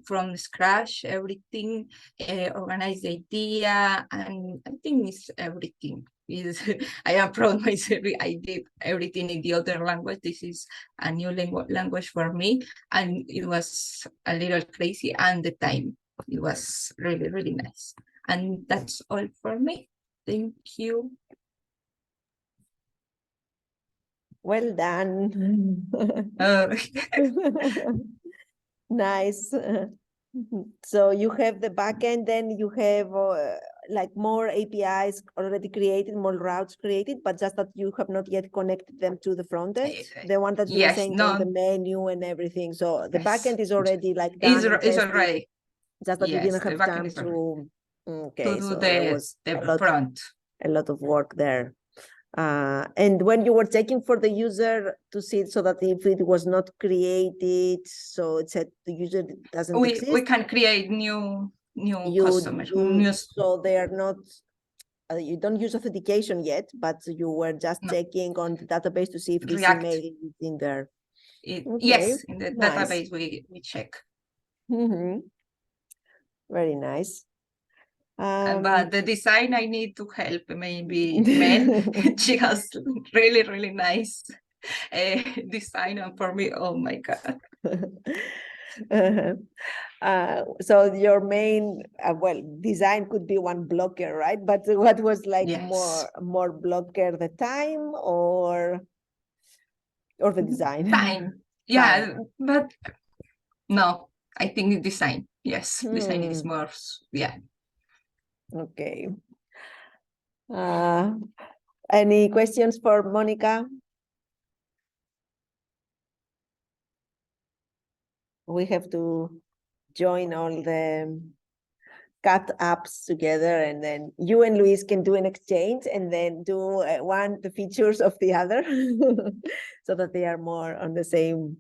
from scratch, everything, organize the idea, and I think it's everything. I am proud myself. I did everything in the other language. This is a new language for me, and it was a little crazy, and the time, it was really, really nice. And that's all for me. Thank you. Well done. Nice. So you have the backend, then you have like more APIs already created, more routes created, but just that you have not yet connected them to the front end. The one that you were saying on the menu and everything. So the backend is already like done. It's already. Just that you didn't have time to. Okay, so there was a lot of work there. And when you were checking for the user to see so that if it was not created, so it said the user doesn't exist. We can create new customers. So they are not, you don't use authentication yet, but you were just checking on the database to see if this email is in there. Yes, in the database we check. Very nice. But the design, I need to help maybe Mel. She has really, really nice design, and for me, oh my God. So your main design could be one blocker, right? But what was like more blocker, the time, or Or the design? Design. Yeah, but no, I think design. Yes, design is more, yeah. Okay. Any questions for Monica? We have to join all the cat apps together, and then you and Luis can do an exchange and then do the features of the other so that they are more on the same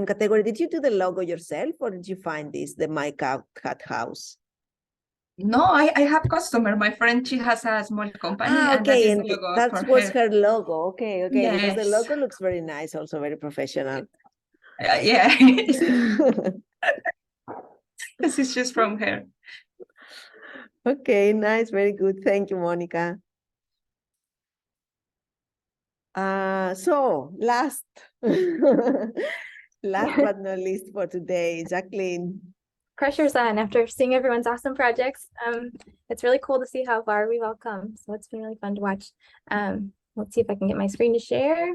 category. Did you do the logo yourself, or did you find this, the My Cat House? No, I have customer. My friend, she has a small company, and that Okay, is and the logo that for was her. her logo. Okay, because the Yes. logo looks very nice, also very professional. Yeah. This is just from her. Okay, nice, very good. Thank you, Monica. So last but not least for today, Jacqueline. Pressure's on after seeing everyone's awesome projects. It's really cool to see how far we've all come. So it's been really fun to watch. Let's see if I can get my screen to share.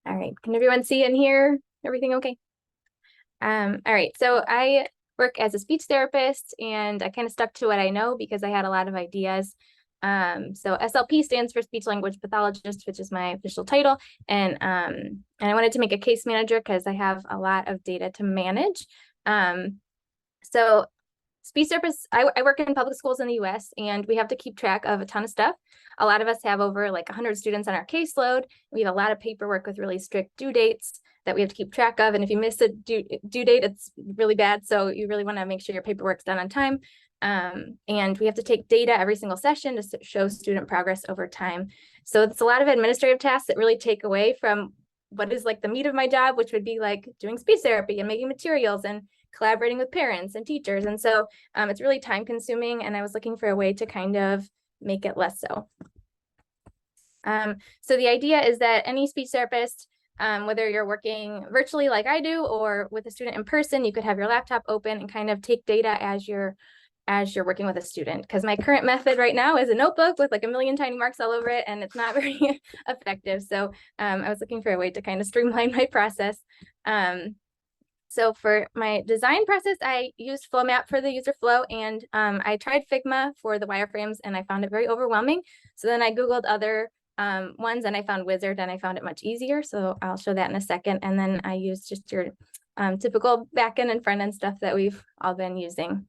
All right, can everyone see and hear everything okay? All right, so I work as a speech therapist, and I kind of stuck to what I know because I had a lot of ideas. So SLP stands for speech language pathologist, which is my official title. And I wanted to make a case manager because I have a lot of data to manage. So speech therapists, I work in public schools in the US, and we have to keep track of a ton of stuff. A lot of us have over like 100 students on our caseload. We have a lot of paperwork with really strict due dates that we have to keep track of. And if you miss a due date, it's really bad. So you really want to make sure your paperwork's done on time. And we have to take data every single session to show student progress over time. So it's a lot of administrative tasks that really take away from what is like the meat of my job, which would be like doing speech therapy and making materials and collaborating with parents and teachers. And so it's really time consuming, and I was looking for a way to kind of make it less so. So the idea is that any speech therapist, whether you're working virtually like I do or with a student in person, you could have your laptop open and kind of take data as you're working with a student. Because my current method right now is a notebook with like a million tiny marks all over it, and it's not very effective. So I was looking for a way to kind of streamline my process. So for my design process, I used FlowMap for the user flow, and I tried Figma for the wireframes, and I found it very overwhelming. So then I Googled other ones, and I found Wizard, and I found it much easier. So I'll show that in a second. And then I used just your typical backend and front end stuff that we've all been using.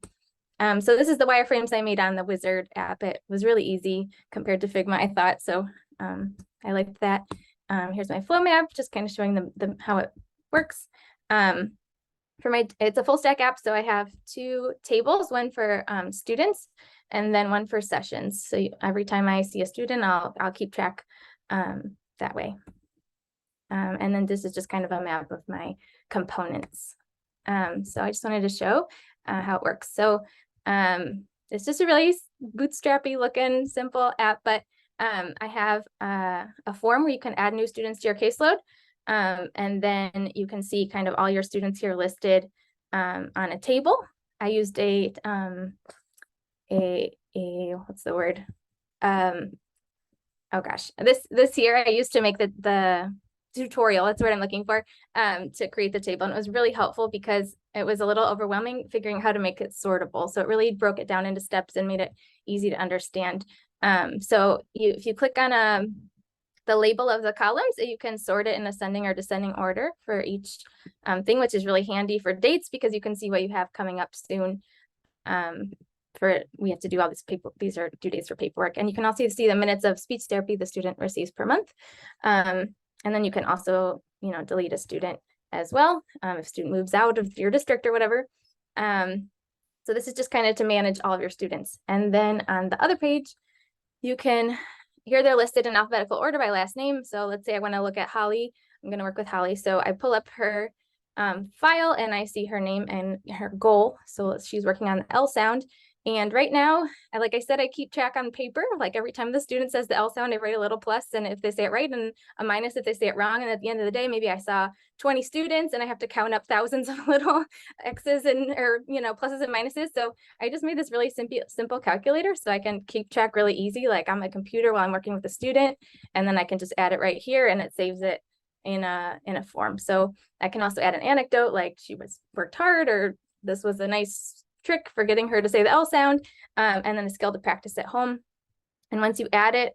So this is the wireframes I made on the Wizard app. It was really easy compared to Figma, I thought. So I liked that. Here's my flow map, just kind of showing them how it works. It's a full stack app, so I have 2 tables, one for students and then one for sessions. So every time I see a student, I'll keep track that way. And then this is just kind of a map of my components. So I just wanted to show how it works. So it's just a really bootstrappy looking simple app, but I have a form where you can add new students to your caseload. And then you can see kind of all your students here listed on a table. I used a what's the word? Oh gosh, this here I used to make the tutorial, that's what I'm looking for, to create the table. And it was really helpful because it was a little overwhelming figuring out how to make it sortable. So it really broke it down into steps and made it easy to understand. So if you click on the label of the columns, you can sort it in ascending or descending order for each thing, which is really handy for dates because you can see what you have coming up soon. We have to do all this paper, these are due dates for paperwork. And you can also see the minutes of speech therapy the student receives per month. And then you can also, delete a student as well, if student moves out of your district or whatever. So this is just kind of to manage all of your students. And then on the other page, here they're listed in alphabetical order by last name. So let's say I want to look at Holly. I'm going to work with Holly. So I pull up her file and I see her name and her goal. So she's working on the L sound. And right now, like I said, I keep track on paper. Like every time the student says the L sound, I write a little plus, and if they say it right, and a minus if they say it wrong. And at the end of the day, maybe I saw 20 students and I have to count up thousands of little X's and, or, you know, pluses and minuses. So I just made this really simple calculator so I can keep track really easy, like on my computer while I'm working with a student. And then I can just add it right here and it saves it in a form. So I can also add an anecdote, like she worked hard, or this was a nice trick for getting her to say the L sound, and then a skill to practice at home. And once you add it,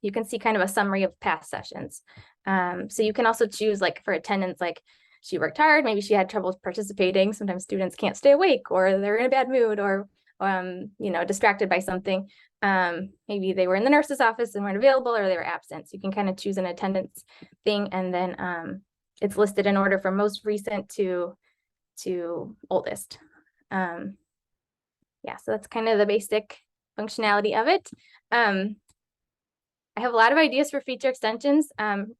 you can see kind of a summary of past sessions. So you can also choose, like for attendance, like she worked hard, maybe she had trouble participating. Sometimes students can't stay awake, or they're in a bad mood, or you know, distracted by something. Maybe they were in the nurse's office and weren't available, or they were absent. So you can kind of choose an attendance thing, and then it's listed in order from most recent to oldest. Yeah, so that's kind of the basic functionality of it. I have a lot of ideas for feature extensions.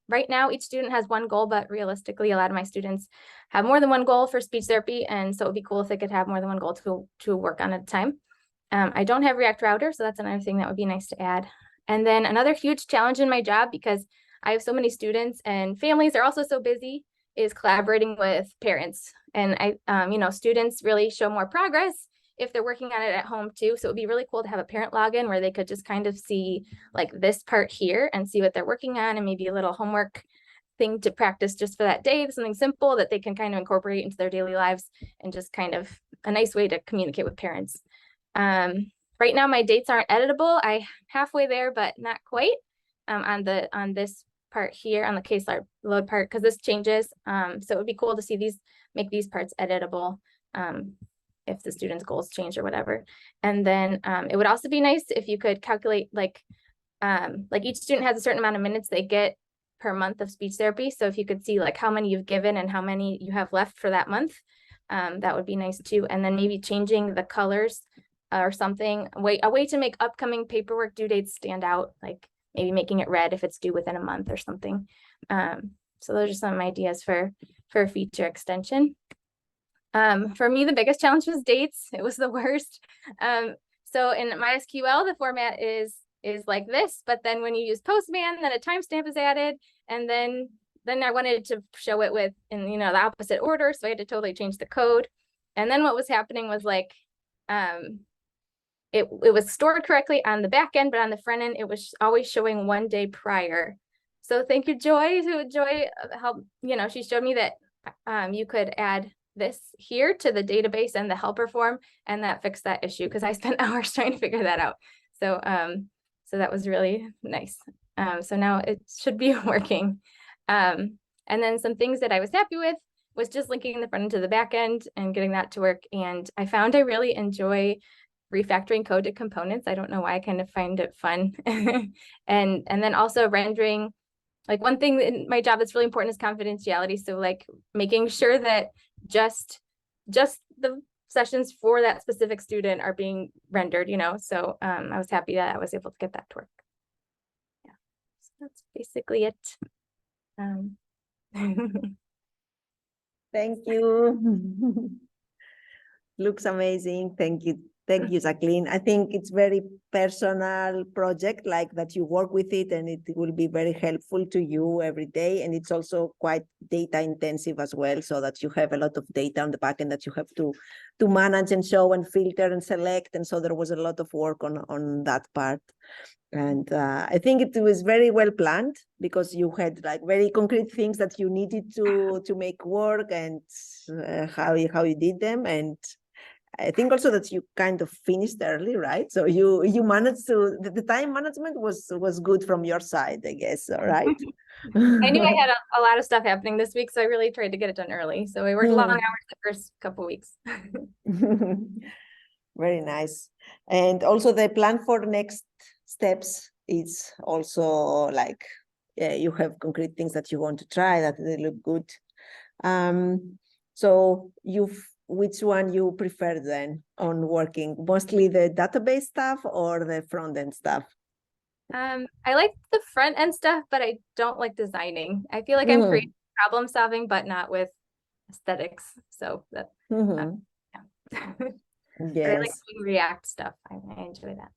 Right now, each student has one goal, but realistically, a lot of my students have more than one goal for speech therapy. And so it'd be cool if they could have more than one goal to work on at a time. I don't have React Router, so that's another thing that would be nice to add. And then another huge challenge in my job, because I have so many students and families are also so busy, is collaborating with parents. And you know, students really show more progress if they're working on it at home too. So it'd be really cool to have a parent login where they could just kind of see like this part here and see what they're working on, and maybe a little homework thing to practice just for that day, something simple that they can kind of incorporate into their daily lives, and just kind of a nice way to communicate with parents. Right now my dates aren't editable. I'm halfway there, but not quite on this part here, on the case load part, because this changes. So it would be cool to see make these parts editable if the student's goals change or whatever. And then it would also be nice if you could calculate like each student has a certain amount of minutes they get per month of speech therapy. So if you could see like how many you've given and how many you have left for that month, that would be nice too. And then maybe changing the colors or something, a way to make upcoming paperwork due dates stand out, like maybe making it red if it's due within a month or something. So those are some ideas for a feature extension. For me, the biggest challenge was dates. It was the worst. So in MySQL, the format is like this, but then when you use Postman, then a timestamp is added, and then I wanted to show it in, you know, the opposite order, so I had to totally change the code. And then what was happening was like, it was stored correctly on the back end, but on the front end, it was always showing 1 day prior. So thank you, Joy. Joy helped, you know, she showed me that you could add this here to the database and the helper form, and that fixed that issue, because I spent hours trying to figure that out. So so that was really nice. So now it should be working. And then some things that I was happy with was just linking the front end to the back end and getting that to work. And I found I really enjoy refactoring code to components. I don't know why, I kind of find it fun. and then also rendering, like one thing in my job that's really important is confidentiality. So like making sure that just the sessions for that specific student are being rendered, you know. So I was happy that I was able to get that to work. Yeah, so that's basically it. Thank you. Looks amazing. Thank you. Thank you, Jacqueline. I think it's very personal project, like that you work with it, and it will be very helpful to you every day. And it's also quite data intensive as well, so that you have a lot of data on the back end that you have to manage and show and filter and select. And so there was a lot of work on that part. And I think it was very well planned, because you had like very concrete things that you needed to make work, and how you did them. And I think also that you kind of finished early, right? So you managed to, the time management was good from your side, I guess, all right? I knew I had a lot of stuff happening this week, so I really tried to get it done early. So I worked long hours the first couple of weeks. Very nice. And also the plan for next steps is also like, you have concrete things that you want to try that they look good. So which one you prefer then on working? Mostly the database stuff or the front end stuff? I like the front end stuff, but I don't like designing. I feel like I'm creating problem solving, but not with aesthetics. So that, yeah. But I like Yes. doing React stuff. I enjoy that.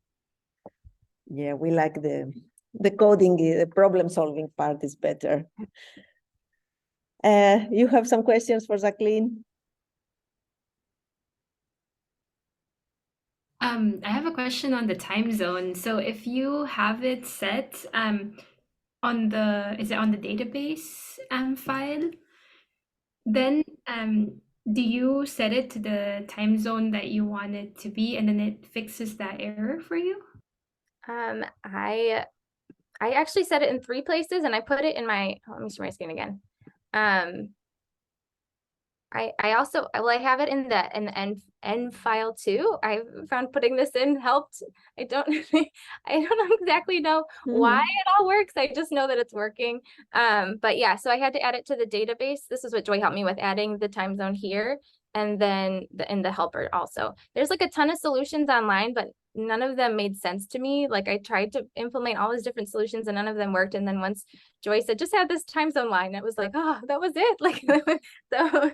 Yeah, we like the coding, the problem solving part is better. You have some questions for Jacqueline? I have a question on the time zone. So if you have it set on the, is it on the database file? Then do you set it to the time zone that you want it to be, and then it fixes that error for you? I actually set it in 3 places, and I put it in my, let me share my screen again. I also, well, I have it in the end file too. I found putting this in helped. I don't exactly know why it all works. I just know that it's working. But yeah, so I had to add it to the database. This is what Joy helped me with, adding the time zone here, and then in the helper also. There's like a ton of solutions online, but none of them made sense to me. Like I tried to implement all these different solutions and none of them worked. And then once Joy said, just add this time zone line, it was like, oh, that was it. Like, so,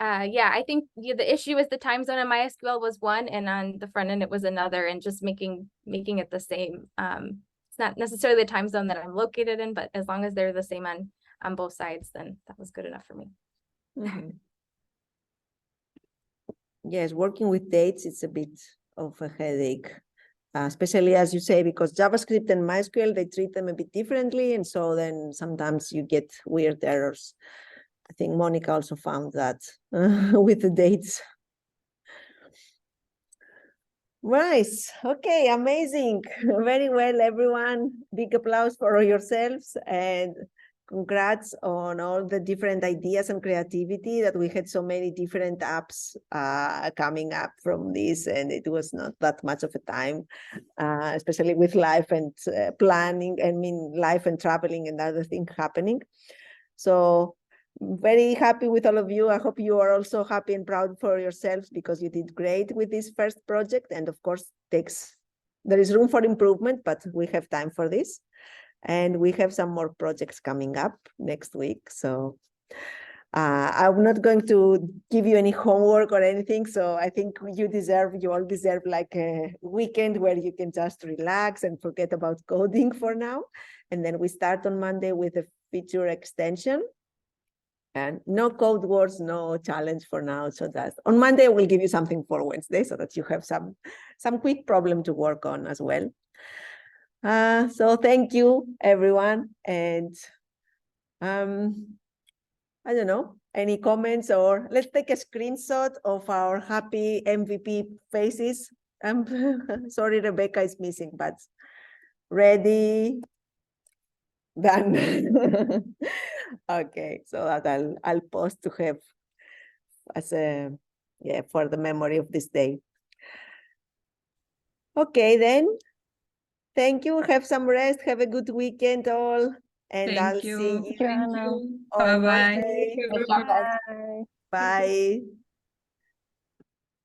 yeah, I think the issue is the time zone in MySQL was one, and on the front end it was another, and just making it the same. It's not necessarily the time zone that I'm located in, but as long as they're the same on both sides, then that was good enough for me. Yes, working with dates, it's a bit of a headache, especially as you say, because JavaScript and MySQL, they treat them a bit differently. And so then sometimes you get weird errors. I think Monica also found that with the dates. Nice. Okay, amazing. Very well, everyone. Big applause for yourselves, and congrats on all the different ideas and creativity that we had. So many different apps coming up from this, and it was not that much of a time, especially with life and planning, life and traveling and other things happening. So very happy with all of you. I hope you are also happy and proud for yourselves, because you did great with this first project. And of course, there is room for improvement, but we have time for this. And we have some more projects coming up next week. So I'm not going to give you any homework or anything. So I think you all deserve like a weekend where you can just relax and forget about coding for now. And then we start on Monday with a feature extension. And no code words, no challenge for now. So that on Monday, we'll give you something for Wednesday so that you have some quick problem to work on as well. So thank you, everyone. And I don't know, any comments, or let's take a screenshot of our happy MVP faces. Sorry, Rebecca is missing, but ready, done. Okay, so that I'll post to have as for the memory of this day. Okay, then. Thank you. Have some rest. Have a good weekend, all. And I'll see you Thank you. on Bye-bye. Monday. Bye. Bye.